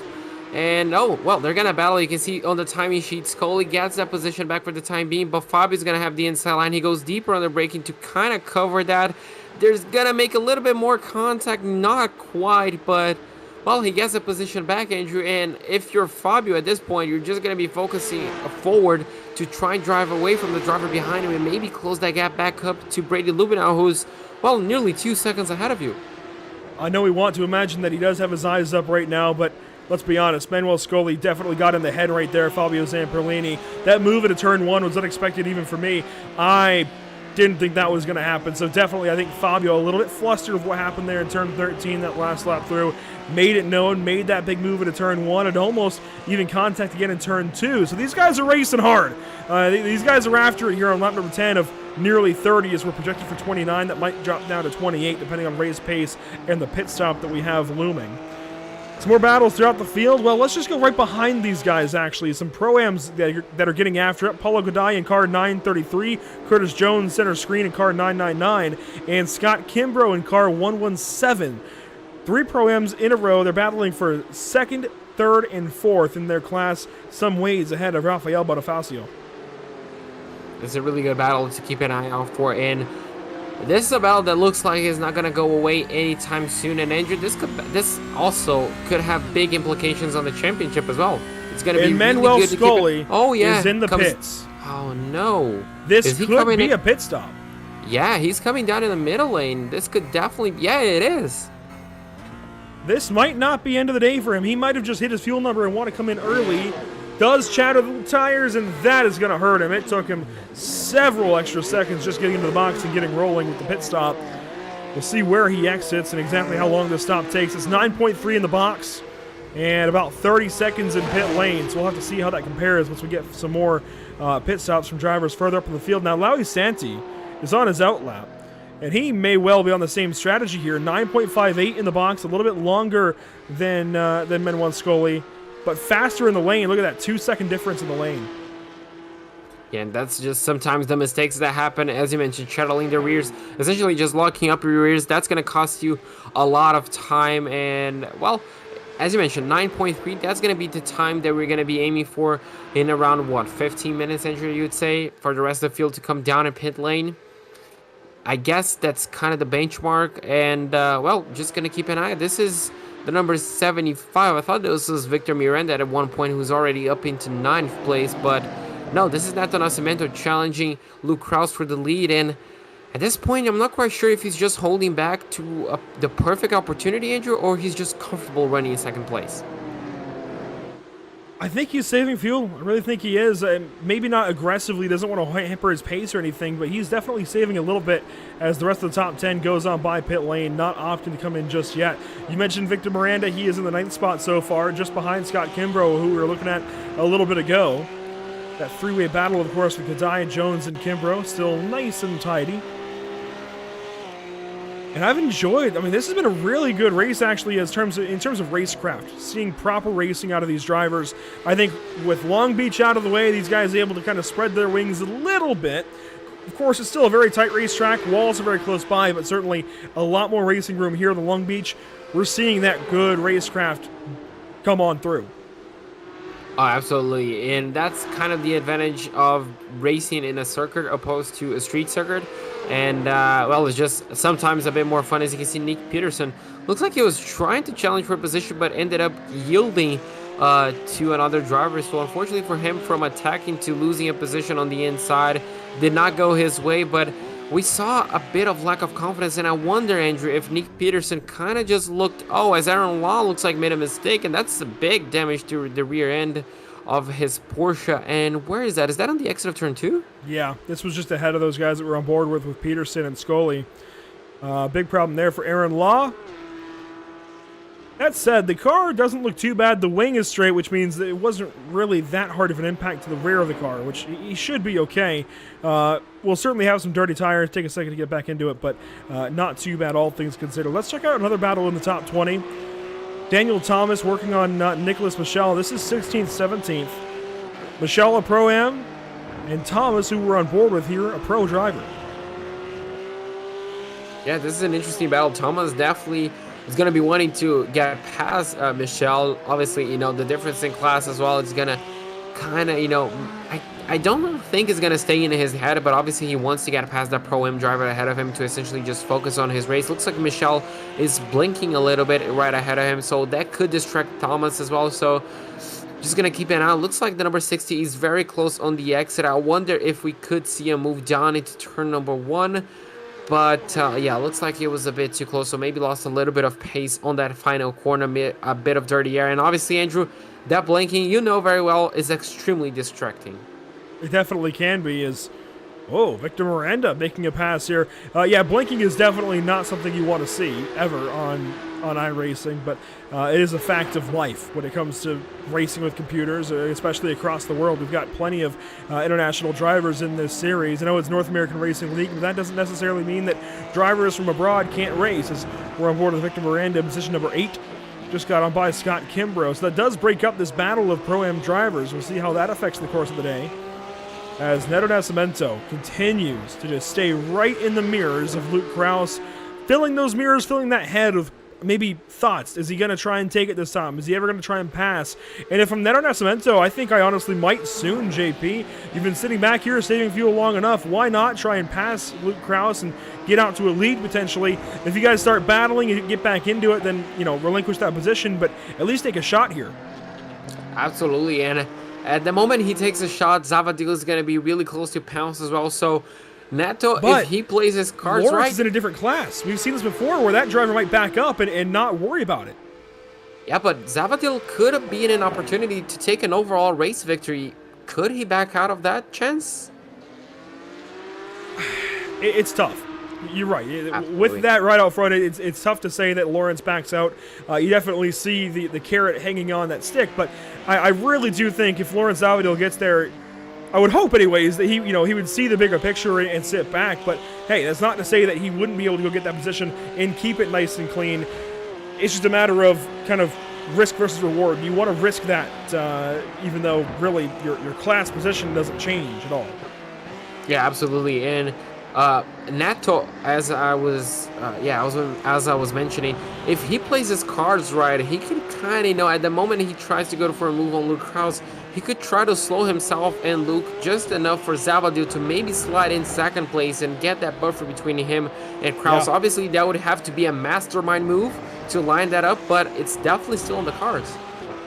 And, they're going to battle. You can see on the timing sheet, Scully gets that position back for the time being, but Fabio's going to have the inside line. He goes deeper on the braking to kind of cover that. There's going to make a little bit more contact, not quite, but, he gets the position back, Andrew. And if you're Fabio at this point, you're just going to be focusing forward to try and drive away from the driver behind him and maybe close that gap back up to Brady Lubenow, who's, nearly 2 seconds ahead of you. I know we want to imagine that he does have his eyes up right now, but let's be honest, Manuel Scully definitely got in the head right there, Fabio Zamperlini. That move into turn 1 was unexpected even for me. I didn't think that was going to happen, so definitely I think Fabio a little bit flustered of what happened there in turn 13, that last lap through. Made it known, made that big move into turn 1, and almost even contact again in turn 2. So these guys are racing hard. These guys are after it here on lap number 10 of nearly 30 as we're projected for 29. That might drop down to 28 depending on race pace and the pit stop that we have looming. Some more battles throughout the field. Well, let's just go right behind these guys, actually. Some Pro-Ams that are getting after it. Paulo Goday in car 933, Curtis Jones center screen in car 999, and Scott Kimbrough in car 117. 3 Pro-Ams in a row. They're battling for 2nd, 3rd, and 4th in their class, some ways ahead of Rafael Bonifacio. It's a really good battle to keep an eye out for, and this is a battle that looks like it's not going to go away anytime soon. And Andrew, this also could have big implications on the championship as well. It's going to be Manuel really good Scully to keep it. is in the pits. Oh no! This could be a pit stop. Yeah, he's coming down in the middle lane. This could definitely. Yeah, it is. This might not be end of the day for him. He might have just hit his fuel number and want to come in early. Does chatter the tires, and that is going to hurt him. It took him several extra seconds just getting into the box and getting rolling with the pit stop. We'll see where he exits and exactly how long this stop takes. It's 9.3 in the box and about 30 seconds in pit lane. So we'll have to see how that compares once we get some more pit stops from drivers further up in the field. Now, Laui Santi is on his out lap, and he may well be on the same strategy here. 9.58 in the box, a little bit longer than Manuel Scully, but faster in the lane. Look at that 2-second difference in the lane. Yeah, and that's just sometimes the mistakes that happen. As you mentioned, shuttling the rears, essentially just locking up your rears. That's going to cost you a lot of time. And, as you mentioned, 9.3, that's going to be the time that we're going to be aiming for in around, what, 15 minutes, Andrew, you would say, for the rest of the field to come down in pit lane. I guess that's kind of the benchmark, and, well, just going to keep an eye. This is the number 75. I thought this was Victor Miranda at one point, who's already up into 9th place, but no, this is Neto Nascimento challenging Luke Kraus for the lead, and at this point, I'm not quite sure if he's just holding back to the perfect opportunity, Andrew, or he's just comfortable running in 2nd place. I think he's saving fuel. I really think he is. Maybe not aggressively, doesn't want to hamper his pace or anything, but he's definitely saving a little bit as the rest of the top 10 goes on by pit lane. Not often to come in just yet. You mentioned Victor Miranda. He is in the 9th spot so far, just behind Scott Kimbrough, who we were looking at a little bit ago. That three-way battle, of course, with Kadai, Jones, and Kimbrough, still nice and tidy. And I've enjoyed, this has been a really good race, actually, in terms of racecraft. Seeing proper racing out of these drivers. I think with Long Beach out of the way, these guys are able to kind of spread their wings a little bit. Of course, it's still a very tight racetrack. Walls are very close by, but certainly a lot more racing room here in the Long Beach. We're seeing that good racecraft come on through. Oh, absolutely. And that's kind of the advantage of racing in a circuit opposed to a street circuit. And, well, it's just sometimes a bit more fun. As you can see, Nick Peterson looks like he was trying to challenge for a position, but ended up yielding to another driver. So, unfortunately for him, from attacking to losing a position on the inside, did not go his way. But we saw a bit of lack of confidence. And I wonder, Andrew, if Nick Peterson kind of just looked, as Aaron Law looks like made a mistake. And that's a big damage to the rear end of his Porsche. And where is that? Is that on the exit of turn 2? Yeah, this was just ahead of those guys that were on board with Peterson and Scully. Big problem there for Aaron Law. That said, the car doesn't look too bad. The wing is straight, which means that it wasn't really that hard of an impact to the rear of the car, which he should be okay. We'll certainly have some dirty tires. Take a second to get back into it, but not too bad, all things considered. Let's check out another battle in the top 20. Daniel Thomas working on Nicholas Michel. This is 16th, 17th. Michel, a Pro-Am, and Thomas, who we're on board with here, a Pro driver. Yeah, this is an interesting battle. Thomas definitely is going to be wanting to get past Michel. Obviously, the difference in class as well is going to kind of, I don't think it's going to stay in his head, but obviously he wants to get past that Pro-Am driver ahead of him to essentially just focus on his race. Looks like Michel is blinking a little bit right ahead of him, so that could distract Thomas as well. So just going to keep an eye. Looks like the number 60 is very close on the exit. I wonder if we could see him move down into turn number 1. But, yeah, looks like it was a bit too close, so maybe lost a little bit of pace on that final corner, a bit of dirty air. And obviously, Andrew, that blinking, very well, is extremely distracting. It definitely can be. Victor Miranda making a pass here. Yeah, blinking is definitely not something you want to see ever on iRacing, but it is a fact of life when it comes to racing with computers, especially across the world. We've got plenty of international drivers in this series. I know it's North American Racing League, but that doesn't necessarily mean that drivers from abroad can't race. As we're on board with Victor Miranda in position number 8. Just got on by Scott Kimbrough. So that does break up this battle of Pro-Am drivers. We'll see how that affects the course of the day, as Neto Nascimento continues to just stay right in the mirrors of Luke Kraus, filling those mirrors, filling that head of maybe thoughts. Is he going to try and take it this time? Is he ever going to try and pass? And if I'm Neto Nascimento, I think I honestly might soon, JP. You've been sitting back here saving fuel long enough. Why not try and pass Luke Kraus and get out to a lead potentially? If you guys start battling and get back into it, then, relinquish that position, but at least take a shot here. Absolutely, and at the moment he takes a shot, Zavadil is going to be really close to pounce as well. So Neto, if he plays his cards Lawrence right, is in a different class. We've seen this before where that driver might back up and not worry about it. Yeah, but Zavadil could be in an opportunity to take an overall race victory. Could he back out of that chance? It's tough. You're right. Absolutely. With that right out front, it's tough to say that Lawrence backs out. You definitely see the carrot hanging on that stick, but I really do think if Lawrence Zavadil gets there, I would hope anyways that he would see the bigger picture and sit back. But hey, that's not to say that he wouldn't be able to go get that position and keep it nice and clean. It's just a matter of kind of risk versus reward. You want to risk that, even though really your class position doesn't change at all. Yeah, absolutely. And Neto, as I was mentioning, if he plays his cards right, he can kind of, at the moment he tries to go for a move on Luke Krause, he could try to slow himself and Luke just enough for Zavadu to maybe slide in second place and get that buffer between him and Krause. Yeah. Obviously, that would have to be a mastermind move to line that up, but it's definitely still on the cards.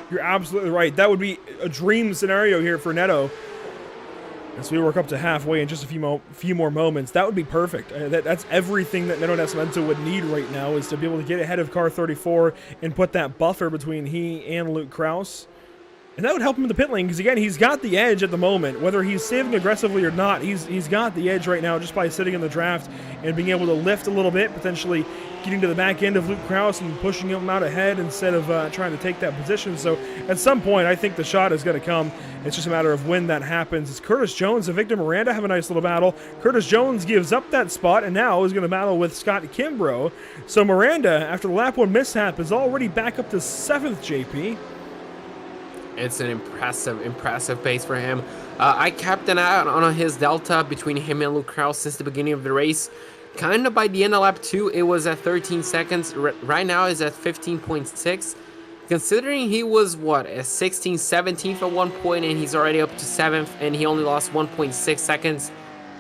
You're absolutely right. That would be a dream scenario here for Neto. As we work up to halfway in just a few more moments, that would be perfect. That's everything that Neto Nascimento would need right now, is to be able to get ahead of car 34 and put that buffer between he and Luke Krause. And that would help him in the pit lane, because again, he's got the edge at the moment. Whether he's saving aggressively or not, he's got the edge right now just by sitting in the draft and being able to lift a little bit, potentially getting to the back end of Luke Krause and pushing him out ahead instead of trying to take that position. So at some point, I think the shot is going to come. It's just a matter of when that happens. It's Curtis Jones and Victor Miranda have a nice little battle. Curtis Jones gives up that spot and now is going to battle with Scott Kimbrough. So Miranda, after the lap 1 mishap, is already back up to 7th, JP. It's an impressive pace for him. I kept an eye on his delta between him and Luke Krause since the beginning of the race. Kind of by the end of lap 2, it was at 13 seconds. Right now, it's at 15.6. Considering he was, what, a 16th, 17th at one point, and he's already up to 7th, and he only lost 1.6 seconds.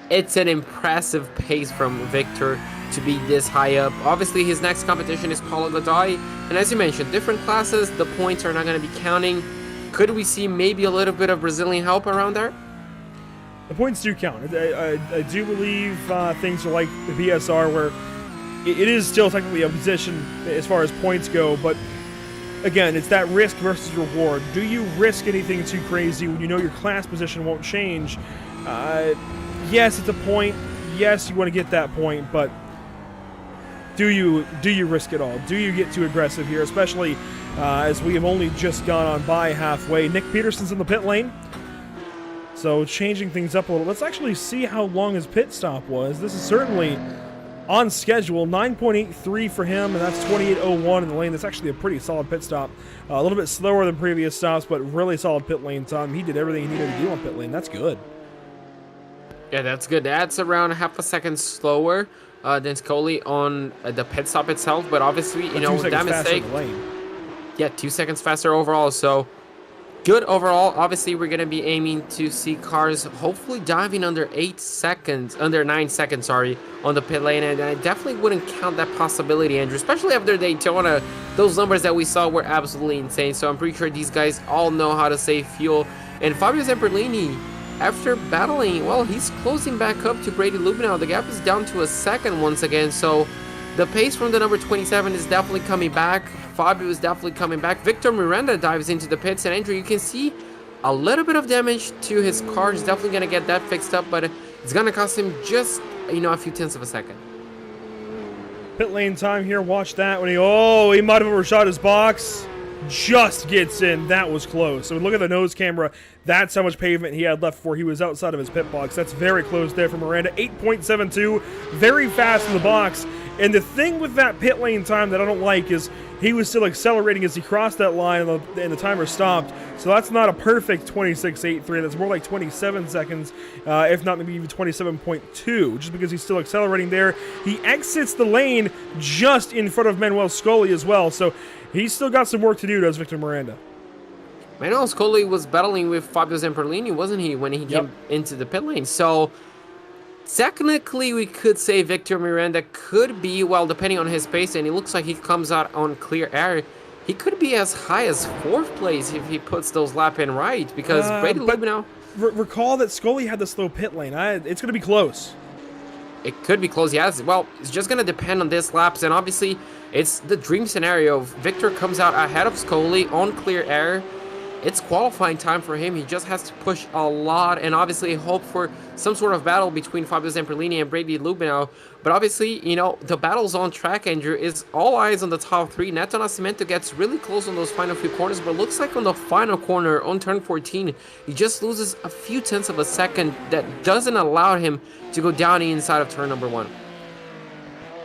It's an impressive pace from Victor to be this high up. Obviously, his next competition is Paulo Godoy, and as you mentioned, different classes, the points are not going to be counting. Could we see maybe a little bit of Brazilian help around there? The points do count. I do believe things are like the BSR, where it is still technically a position as far as points go, but again, it's that risk versus reward. Do you risk anything too crazy when you know your class position won't change? Yes, it's a point. Yes, you want to get that point, but do you risk it all? Do you get too aggressive here, especially as we have only just gone on by halfway? Nick Peterson's in the pit lane, so changing things up a little. Let's actually see how long his pit stop was. This is certainly on schedule. 9.83 for him, and that's 28.01 in the lane. That's actually a pretty solid pit stop. A little bit slower than previous stops, but really solid pit lane time. He did everything he needed to do on pit lane. That's good. Yeah, that's good. That's around half a second slower than Scully on the pit stop itself, but obviously, that mistake. 2 seconds faster overall, so good overall. Obviously, we're going to be aiming to see cars hopefully diving under 9 seconds, on the pit lane, and I definitely wouldn't count that possibility, Andrew, especially after Daytona. Those numbers that we saw were absolutely insane, so I'm pretty sure these guys all know how to save fuel. And Fabio Zamperlini, after battling, well, he's closing back up to Brady Lubenow. The gap is down to a second once again, so the pace from the number 27 is definitely coming back. Fabio is definitely coming back. Victor Miranda dives into the pits, and Andrew, you can see a little bit of damage to his car. He's definitely going to get that fixed up, but it's going to cost him just, a few tenths of a second. Pit lane time here. Watch that when he might have overshot his box. Just gets in. That was close. So look at the nose camera. That's how much pavement he had left before he was outside of his pit box. That's very close there for Miranda. 8.72. Very fast in the box. And the thing with that pit lane time that I don't like is he was still accelerating as he crossed that line and the timer stopped. So that's not a perfect 26.83. That's more like 27 seconds, if not maybe even 27.2, just because he's still accelerating there. He exits the lane just in front of Manuel Scully as well. So he's still got some work to do, does Victor Miranda. Manuel Scully was battling with Fabio Zamperlini, wasn't he, when he came into the pit lane? So technically, we could say Victor Miranda could be, well, depending on his pace, and it looks like he comes out on clear air, he could be as high as 4th place if he puts those lap in right, because Brady Lubenow... Recall that Scully had the slow pit lane. It's going to be close. It could be close, yes. Well, it's just going to depend on this laps, and obviously, it's the dream scenario. Victor comes out ahead of Scully on clear air. It's qualifying time for him. He just has to push a lot and obviously hope for some sort of battle between Fabio Zamperlini and Brady Lubenow. But obviously, the battle's on track, Andrew. Is all eyes on the top 3. Neto Nascimento gets really close on those final few corners, but looks like on the final corner on turn 14, he just loses a few tenths of a second that doesn't allow him to go down inside of turn number 1.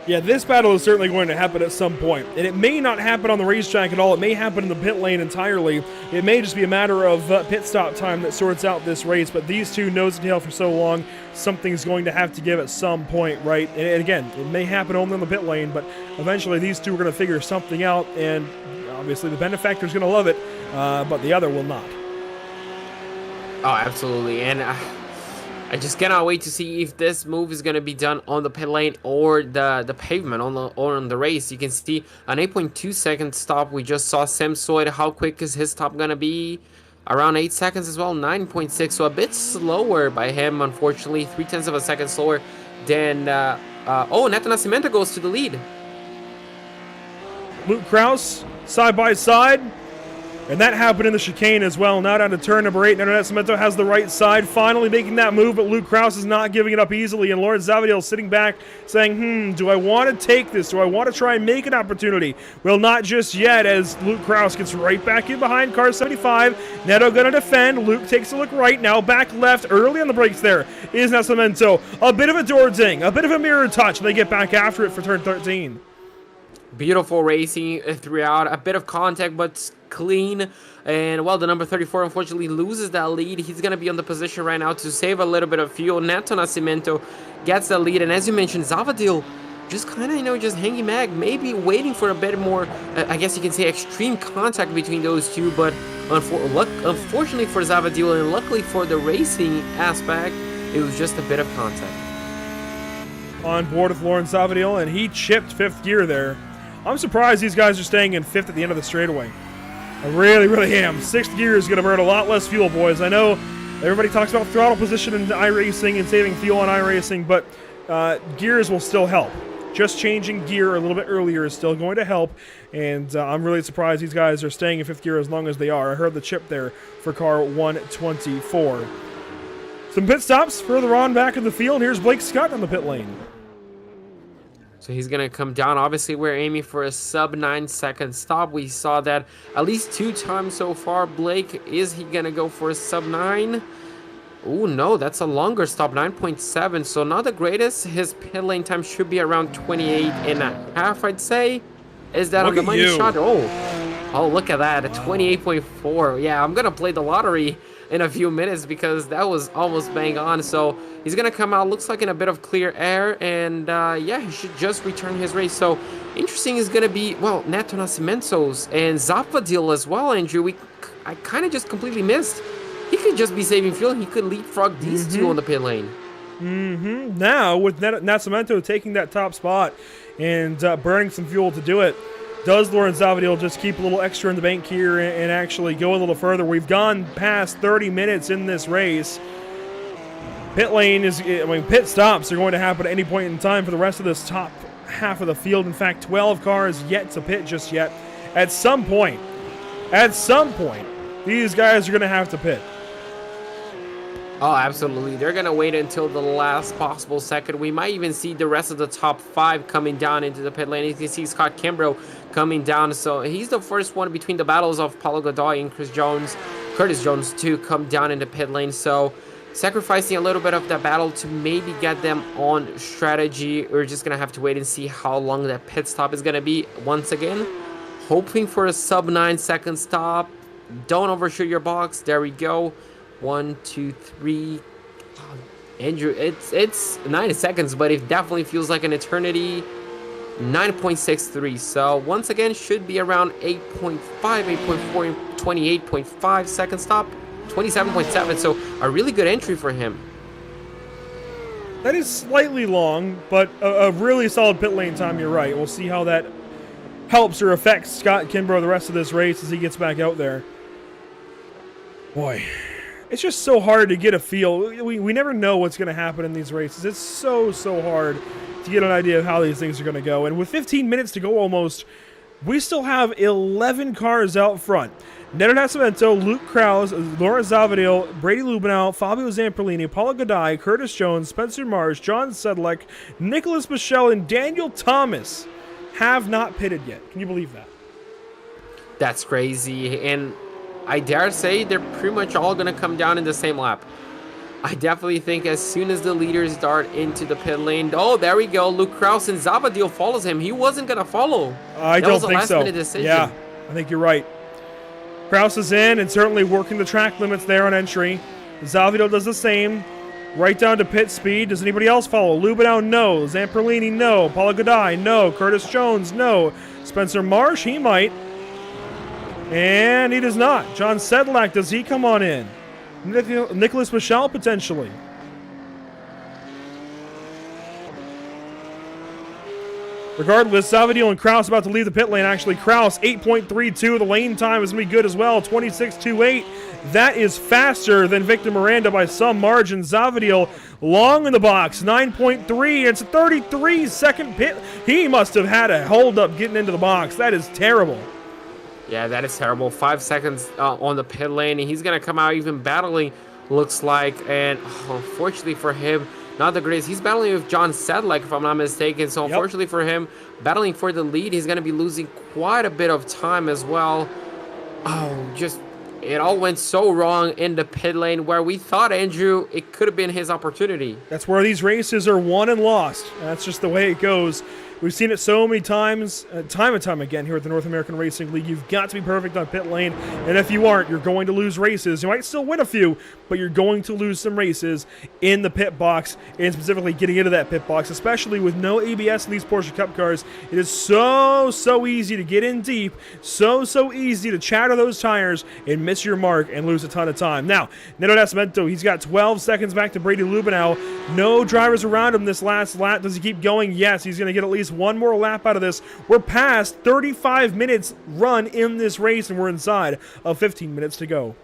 Yeah, this battle is certainly going to happen at some point, and it may not happen on the racetrack at all. It may happen in the pit lane entirely. It may just be a matter of pit stop time that sorts out this race, but these two nose to tail for so long, something's going to have to give at some point, right? And again, it may happen only in the pit lane, but eventually these two are going to figure something out, and obviously the benefactor's going to love it, but the other will not. Oh, absolutely, and I just cannot wait to see if this move is going to be done on the pit lane or the pavement on the race. You can see an 8.2 second stop. We just saw Simsoid. How quick is his stop going to be? Around 8 seconds as well, 9.6. So a bit slower by him, unfortunately. 0.3 of a second slower than... Neto Nascimento goes to the lead. Luke Kraus, side by side. And that happened in the chicane as well. Now down to turn number 8. Neto Nascimento has the right side, finally making that move, but Luke Kraus is not giving it up easily. And Lawrence Zavadil sitting back saying, do I want to take this? Do I want to try and make an opportunity? Well, not just yet, as Luke Kraus gets right back in behind car 75. Neto going to defend. Luke takes a look right now. Back left early on the brakes there is Nascimento. A bit of a door ding, a bit of a mirror touch. And they get back after it for turn 13. Beautiful racing throughout. A bit of contact, but clean. And, well, the number 34 unfortunately loses that lead. He's going to be on the position right now to save a little bit of fuel. Neto Nascimento gets the lead. And as you mentioned, Zavadil just kind of, just hanging back, maybe waiting for a bit more, I guess you can say, extreme contact between those two. But unfortunately for Zavadil and luckily for the racing aspect, it was just a bit of contact. On board with Lawrence Zavadil, and he chipped 5th gear there. I'm surprised these guys are staying in 5th at the end of the straightaway. I really, really am. 6th gear is going to burn a lot less fuel, boys. I know everybody talks about throttle position in iRacing and saving fuel on iRacing, but gears will still help. Just changing gear a little bit earlier is still going to help, and I'm really surprised these guys are staying in 5th gear as long as they are. I heard the chip there for car 124. Some pit stops further on back in the field. Here's Blake Scott on the pit lane. So he's going to come down. Obviously, we're aiming for a sub 9 second stop. We saw that at least 2 times so far. Blake, is he going to go for a sub 9? Oh, no, that's a longer stop, 9.7. So not the greatest. His pit lane time should be around 28.5, I'd say. Is that on the money shot? Oh, look at that, a 28.4. Yeah, I'm going to play the lottery in a few minutes because that was almost bang on. So he's going to come out, looks like in a bit of clear air, and yeah, he should just return his race. So interesting is going to be, well, Neto Nascimento's and Zavadil as well, Andrew. I kind of just completely missed. He could just be saving fuel. He could leapfrog these two on the pit lane. Now, with Nascimento taking that top spot and burning some fuel to do it, does Lawrence Zavadil just keep a little extra in the bank here and actually go a little further? We've gone past 30 minutes in this race. Pit stops are going to happen at any point in time for the rest of this top half of the field. In fact, 12 cars yet to pit just yet. At some point, these guys are going to have to pit. Oh, absolutely. They're going to wait until the last possible second. We might even see the rest of the top 5 coming down into the pit lane. You can see Scott Kimbrough coming down. So he's the first one between the battles of Paulo Godoy and Curtis Jones to come down into pit lane. So sacrificing a little bit of that battle to maybe get them on strategy. We're just going to have to wait and see how long that pit stop is going to be. Once again, hoping for a sub 9 second stop. Don't overshoot your box. There we go. 1, 2, 3. Andrew, it's 9 seconds, but it definitely feels like an eternity. 9.63. So once again, should be around 8.5, 8.4, 28.5 second stop. 27.7. So a really good entry for him. That is slightly long, but a really solid pit lane time. You're right. We'll see how that helps or affects Scott Kimbrough the rest of this race as he gets back out there. Boy, it's just so hard to get a feel. We never know what's going to happen in these races. It's so hard to get an idea of how these things are going to go. And with 15 minutes to go almost, we still have 11 cars out front. Neto Nascimento, Luke Kraus, Lawrence Zavadil, Brady Lubenow, Fabio Zamperlini, Paulo Godoy, Curtis Jones, Spencer Marsh, John Sedlec, Nicholas Michel, and Daniel Thomas have not pitted yet. Can you believe that? That's crazy. And I dare say they're pretty much all going to come down in the same lap. I definitely think as soon as the leaders dart into the pit lane, oh, there we go. Luke Kraus and Zavadil follows him. He wasn't going to follow. I That don't was a think so. last-minute decision. Yeah, I think you're right. Kraus is in and certainly working the track limits there on entry. Zavadil does the same. Right down to pit speed. Does anybody else follow? Lubinow, no. Zamperlini, no. Paula Godai, no. Curtis Jones, no. Spencer Marsh, he might. And he does not. John Sedlak, does he come on in? Nicholas Michel, potentially. Regardless, Zavadil and Kraus about to leave the pit lane. Actually, Kraus, 8.32. The lane time is going to be good as well, 26.28. That is faster than Victor Miranda by some margin. Zavadil long in the box, 9.3. It's a 33-second pit. He must have had a hold-up getting into the box. That is terrible. Yeah, that is terrible. 5 seconds on the pit lane, and he's going to come out even battling, looks like. And unfortunately for him, not the greatest. He's battling with John Sedlak, if I'm not mistaken. So unfortunately for him, battling for the lead, he's going to be losing quite a bit of time as well. Oh, just it all went so wrong in the pit lane where we thought, Andrew, it could have been his opportunity. That's where these races are won and lost. That's just the way it goes. We've seen it so many times, time and time again here at the North American Racing League. You've got to be perfect on pit lane, and if you aren't, you're going to lose races. You might still win a few, but you're going to lose some races in the pit box, and specifically getting into that pit box, especially with no ABS in these Porsche Cup cars. It is so easy to get in deep, so easy to chatter those tires and miss your mark and lose a ton of time. Now, Neto Nascimento, he's got 12 seconds back to Brady Lubinow. No drivers around him this last lap. Does he keep going? Yes, he's going to get at least one more lap out of this. We're past 35 minutes run in this race, and we're inside of 15 minutes to go.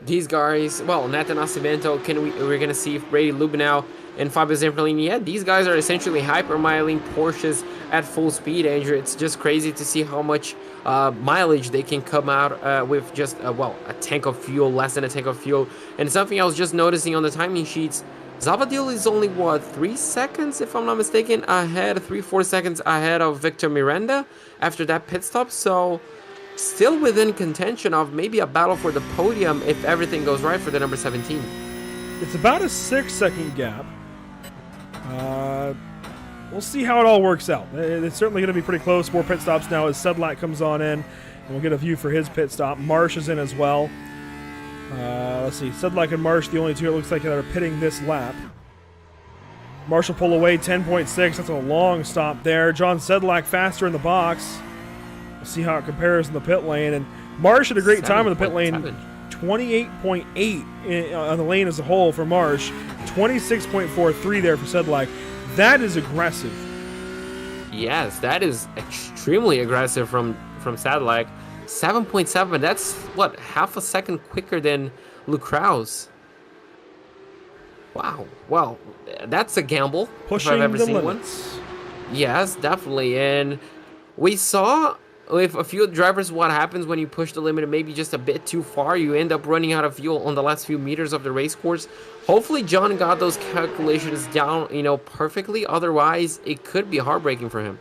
These guys, well, Neto Nascimento, we're going to see if Brady Lubinow and Fabio Zamperlini, yeah, these guys are essentially hypermiling Porsches at full speed, Andrew. It's just crazy to see how much mileage they can come out with just, a tank of fuel, less than a tank of fuel. And something I was just noticing on the timing sheets, Zavadil is only, 3 seconds, if I'm not mistaken, ahead, 3-4 seconds ahead of Victor Miranda after that pit stop. So still within contention of maybe a battle for the podium if everything goes right for the number 17. It's about a 6-second gap. We'll see how it all works out. It's certainly going to be pretty close. More pit stops now as Sedlak comes on in, and we'll get a view for his pit stop. Marsh is in as well. Let's see. Sedlak and Marsh, the only two it looks like that are pitting this lap. Marsh will pull away 10.6. That's a long stop there. John Sedlak faster in the box. We'll see how it compares in the pit lane. And Marsh had a great time in the pit lane. 28.8 on the lane as a whole for Marsh. 26.43 there for Sedlak. That is aggressive. Yes, that is extremely aggressive from Sedlak. 7.7, that's what, half a second quicker than Luke Kraus. Wow, well, that's a gamble. Pushing if I've ever the seen limits. One. Yes, definitely. And we saw with a few drivers what happens when you push the limit maybe just a bit too far. You end up running out of fuel on the last few meters of the race course. Hopefully John got those calculations down, perfectly. Otherwise, it could be heartbreaking for him.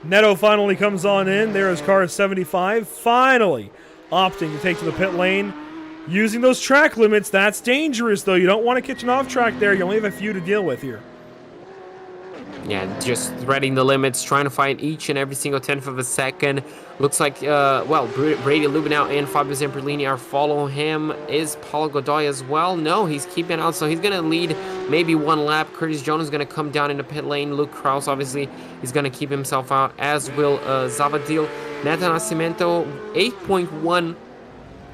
Neto finally comes on in. There is car 75. Finally opting to take to the pit lane. Using those track limits, that's dangerous, though. You don't want to catch an off track there. You only have a few to deal with here. Yeah, just threading the limits, trying to find each and every single tenth of a second. Looks like, Brady Lubinow and Fabio Zamperlini are following him. Is Paul Godoy as well? No, he's keeping out, so he's going to lead maybe one lap. Curtis Jones is going to come down in the pit lane. Luke Kraus, obviously, is going to keep himself out, as will Zavadil. Neto Nascimento, 8.1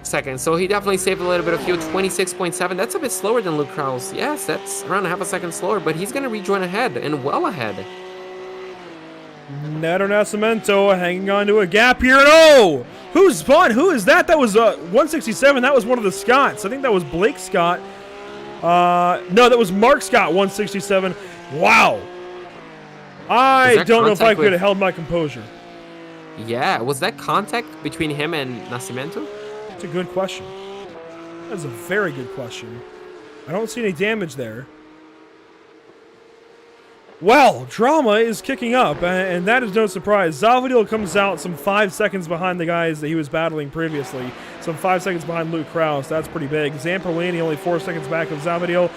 seconds, so he definitely saved a little bit of fuel. 26.7, that's a bit slower than Luke Kraus. Yes, that's around half a second slower, but he's going to rejoin ahead, and well ahead. Neto Nascimento hanging on to a gap here, and oh! Who's spun? Who is that? That was 167. That was one of the Scotts. I think that was Blake Scott. No, that was Mark Scott, 167. Wow. I don't know if I could have held my composure. Yeah, was that contact between him and Nascimento? That's a good question. That's a very good question. I don't see any damage there. Well, drama is kicking up, and that is no surprise. Zavadil comes out some 5 seconds behind the guys that he was battling previously. some 5 seconds behind Luke Krause. That's pretty big. Zamperlini only 4 seconds back of Zavadil.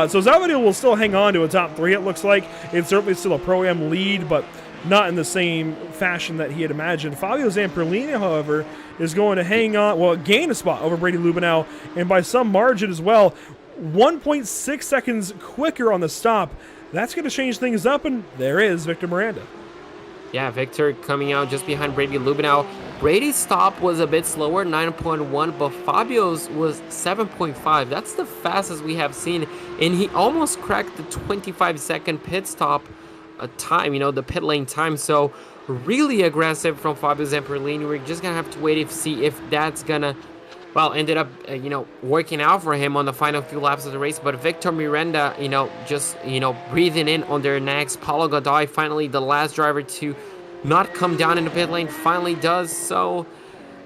So Zavadil will still hang on to a top 3, it looks like. It's certainly still a Pro-Am lead, but not in the same fashion that he had imagined. Fabio Zamperlini, however, is going to hang on, well, gain a spot over Brady Lubenow, and by some margin as well. 1.6 seconds quicker on the stop. That's going to change things up, and there is Victor Miranda. Yeah, Victor coming out just behind Brady Lubenow. Brady's stop was a bit slower, 9.1, but Fabio's was 7.5. That's the fastest we have seen, and he almost cracked the 25-second pit stop time, the pit lane time. So really aggressive from Fabio Zamperlini. We're just going to have to wait to see if that's going to, ended up, working out for him on the final few laps of the race. But Victor Miranda, just, breathing in on their necks. Paulo Godoy, finally the last driver to not come down in the pit lane, finally does so.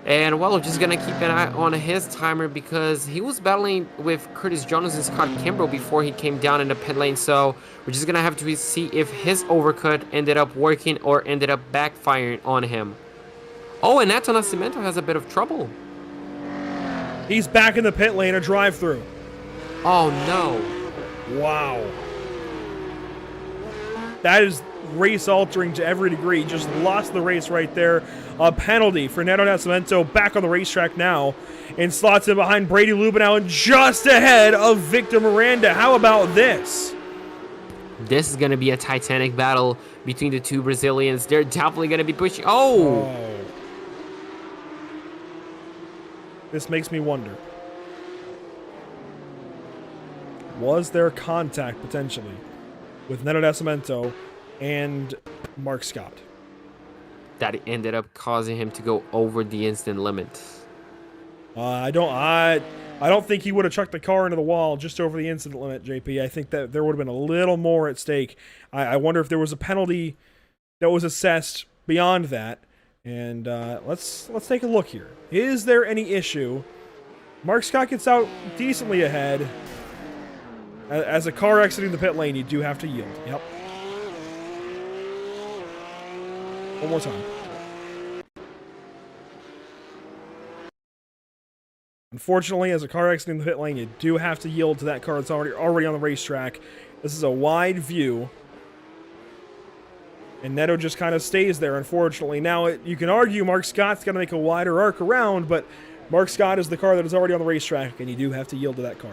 And, we're just going to keep an eye on his timer because he was battling with Curtis Jonas and Scott Kimbrough before he came down in the pit lane. So we're just going to have to see if his overcut ended up working or ended up backfiring on him. Oh, and Neto Nascimento has a bit of trouble. He's back in the pit lane, a drive-through. Oh, no. Wow. That is race-altering to every degree. Just lost the race right there. A penalty for Neto Nascimento back on the racetrack now. And slots in behind Brady Lubenow and just ahead of Victor Miranda. How about this? This is going to be a titanic battle between the two Brazilians. They're definitely going to be pushing. Oh! This makes me wonder. Was there contact, potentially, with Neto Nascimento and Mark Scott? That ended up causing him to go over the instant limit. I don't think he would have chucked the car into the wall just over the incident limit, JP. I think that there would have been a little more at stake. I wonder if there was a penalty that was assessed beyond that. And let's take a look here. Is there any issue? Mark Scott gets out decently ahead. As a car exiting the pit lane, you do have to yield. Yep. One more time. Unfortunately, as a car exiting the pit lane, you do have to yield to that car that's already on the racetrack. This is a wide view. And Neto just kind of stays there, unfortunately. Now, you can argue Mark Scott's got to make a wider arc around, but Mark Scott is the car that is already on the racetrack, and you do have to yield to that car.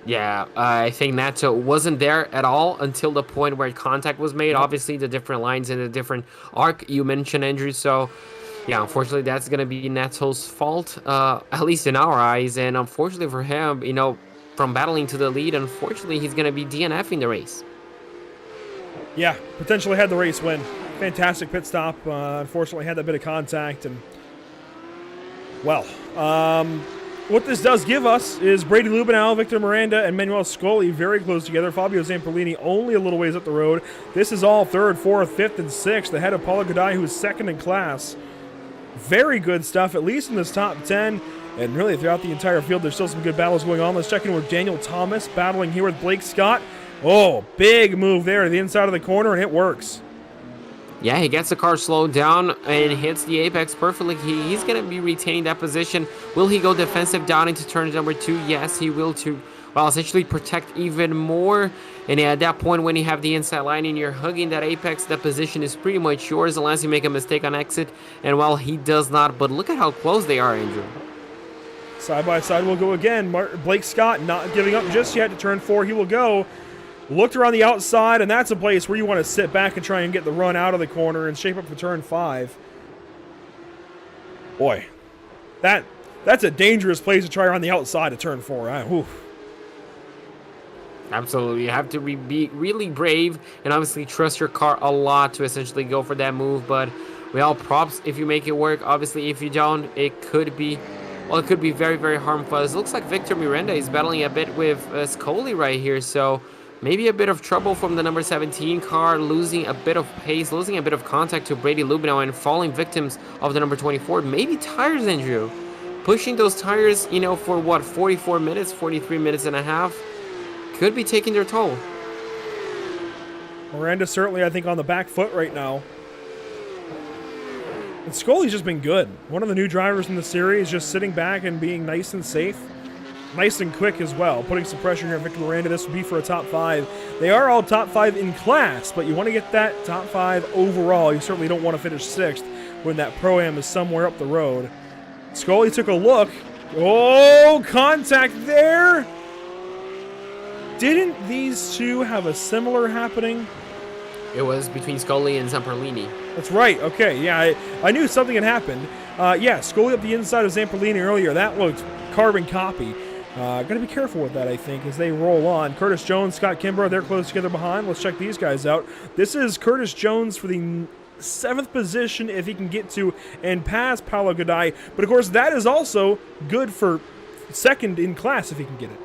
Yeah, I think Neto wasn't there at all until the point where contact was made. Obviously, the different lines and the different arc you mentioned, Andrew. So, yeah, unfortunately, that's going to be Neto's fault, at least in our eyes. And unfortunately for him, from battling to the lead, unfortunately, he's going to be DNFing the race. Yeah, potentially had the race win. Fantastic pit stop. Unfortunately, had that bit of contact. And, well, what this does give us is Brady Lubenow, Victor Miranda, and Manuel Scully very close together. Fabio Zamperlini only a little ways up the road. This is all 3rd, 4th, 5th, and 6th ahead of Paulo Godoy, who is 2nd in class. Very good stuff, at least in this top 10. And really, throughout the entire field, there's still some good battles going on. Let's check in with Daniel Thomas, battling here with Blake Scott. Oh, big move there to the inside of the corner, and it works. Yeah, he gets the car slowed down and hits the apex perfectly. He's going to be retaining that position. Will he go defensive down into turn number 2? Yes, he will to, essentially protect even more. And at that point, when you have the inside line and you're hugging that apex, that position is pretty much yours unless you make a mistake on exit. And he does not. But look at how close they are, Andrew. Side by side we'll go again. Blake Scott not giving up just yet to turn 4. He will go. Looked around the outside, and that's a place where you want to sit back and try and get the run out of the corner and shape up for turn 5. Boy, that's a dangerous place to try around the outside of turn 4. Absolutely. You have to be really brave and obviously trust your car a lot to essentially go for that move. But props if you make it work. Obviously, if you don't, it could be very, very harmful. It looks like Victor Miranda is battling a bit with Scully right here. So maybe a bit of trouble from the number 17 car, losing a bit of pace, losing a bit of contact to Brady Lubenow, and falling victims of the number 24. Maybe tires, Andrew. Pushing those tires, for what, 44 minutes, 43 minutes and a half, could be taking their toll. Miranda certainly, I think, on the back foot right now. And Scully's just been good. One of the new drivers in the series, just sitting back and being nice and safe. Nice and quick as well, putting some pressure here on Victor Miranda. This would be for a top 5. They are all top 5 in class, but you want to get that top 5 overall. You certainly don't want to finish 6th when that Pro-Am is somewhere up the road. Scully took a look. Oh, contact there! Didn't these two have a similar happening? It was between Scully and Zamperlini. That's right, okay, yeah, I knew something had happened. Yeah, Scully up the inside of Zamperlini earlier. That looked carbon copy. Gotta be careful with that, I think, as they roll on. Curtis Jones, Scott Kimbrough, they're close together behind. Let's check these guys out. This is Curtis Jones for the 7th position if he can get to and pass Paulo Godai. But, of course, that is also good for 2nd in class if he can get it.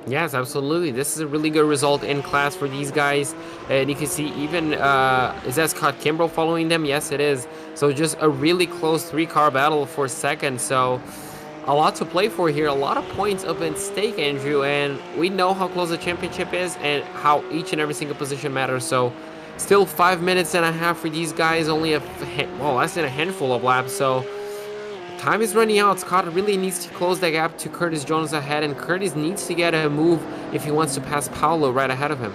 Yes, absolutely. This is a really good result in class for these guys. And you can see even, is that Scott Kimbrough following them? Yes, it is. So just a really close 3-car battle for 2nd. So a lot to play for here. A lot of points up in stake, Andrew. And we know how close the championship is and how each and every single position matters. So still 5 minutes and a half for these guys. Only less than a handful of laps. So time is running out. Scott really needs to close that gap to Curtis Jones ahead, and Curtis needs to get a move if he wants to pass Paulo right ahead of him.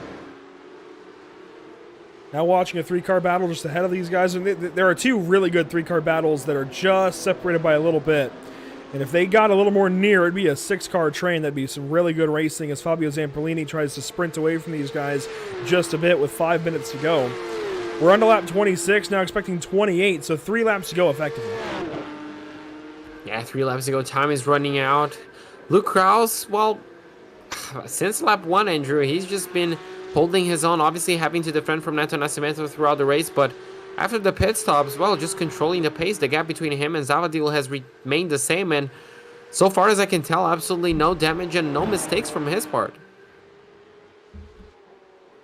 Now watching a 3-car battle just ahead of these guys. And there are 2 really good 3-car battles that are just separated by a little bit. And if they got a little more near, it'd be a 6-car train. That'd be some really good racing as Fabio Zamperlini tries to sprint away from these guys just a bit with 5 minutes to go. We're on to lap 26, now expecting 28, so 3 laps to go effectively. Yeah, 3 laps to go. Time is running out. Luke Krause, well, since lap 1, Andrew, he's just been holding his own, obviously having to defend from Neto Nascimento throughout the race, but after the pit stops, well, just controlling the pace. The gap between him and Zavadil has remained the same, and so far as I can tell, absolutely no damage and no mistakes from his part.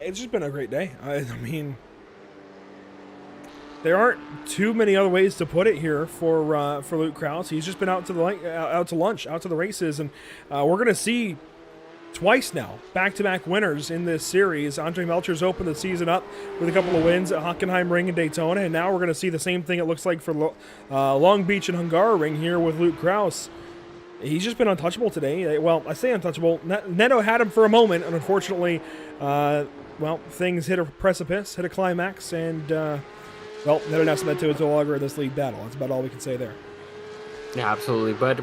It's just been a great day. I mean, there aren't too many other ways to put it here for Luke Krause. He's just been out to lunch, out to the races, and we're going to see twice now back-to-back winners in this series. Andre Melcher's opened the season up with a couple of wins at Hockenheimring and Daytona, and now we're going to see the same thing it looks like for Long Beach and Hungaroring here with Luke Krause. He's just been untouchable today. Well, I say untouchable. Neto had him for a moment, and unfortunately, things hit a precipice, hit a climax, and Neto Nascimento is no longer in this league battle. That's about all we can say there. Yeah, absolutely. But,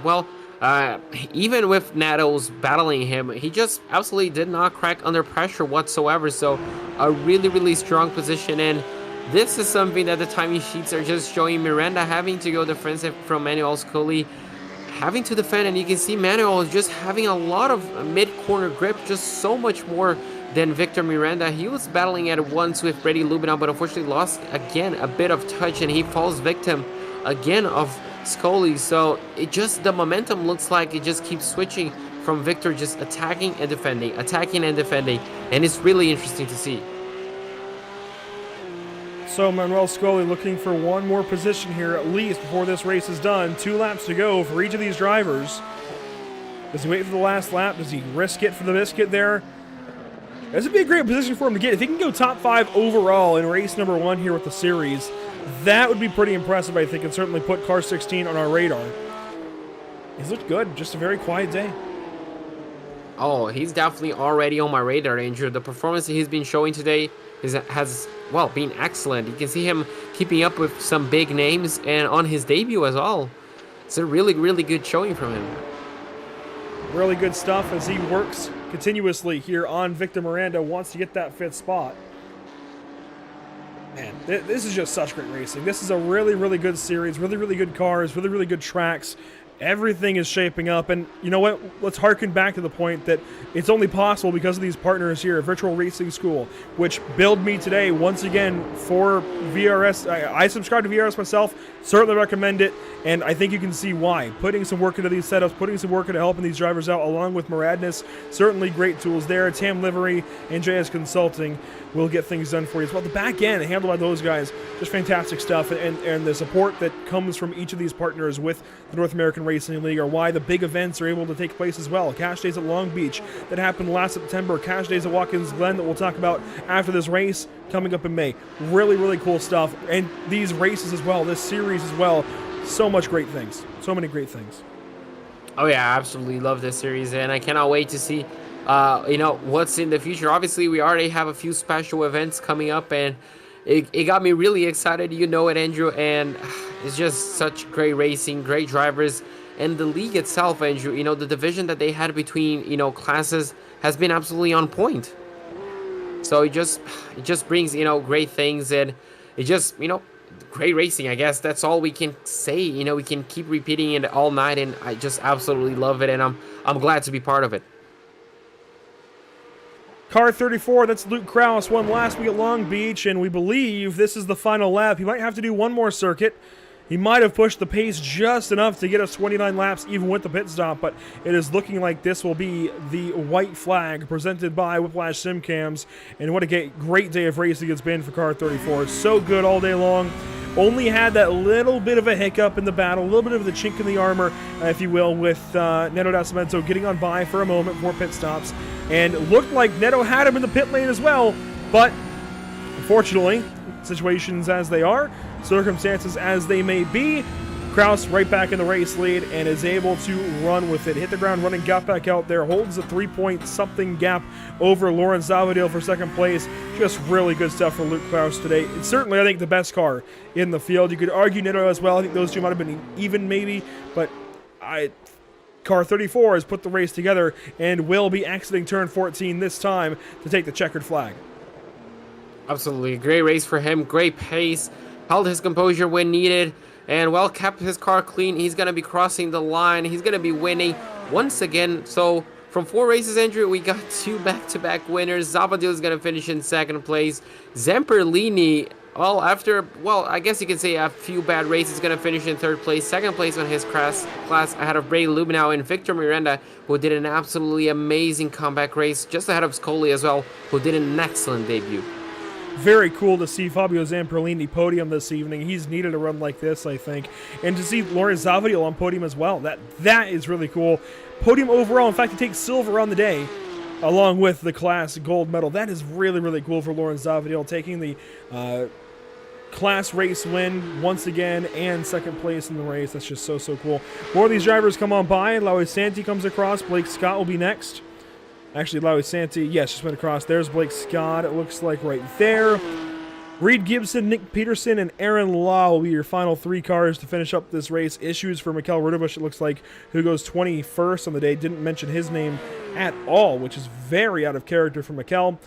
even with Neto's battling him, he just absolutely did not crack under pressure whatsoever. So, a really, really strong position. And this is something that the timing sheets are just showing. Miranda having to go defensive from Manuel Scully, having to defend. And you can see Manuel just having a lot of mid-corner grip, just so much more than Victor Miranda. He was battling at once with Brady Lubinow, but unfortunately lost again a bit of touch, and he falls victim again of Scully. So the momentum looks like it just keeps switching from Victor just attacking and defending, and it's really interesting to see. So Manuel Scully looking for one more position here at least before this race is done. 2 laps to go for each of these drivers. Does he wait for the last lap? Does he risk it for the biscuit there? This would be a great position for him to get. If he can go top 5 overall in race number 1 here with the series, that would be pretty impressive, I think, and certainly put car 16 on our radar. He's looked good. Just a very quiet day. Oh, he's definitely already on my radar, Andrew. The performance that he's been showing today has been excellent. You can see him keeping up with some big names, and on his debut as well. It's a really, really good showing from him. Really good stuff as he works continuously here on Victor Miranda, wants to get that 5th spot. Man, this is just such great racing. This is a really, really good series, really, really good cars, really, really good tracks. Everything is shaping up, and you know what? Let's harken back to the point that it's only possible because of these partners here, Virtual Racing School, which billed me today once again for VRS. I subscribe to VRS myself, certainly recommend it, and I think you can see why. Putting some work into these setups, putting some work into helping these drivers out, along with Muradness, certainly great tools there. Tam Livery and JS Consulting will get things done for you as well. The back end, handled by those guys, just fantastic stuff, and the support that comes from each of these partners with the North American American Racing League are why the big events are able to take place as well. Cash Days at Long Beach that happened last September. Cash Days at Watkins Glen that we'll talk about after this race coming up in May. Really, really cool stuff. And these races as well, this series as well. So much great things. So many great things. Oh yeah, I absolutely love this series, and I cannot wait to see what's in the future. Obviously, we already have a few special events coming up, and it got me really excited. You know it, Andrew, and it's just such great racing, great drivers, and the league itself, Andrew. The division that they had between classes has been absolutely on point. So it just brings great things, and it just great racing. I guess that's all we can say. We can keep repeating it all night, and I just absolutely love it, and I'm glad to be part of it. Car 34, that's Luke Krause, won last week at Long Beach, and we believe this is the final lap. He might have to do one more circuit. He might have pushed the pace just enough to get us 29 laps even with the pit stop, but it is looking like this will be the white flag presented by Whiplash SimCams, and what a great day of racing it's been for Car 34. So good all day long. Only had that little bit of a hiccup in the battle, a little bit of the chink in the armor, if you will, with Neto Nascimento getting on by for a moment for pit stops. And looked like Neto had him in the pit lane as well, but unfortunately, situations as they are, circumstances as they may be, Krause right back in the race lead and is able to run with it. Hit the ground running, got back out there, holds a 3-point-something gap over Lawrence Zavadil for second place. Just really good stuff for Luke Krause today. It's certainly, I think, the best car in the field. You could argue Neto as well. I think those two might have been even maybe, but Car 34 has put the race together and will be exiting turn 14 this time to take the checkered flag. Absolutely. Great race for him. Great pace. Held his composure when needed. And well, kept his car clean. He's going to be crossing the line. He's going to be winning once again. So from 4 races, Andrew, we got 2 back-to-back winners. Zavadil is going to finish in second place. Zamperlini, I guess you can say a few bad races, going to finish in third place. Second place on his class ahead of Bray Lubenow and Victor Miranda, who did an absolutely amazing comeback race. Just ahead of Scully as well, who did an excellent debut. Very cool to see Fabio Zamperlini podium this evening. He's needed a run like this, I think. And to see Lawrence Zavadil on podium as well. That is really cool. Podium overall, in fact, he takes silver on the day, along with the class gold medal. That is really, really cool for Lawrence Zavadil, taking the class race win once again and second place in the race. That's just so, so cool. More of these drivers come on by. Lowy Santi comes across. Blake Scott will be next. Actually, Lowy Santi, yes, just went across. There's Blake Scott, it looks like right there. Reed Gibson, Nick Peterson, and Aaron Law will be your final 3 cars to finish up this race. Issues for Mikkel Rudebush, it looks like, who goes 21st on the day. Didn't mention his name at all, which is very out of character for Mikkel.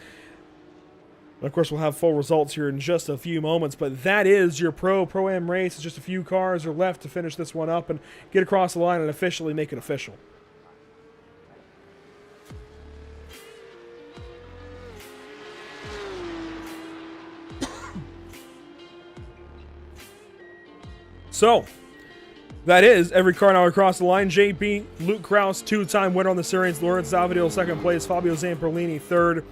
Of course, we'll have full results here in just a few moments, but that is your Pro-Am race. It's just a few cars are left to finish this one up and get across the line and officially make it official. So, that is every car now across the line. JP, Luke Krause, 2-time winner on the series. Lawrence Zavadil, second place. Fabio Zamperlini, third.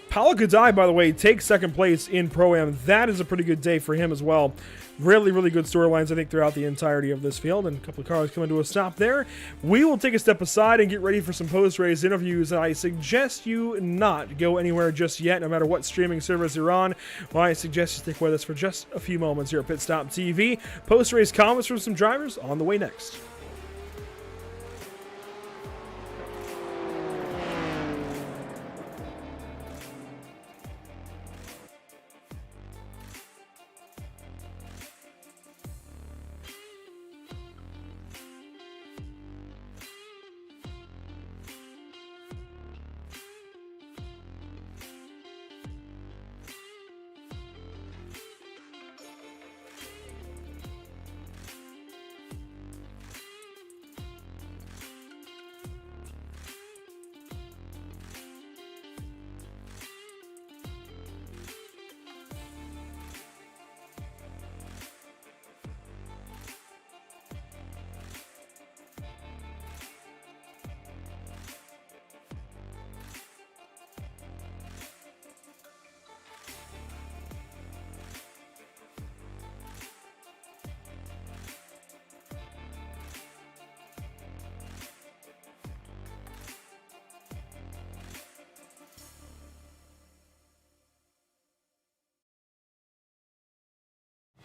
Paolo Gudai, by the way, takes second place in Pro-Am. That is a pretty good day for him as well. Really, really good storylines, I think, throughout the entirety of this field. And a couple of cars coming to a stop there. We will take a step aside and get ready for some post-race interviews. And I suggest you not go anywhere just yet, no matter what streaming service you're on. Well, I suggest you stick with us for just a few moments here at PitStopTV. Post-race comments from some drivers on the way next.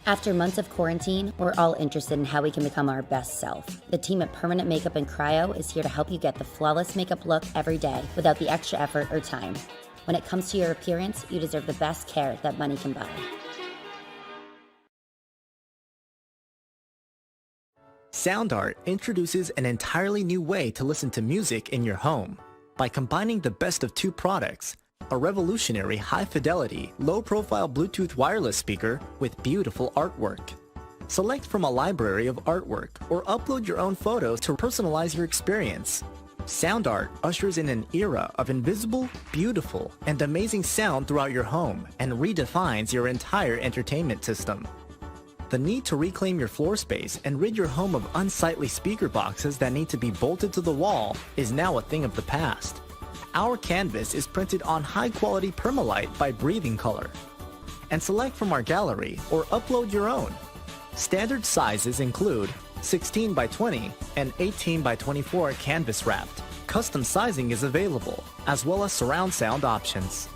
After months of quarantine, we're all interested in how we can become our best self. The team at Permanent Makeup and Cryo is here to help you get the flawless makeup look every day without the extra effort or time. When it comes to your appearance, you deserve the best care that money can buy. SoundArt introduces an entirely new way to listen to music in your home. By combining the best of two products, a revolutionary high-fidelity, low-profile Bluetooth wireless speaker with beautiful artwork. Select from a library of artwork or upload your own photos to personalize your experience. SoundArt ushers in an era of invisible, beautiful, and amazing sound throughout your home and redefines your entire entertainment system. The need to reclaim your floor space and rid your home of unsightly speaker boxes that need to be bolted to the wall is now a thing of the past. Our canvas is printed on high-quality permalite by Breathing Color. And select from our gallery or upload your own. Standard sizes include 16 by 20 and 18 by 24 canvas wrapped. Custom sizing is available, as well as surround sound options.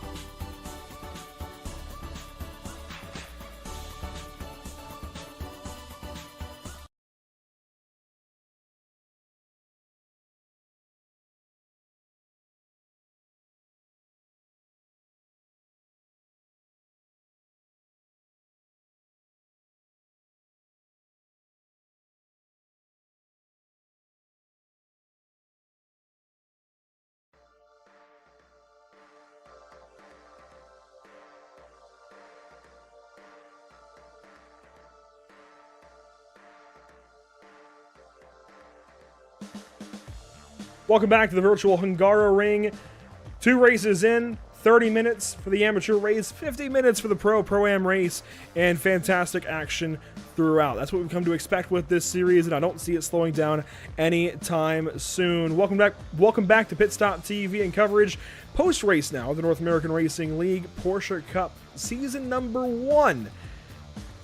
Welcome back to the virtual Hungaroring. 2 races in, 30 minutes for the amateur race, 50 minutes for the Pro-Am race, and fantastic action throughout. That's what we've come to expect with this series, and I don't see it slowing down anytime soon. Welcome back to PitStopTV and coverage post-race now of the North American Racing League Porsche Cup Season number 1.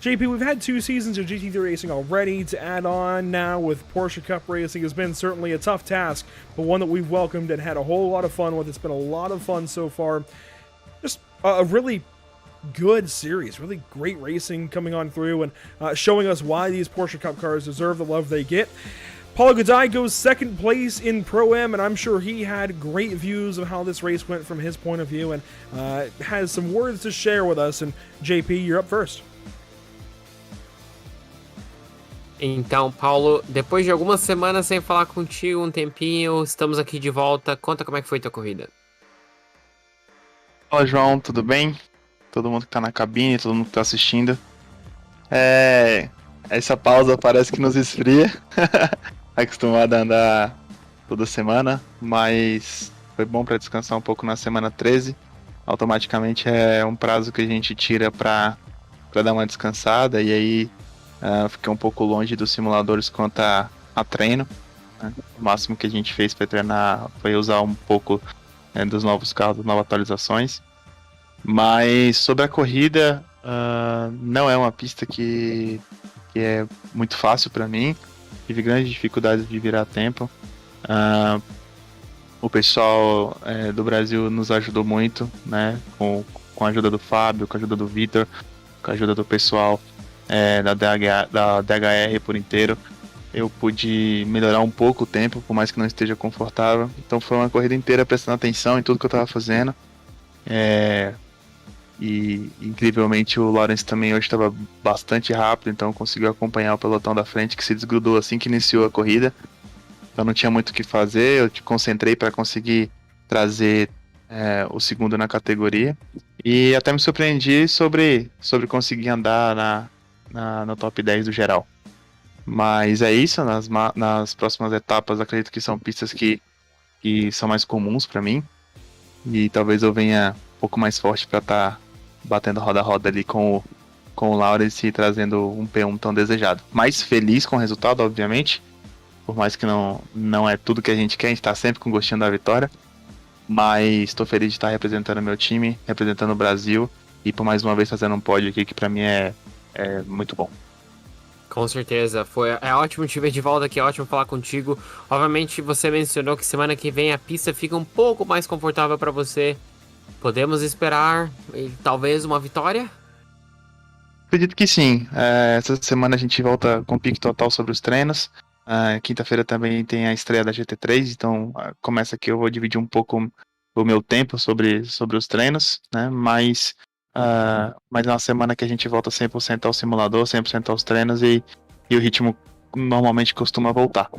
JP, we've had 2 seasons of GT3 racing already. To add on now with Porsche Cup racing has been certainly a tough task, but one that we've welcomed and had a whole lot of fun with. It's been a lot of fun so far. Just a really good series, really great racing coming on through and showing us why these Porsche Cup cars deserve the love they get. Paulo Godai goes 2nd place in Pro-Am, and I'm sure he had great views of how this race went from his point of view and has some words to share with us. And JP, you're up first. Então, Paulo, depois de algumas semanas sem falar contigo, um tempinho, estamos aqui de volta. Conta como é que foi tua corrida. Fala, João, tudo bem? Todo mundo que tá na cabine, todo mundo que tá assistindo. Essa pausa parece que nos esfria. Acostumado a andar toda semana, mas foi bom para descansar um pouco na semana 13. Automaticamente é um prazo que a gente tira para dar uma descansada, e aí fiquei um pouco longe dos simuladores quanto a treino, né? O máximo que a gente fez para treinar foi usar um pouco dos novos carros, das novas atualizações. Mas sobre a corrida, não é uma pista que é muito fácil para mim. Tive grandes dificuldades de virar tempo. O pessoal do Brasil nos ajudou muito, né? Com a ajuda do Fábio, com a ajuda do Vitor, com a ajuda do pessoal da DHR por inteiro. Eu pude melhorar um pouco o tempo, por mais que não esteja confortável. Então foi uma corrida inteira prestando atenção em tudo que eu estava fazendo. E incrivelmente o Lawrence também hoje estava bastante rápido, então conseguiu acompanhar o pelotão da frente, que se desgrudou assim que iniciou a corrida. Então não tinha muito o que fazer, eu te concentrei para conseguir trazer o segundo na categoria. E até me surpreendi sobre conseguir andar no top 10 do geral. Mas é isso, nas próximas etapas acredito que são pistas que são mais comuns para mim. E talvez eu venha um pouco mais forte para estar batendo roda a roda ali com o Lawrence e trazendo um P1 tão desejado. Mais feliz com o resultado, obviamente. Por mais que não é tudo que a gente quer, a gente tá sempre com gostinho da vitória. Mas estou feliz de estar representando meu time, representando o Brasil. E por mais uma vez fazendo um pódio aqui que para mim é muito bom. Com certeza, é ótimo te ver de volta aqui, é ótimo falar contigo. Obviamente você mencionou que semana que vem a pista fica um pouco mais confortável para você. Podemos esperar talvez uma vitória? Acredito que sim. Essa semana a gente volta com pique total sobre os treinos. Quinta-feira também tem a estreia da GT3, então começa aqui, eu vou dividir um pouco o meu tempo sobre os treinos, né? Mas é uma semana que a gente volta 100% ao simulador, 100% aos treinos e o ritmo normalmente costuma voltar.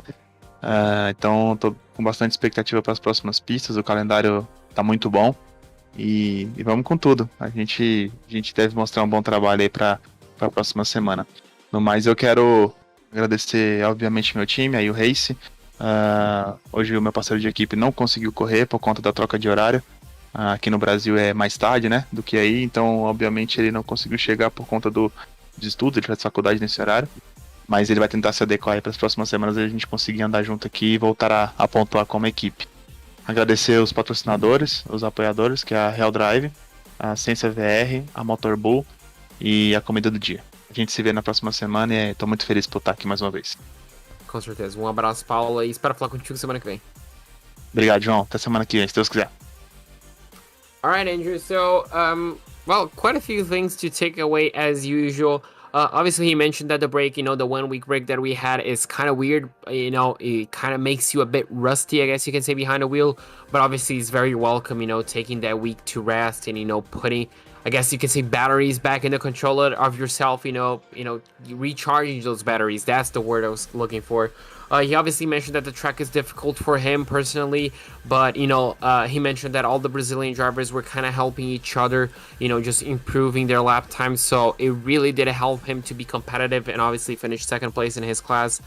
Então estou com bastante expectativa para as próximas pistas, o calendário está muito bom e vamos com tudo. A gente deve mostrar um bom trabalho aí para a próxima semana. No mais, eu quero agradecer, obviamente, meu time, aí o Race. Hoje o meu parceiro de equipe não conseguiu correr por conta da troca de horário. Aqui no Brasil é mais tarde, né, do que aí, então, obviamente, ele não conseguiu chegar por conta dos estudos, ele faz faculdade nesse horário. Mas ele vai tentar se adequar aí para as próximas semanas e a gente conseguir andar junto aqui e voltar a pontuar como equipe. Agradecer os patrocinadores, os apoiadores, que é a Real Drive, a Ciência VR, a Motor Bull e a Comida do Dia. A gente se vê na próxima semana e estou muito feliz por estar aqui mais uma vez. Com certeza. Um abraço, Paulo, e espero falar contigo semana que vem. Obrigado, João. Até semana que vem, se Deus quiser. All right, Andrew. So, well, quite a few things to take away as usual. Obviously, he mentioned that the break, the 1 week break that we had is kind of weird. It kind of makes you a bit rusty, I guess you can say, behind the wheel. But obviously, it's very welcome, taking that week to rest and, putting, I guess you can say, batteries back in the controller of yourself, recharging those batteries. That's the word I was looking for. He obviously mentioned that the track is difficult for him personally, but, he mentioned that all the Brazilian drivers were kind of helping each other, just improving their lap time. So it really did help him to be competitive and obviously finish second place in his class.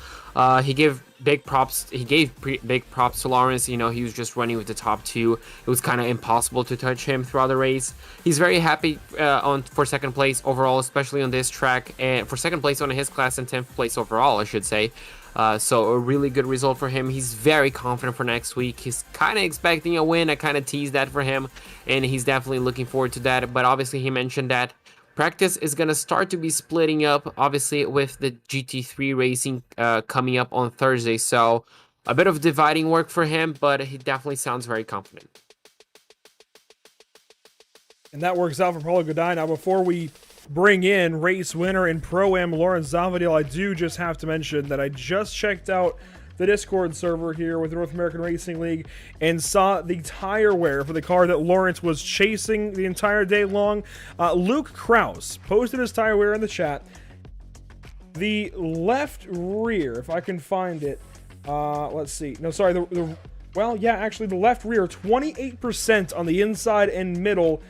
He gave big props to Lawrence. He was just running with the top two. It was kind of impossible to touch him throughout the race. He's very happy for second place overall, especially on this track, and for second place on his class and 10th place overall, I should say. So a really good result for him. He's very confident for next week. He's kind of expecting a win. I kind of teased that for him, and he's definitely looking forward to that. But obviously, he mentioned that practice is going to start to be splitting up, obviously, with the GT3 racing coming up on Thursday. So a bit of dividing work for him, but he definitely sounds very confident. And that works out for Paulo Godin. Now, before we bring in race winner and Pro-Am Lawrence Zavadil, I do just have to mention that I just checked out the Discord server here with the North American Racing League and saw the tire wear for the car that Lawrence was chasing the entire day long. Luke Kraus posted his tire wear in the chat. The left rear, if I can find it, let's see. No, sorry, well, yeah, actually the left rear, 28% on the inside and middle.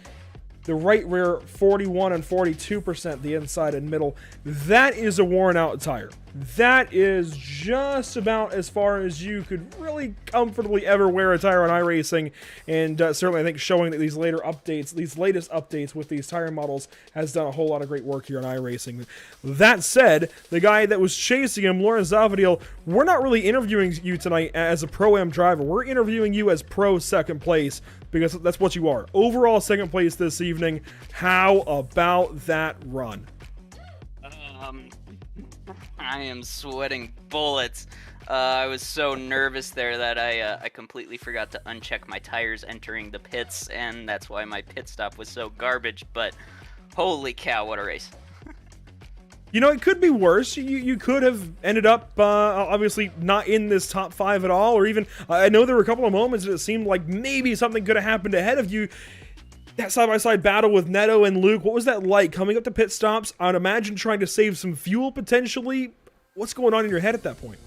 The right rear, 41 and 42%, the inside and middle. That is a worn out tire. That is just about as far as you could really comfortably ever wear a tire on iRacing, and certainly I think showing that these latest updates with these tire models has done a whole lot of great work here on iRacing. That said, the guy that was chasing him, Lawrence Zavadil, we're not really interviewing you tonight as a Pro-Am driver. We're interviewing you as Pro second place, because that's what you are. Overall second place this evening. How about that run? I am sweating bullets. I was so nervous there that I completely forgot to uncheck my tires entering the pits, and that's why my pit stop was so garbage, but holy cow, what a race. It could be worse. You could have ended up, obviously, not in this top 5 at all, or even, I know there were a couple of moments that it seemed like maybe something could have happened ahead of you. That side-by-side battle with Neto and Luke, what was that like? Coming up to pit stops, I'd imagine trying to save some fuel, potentially. What's going on in your head at that point?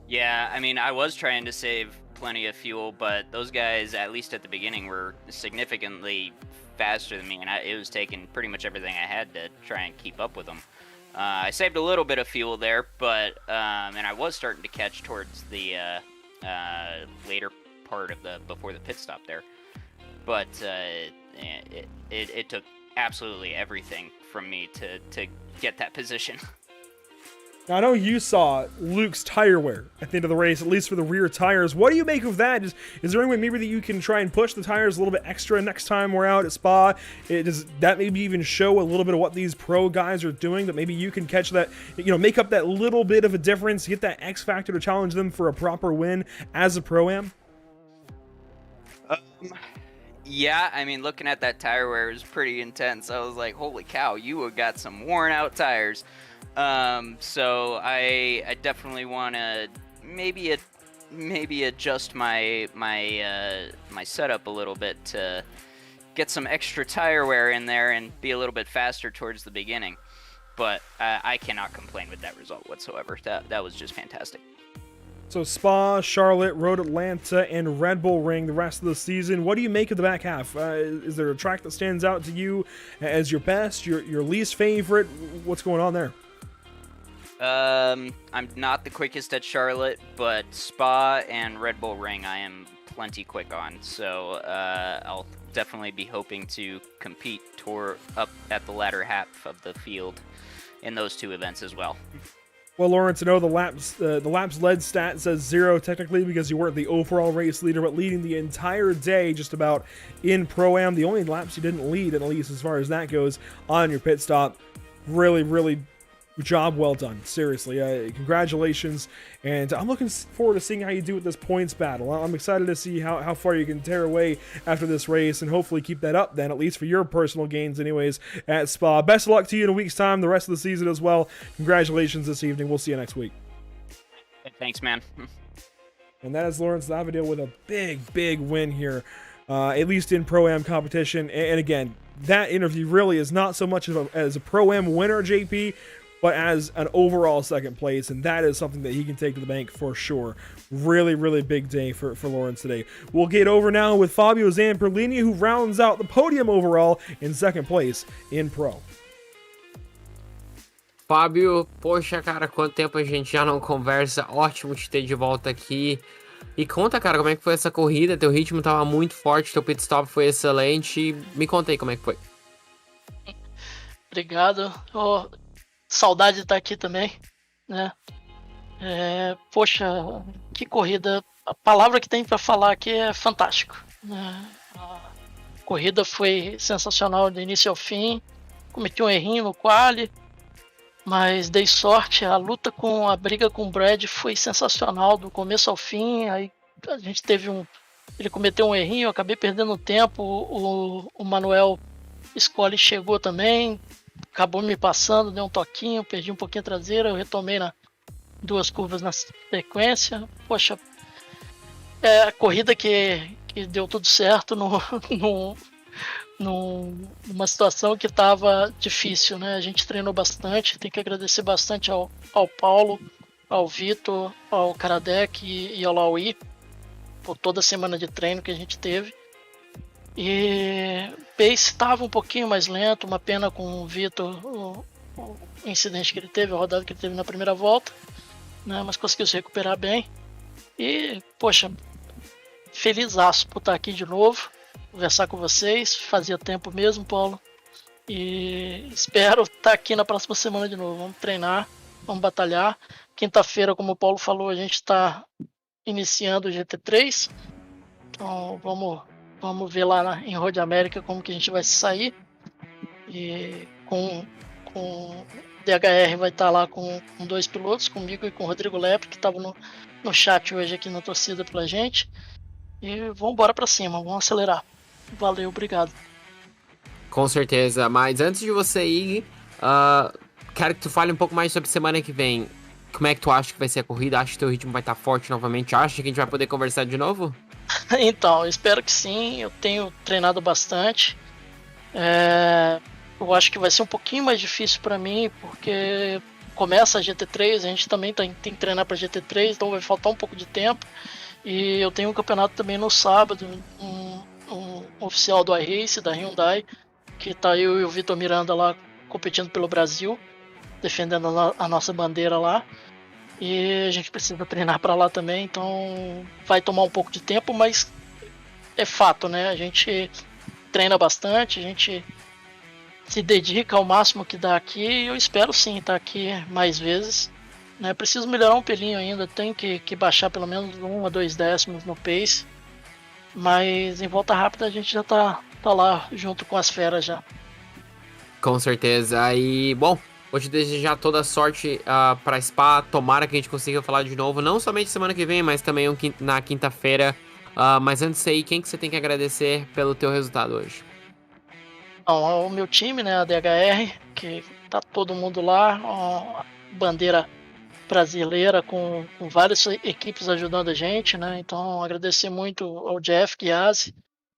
Yeah, I mean, I was trying to save plenty of fuel, but those guys, at least at the beginning, were significantly faster than me, and it was taking pretty much everything I had to try and keep up with them. I saved a little bit of fuel there, but and I was starting to catch towards the later part of before the pit stop there. But it took absolutely everything from me to get that position. Now, I know you saw Luke's tire wear at the end of the race, at least for the rear tires. What do you make of that? Is there any way maybe that you can try and push the tires a little bit extra next time we're out at Spa? Does that maybe even show a little bit of what these pro guys are doing, that maybe you can catch that, make up that little bit of a difference, get that X factor to challenge them for a proper win as a Pro-Am? Yeah, I mean, looking at that tire wear was pretty intense. I was like, holy cow, you have got some worn out tires. So I definitely want to maybe adjust my setup a little bit to get some extra tire wear in there and be a little bit faster towards the beginning. But I cannot complain with that result whatsoever. That was just fantastic. So Spa, Charlotte, Road Atlanta, and Red Bull Ring the rest of the season. What do you make of the back half? Is there a track that stands out to you as your best, your least favorite? What's going on there? I'm not the quickest at Charlotte, but Spa and Red Bull Ring I am plenty quick on. So I'll definitely be hoping to compete up at the latter half of the field in those two events as well. Well, Lawrence, I know the laps led stat says 0 technically because you weren't the overall race leader, but leading the entire day just about in Pro-Am. The only laps you didn't lead, at least as far as that goes, on your pit stop. Really, really job well done. Seriously, congratulations. And I'm looking forward to seeing how you do with this points battle. I'm excited to see how far you can tear away after this race and hopefully keep that up then, at least for your personal gains anyways at Spa. Best of luck to you in a week's time, the rest of the season as well. Congratulations this evening. We'll see you next week. Thanks, man. And that is Lawrence Lavadil with a big win here, at least in Pro-Am competition. And again, that interview really is not so much as a Pro-Am winner, JP, but as an overall second place, and that is something that he can take to the bank for sure. Really big day for Lawrence today. We'll get over now with Fabio Zamperlini, who rounds out the podium overall in second place in Pro. Fábio, poxa, cara, quanto tempo a gente já não conversa. Ótimo te ter de volta aqui. E conta, cara, como é que foi essa corrida? Teu ritmo tava muito forte, teu pit stop foi excelente. Me conta aí como é que foi. Obrigado. Saudade de estar aqui também, né? Poxa, que corrida. A palavra que tem para falar aqui é fantástico, né? A corrida foi sensacional do início ao fim. Cometi um errinho no quali, mas dei sorte. A briga com o Brad foi sensacional do começo ao fim. Aí a gente ele cometeu um errinho, eu acabei perdendo tempo. O Manuel Scully chegou também, acabou me passando, deu um toquinho, perdi um pouquinho a traseira, eu retomei na 2 curvas na sequência. Poxa, a corrida que deu tudo certo numa situação que estava difícil, né? A gente treinou bastante, tem que agradecer bastante ao Paulo, ao Vitor, ao Karadec e ao Laui por toda a semana de treino que a gente teve. E o pace estava um pouquinho mais lento, uma pena com o Vitor, o incidente que ele teve, a rodada que ele teve na primeira volta, né? Mas conseguiu se recuperar bem. E, poxa, felizaço por estar aqui de novo, conversar com vocês. Fazia tempo mesmo, Paulo. E espero estar aqui na próxima semana de novo. Vamos treinar, vamos batalhar. Quinta-feira, como o Paulo falou, a gente está iniciando o GT3. Então vamos ver lá em Road América como que a gente vai se sair. E com o DHR vai estar lá com 2 pilotos, comigo e com o Rodrigo Lepre, que estava no chat hoje aqui na torcida pela gente. E vamos embora para cima, vamos acelerar. Valeu, obrigado. Com certeza, mas antes de você ir, quero que tu fale um pouco mais sobre semana que vem. Como é que tu acha que vai ser a corrida? Acha que teu ritmo vai estar forte novamente? Acha que a gente vai poder conversar de novo? Então, espero que sim. Eu tenho treinado bastante. Eu acho que vai ser um pouquinho mais difícil para mim, porque começa a GT3, a gente também tem que treinar para GT3, então vai faltar um pouco de tempo. E eu tenho um campeonato também no sábado, um oficial do iRace, da Hyundai, que tá eu e o Vitor Miranda lá competindo pelo Brasil, defendendo a nossa bandeira lá. E a gente precisa treinar para lá também, então vai tomar um pouco de tempo, mas é fato, né? A gente treina bastante, a gente se dedica ao máximo que dá aqui, e eu espero sim estar aqui mais vezes, né? Preciso melhorar um pelinho ainda, tenho que baixar pelo menos 1 a 2 décimos no pace, mas em volta rápida a gente já tá lá junto com as feras já. Com certeza, e bom, vou te desejar toda a sorte para Spa. Tomara que a gente consiga falar de novo, não somente semana que vem, mas também na quinta-feira, Mas antes disso aí, quem que você tem que agradecer pelo teu resultado hoje? Bom, o meu time, né, a DHR, que tá todo mundo lá, ó, bandeira brasileira com várias equipes ajudando a gente, né? Então agradecer muito ao Jeff Chiazzi,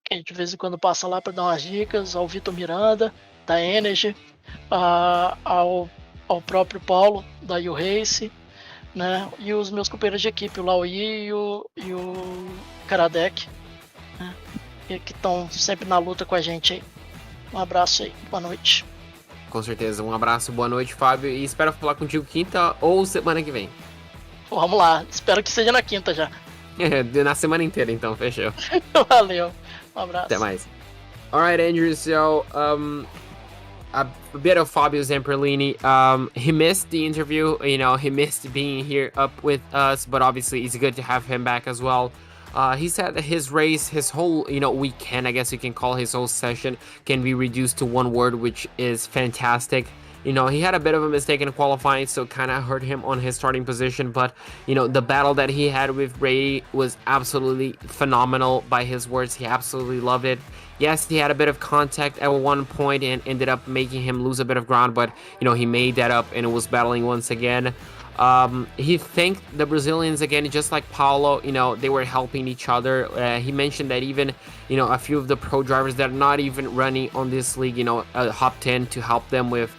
que de vez em quando passa lá para dar umas dicas, ao Vitor Miranda, da Energy, ao próprio Paulo, da U-Race, né? E os meus companheiros de equipe, o Laui e o Karadek, né? Que estão sempre na luta com a gente aí. Um abraço aí, boa noite. Com certeza, um abraço, boa noite, Fábio, e espero falar contigo quinta ou semana que vem. Vamos lá, espero que seja na quinta já. Na semana inteira, então, fechou. Valeu, um abraço. Até mais. Alright, Andrew, so, a bit of Fabio Zamperlini. He missed the interview, he missed being here up with us, but obviously it's good to have him back as well. He said that his race, his whole, weekend, I guess you can call his whole session, can be reduced to one word, which is fantastic. He had a bit of a mistake in qualifying, so kind of hurt him on his starting position, but, the battle that he had with Ray was absolutely phenomenal by his words. He absolutely loved it. Yes, he had a bit of contact at one point and ended up making him lose a bit of ground, but, he made that up and was battling once again. He thanked the Brazilians again, just like Paulo, they were helping each other. He mentioned that even, a few of the pro drivers that are not even running on this league, hopped in to help them with,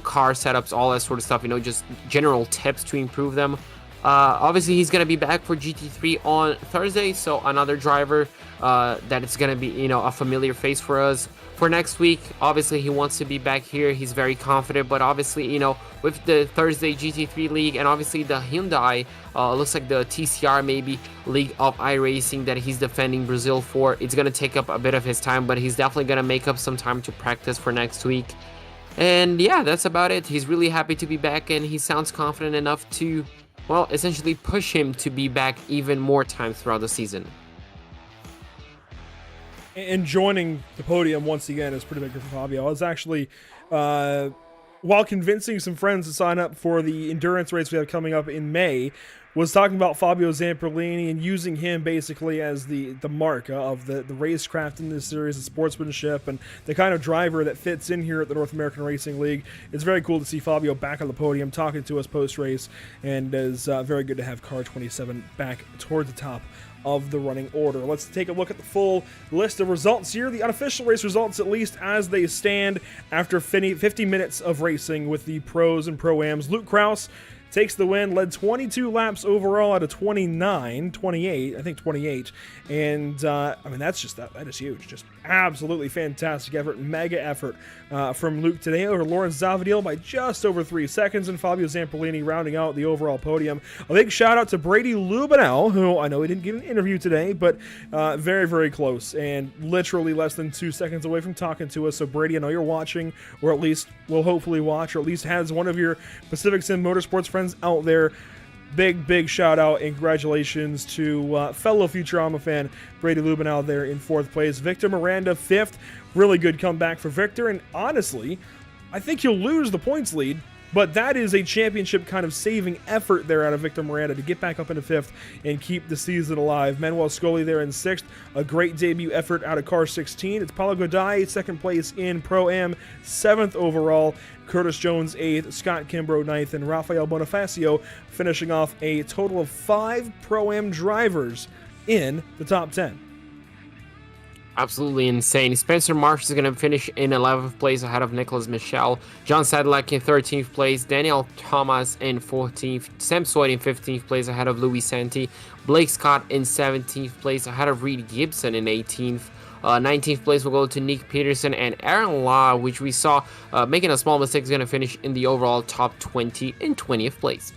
car setups, all that sort of stuff, just general tips to improve them. Obviously, he's going to be back for GT3 on Thursday, so another driver that it's going to be, a familiar face for us. For next week, obviously, he wants to be back here. He's very confident, but obviously, with the Thursday GT3 League and obviously the Hyundai, looks like the TCR maybe League of iRacing that he's defending Brazil for, it's going to take up a bit of his time, but he's definitely going to make up some time to practice for next week. And yeah, that's about it. He's really happy to be back, and he sounds confident enough to, well, essentially push him to be back even more times throughout the season. And joining the podium once again is pretty big for Fabio. I was actually, while convincing some friends to sign up for the endurance race we have coming up in May, was talking about Fabio Zamperlini and using him basically as the mark of the racecraft in this series, the sportsmanship, and the kind of driver that fits in here at the North American Racing League. It's very cool to see Fabio back on the podium talking to us post-race, and it's very good to have Car 27 back toward the top of the running order. Let's take a look at the full list of results here. The unofficial race results, at least as they stand after 50 minutes of racing with the pros and pro-ams. Luke Krause takes the win, led 22 laps overall out of 28, and that's just that is huge. Just absolutely fantastic effort, mega effort from Luke today over Lawrence Zavadil by just over 3 seconds, and Fabio Zamperlini rounding out the overall podium. A big shout out to Brady Lubinell, who I know he didn't get an interview today, but very, very close, and literally less than 2 seconds away from talking to us. So Brady, I know you're watching, or at least will hopefully watch, or at least has one of your Pacific Sim Motorsports friends out there. Big shout out and congratulations to fellow Futurama fan Brady Lubinell there in 4th place. Victor Miranda 5th. Really good comeback for Victor, and honestly, I think he'll lose the points lead, but that is a championship kind of saving effort there out of Victor Miranda to get back up into 5th and keep the season alive. Manuel Scully there in 6th. A great debut effort out of car 16. It's Paulo Goday, 2nd place in Pro-Am, 7th overall. Curtis Jones 8th, Scott Kimbrough 9th, and Rafael Bonifacio finishing off a total of 5 Pro-Am drivers in the top 10. Absolutely insane. Spencer Marsh is going to finish in 11th place ahead of Nicholas Michel. John Sadlek in 13th place. Daniel Thomas in 14th. Sam Sweat in 15th place ahead of Louis Santi. Blake Scott in 17th place ahead of Reed Gibson in 18th. 19th place will go to Nick Peterson, and Aaron Law, which we saw making a small mistake, is going to finish in the overall top 20 in 20th place.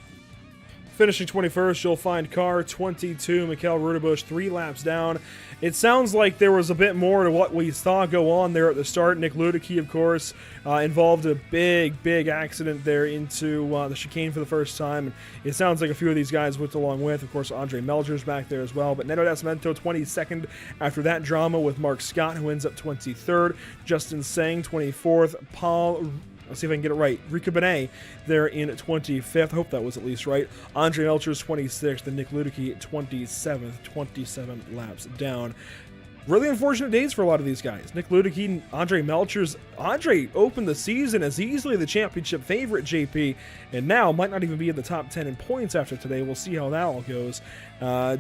Finishing 21st, you'll find car 22, Mikael Rudebusch, 3 laps down. It sounds like there was a bit more to what we saw go on there at the start. Nick Ludicky, of course, involved a big accident there into the chicane for the first time. And it sounds like a few of these guys went along with. Of course, Andre Melger's back there as well. But Neto Nascimento 22nd after that drama with Mark Scott, who ends up 23rd. Justin Sang 24th. Let's see if I can get it right. Rico Benet there in 25th. Hope that was at least right. Andre Melcher's 26th, and Nick Ludicky 27th, 27 laps down. Really unfortunate days for a lot of these guys. Nick Ludicky, Andre Melcher's. Andre opened the season as easily the championship favorite, JP, and now might not even be in the top 10 in points after today. We'll see how that all goes.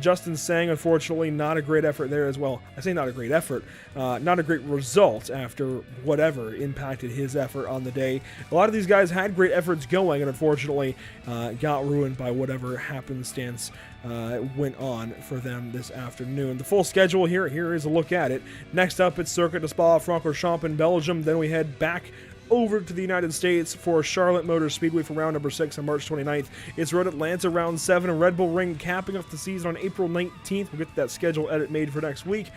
Justin Sang, unfortunately, not a great effort there as well. I say not a great effort, not a great result after whatever impacted his effort on the day. A lot of these guys had great efforts going and unfortunately got ruined by whatever happenstance went on for them this afternoon. The full schedule here is a look at it. Next up, it's Circuit de Spa-Francorchamps in Belgium. Then we head back over to the United States for Charlotte Motor Speedway for round number 6 on March 29th. It's Road Atlanta round 7 and Red Bull Ring capping off the season on April 19th. We'll get that schedule edit made for next week.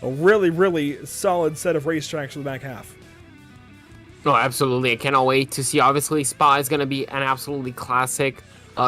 A really solid set of racetracks for the back half. Oh, absolutely. I cannot wait to see. Obviously, Spa is going to be an absolutely classic.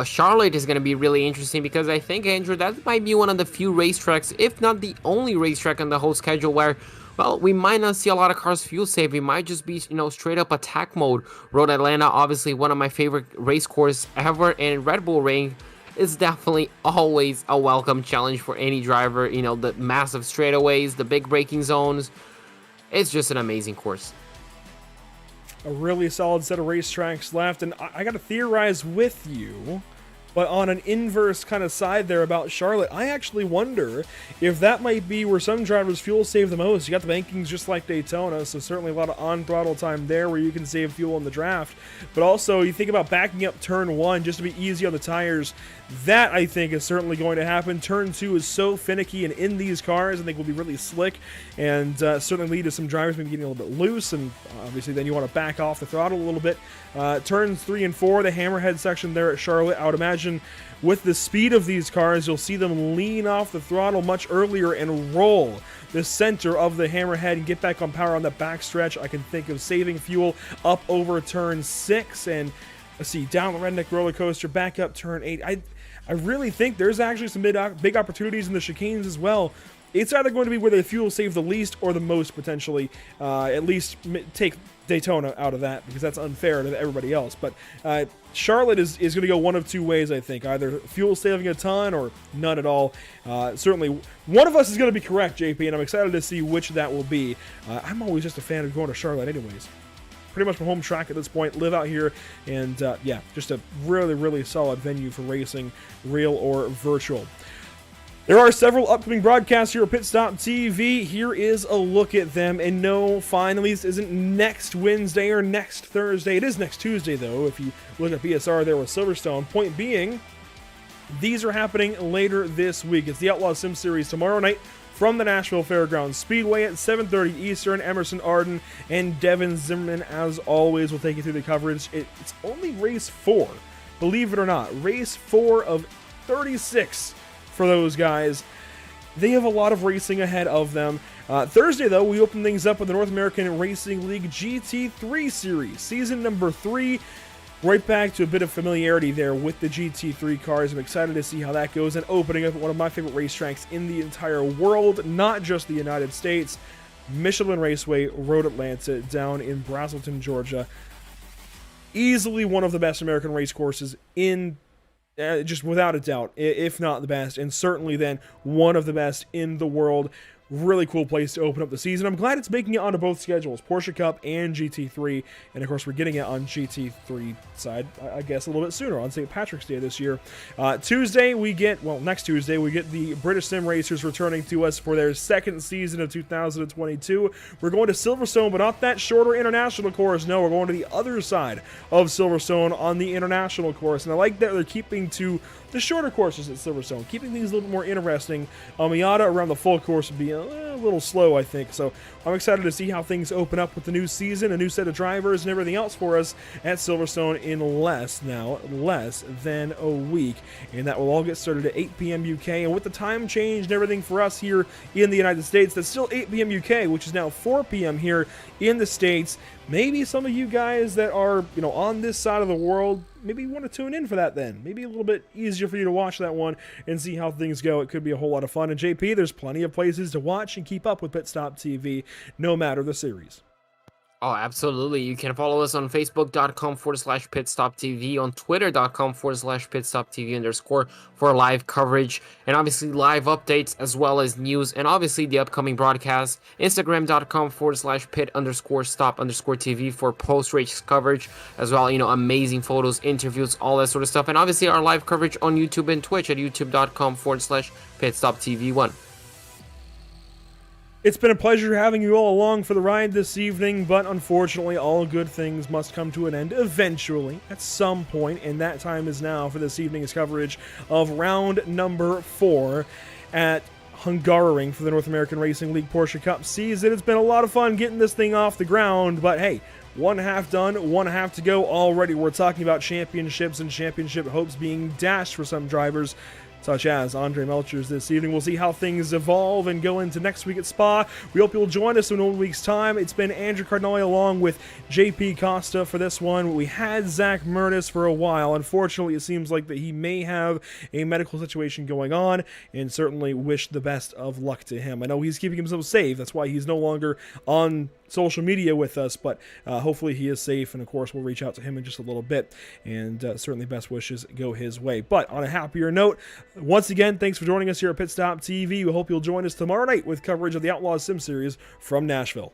Charlotte is going to be really interesting because I think, Andrew, that might be one of the few racetracks, if not the only racetrack on the whole schedule where, well, we might not see a lot of cars fuel save. It might just be, straight up attack mode. Road Atlanta, obviously one of my favorite race courses ever, and Red Bull Ring is definitely always a welcome challenge for any driver. The massive straightaways, the big braking zones. It's just an amazing course. A really solid set of racetracks left, and I got to theorize with you, but on an inverse kind of side there about Charlotte, I actually wonder if that might be where some drivers fuel save the most. You got the bankings just like Daytona, so certainly a lot of on-throttle time there where you can save fuel in the draft, but also you think about backing up turn 1 just to be easy on the tires. That, I think, is certainly going to happen. Turn 2 is so finicky, and in these cars, I think will be really slick, and certainly lead to some drivers maybe getting a little bit loose, and obviously then you want to back off the throttle a little bit. Turns 3 and 4, the hammerhead section there at Charlotte, I would imagine with the speed of these cars, you'll see them lean off the throttle much earlier and roll the center of the hammerhead and get back on power on the backstretch. I can think of saving fuel up over turn 6, and let's see, down the redneck roller coaster, back up turn 8. I really think there's actually some big opportunities in the chicanes as well. It's either going to be where they fuel save the least or the most, potentially. At least take Daytona out of that, because that's unfair to everybody else. But Charlotte is going to go one of two ways, I think. Either fuel saving a ton or none at all. Certainly, one of us is going to be correct, JP, and I'm excited to see which that will be. I'm always just a fan of going to Charlotte anyways. Pretty much my home track at this point, live out here, and yeah, just a really solid venue for racing, real or virtual. There are several upcoming broadcasts here at PitStopTV. Here is a look at them, and no, finally, this isn't next Wednesday or next Thursday. It is next Tuesday, though, if you look at BSR there with Silverstone. Point being, these are happening later this week. It's the Outlaw Sim Series tomorrow night from the Nashville Fairgrounds Speedway at 7:30 Eastern. Emerson Arden and Devin Zimmerman, as always, will take you through the coverage. It's only race 4, believe it or not. Race 4 of 36 for those guys. They have a lot of racing ahead of them. Thursday, though, we open things up with the North American Racing League GT3 Series, season number 3. Right back to a bit of familiarity there with the GT3 cars. I'm excited to see how that goes, and opening up one of my favorite racetracks in the entire world, not just the United States, Michelin Raceway, Road Atlanta, down in Braselton, Georgia. Easily one of the best American race courses in, just without a doubt, if not the best, and certainly then one of the best in the world. Really cool place to open up the season. I'm glad it's making it onto both schedules, Porsche Cup and GT3, and of course we're getting it on GT3 side, I guess, a little bit sooner, on St. Patrick's Day this year. Tuesday we get, well, next Tuesday we get the British Sim Racers returning to us for their second season of 2022. We're going to Silverstone, but not that shorter international course. No, we're going to the other side of Silverstone on the international course, and I like that they're keeping to the shorter courses at Silverstone, keeping things a little bit more interesting. Miata around the full course would be a little slow, I think. So I'm excited to see how things open up with the new season, a new set of drivers, and everything else for us at Silverstone in less than a week. And that will all get started at 8 p.m. UK. And with the time change and everything for us here in the United States, that's still 8 p.m. UK, which is now 4 p.m. here in the States. Maybe some of you guys that are, on this side of the world, maybe you want to tune in for that then. Maybe a little bit easier for you to watch that one and see how things go. It could be a whole lot of fun. And JP, there's plenty of places to watch and keep up with PitStopTV, no matter the series. Oh, absolutely. You can follow us on Facebook.com/PitStopTV, on Twitter.com/PitStopTV_ for live coverage and obviously live updates as well as news and obviously the upcoming broadcast. Instagram.com/Pit_Stop_TV for post-race coverage as well. Amazing photos, interviews, all that sort of stuff. And obviously our live coverage on YouTube and Twitch at youtube.com/PitStopTV1. It's been a pleasure having you all along for the ride this evening, but unfortunately all good things must come to an end eventually, at some point, and that time is now for this evening's coverage of round number 4 at Hungaroring for the North American Racing League Porsche Cup season. It's been a lot of fun getting this thing off the ground, but hey, one half done, one half to go already. We're talking about championships and championship hopes being dashed for some drivers, such as Andre Melcher's this evening. We'll see how things evolve and go into next week at Spa. We hope you'll join us in a week's time. It's been Andrew Cardinale along with JP Costa for this one. We had Zach Murtis for a while. Unfortunately, it seems like that he may have a medical situation going on, and certainly wish the best of luck to him. I know he's keeping himself safe. That's why he's no longer on social media with us, but hopefully he is safe, and of course we'll reach out to him in just a little bit, and certainly best wishes go his way. But on a happier note, once again, thanks for joining us here at Pit Stop TV. We hope you'll join us tomorrow night with coverage of the Outlaws Sim Series from Nashville.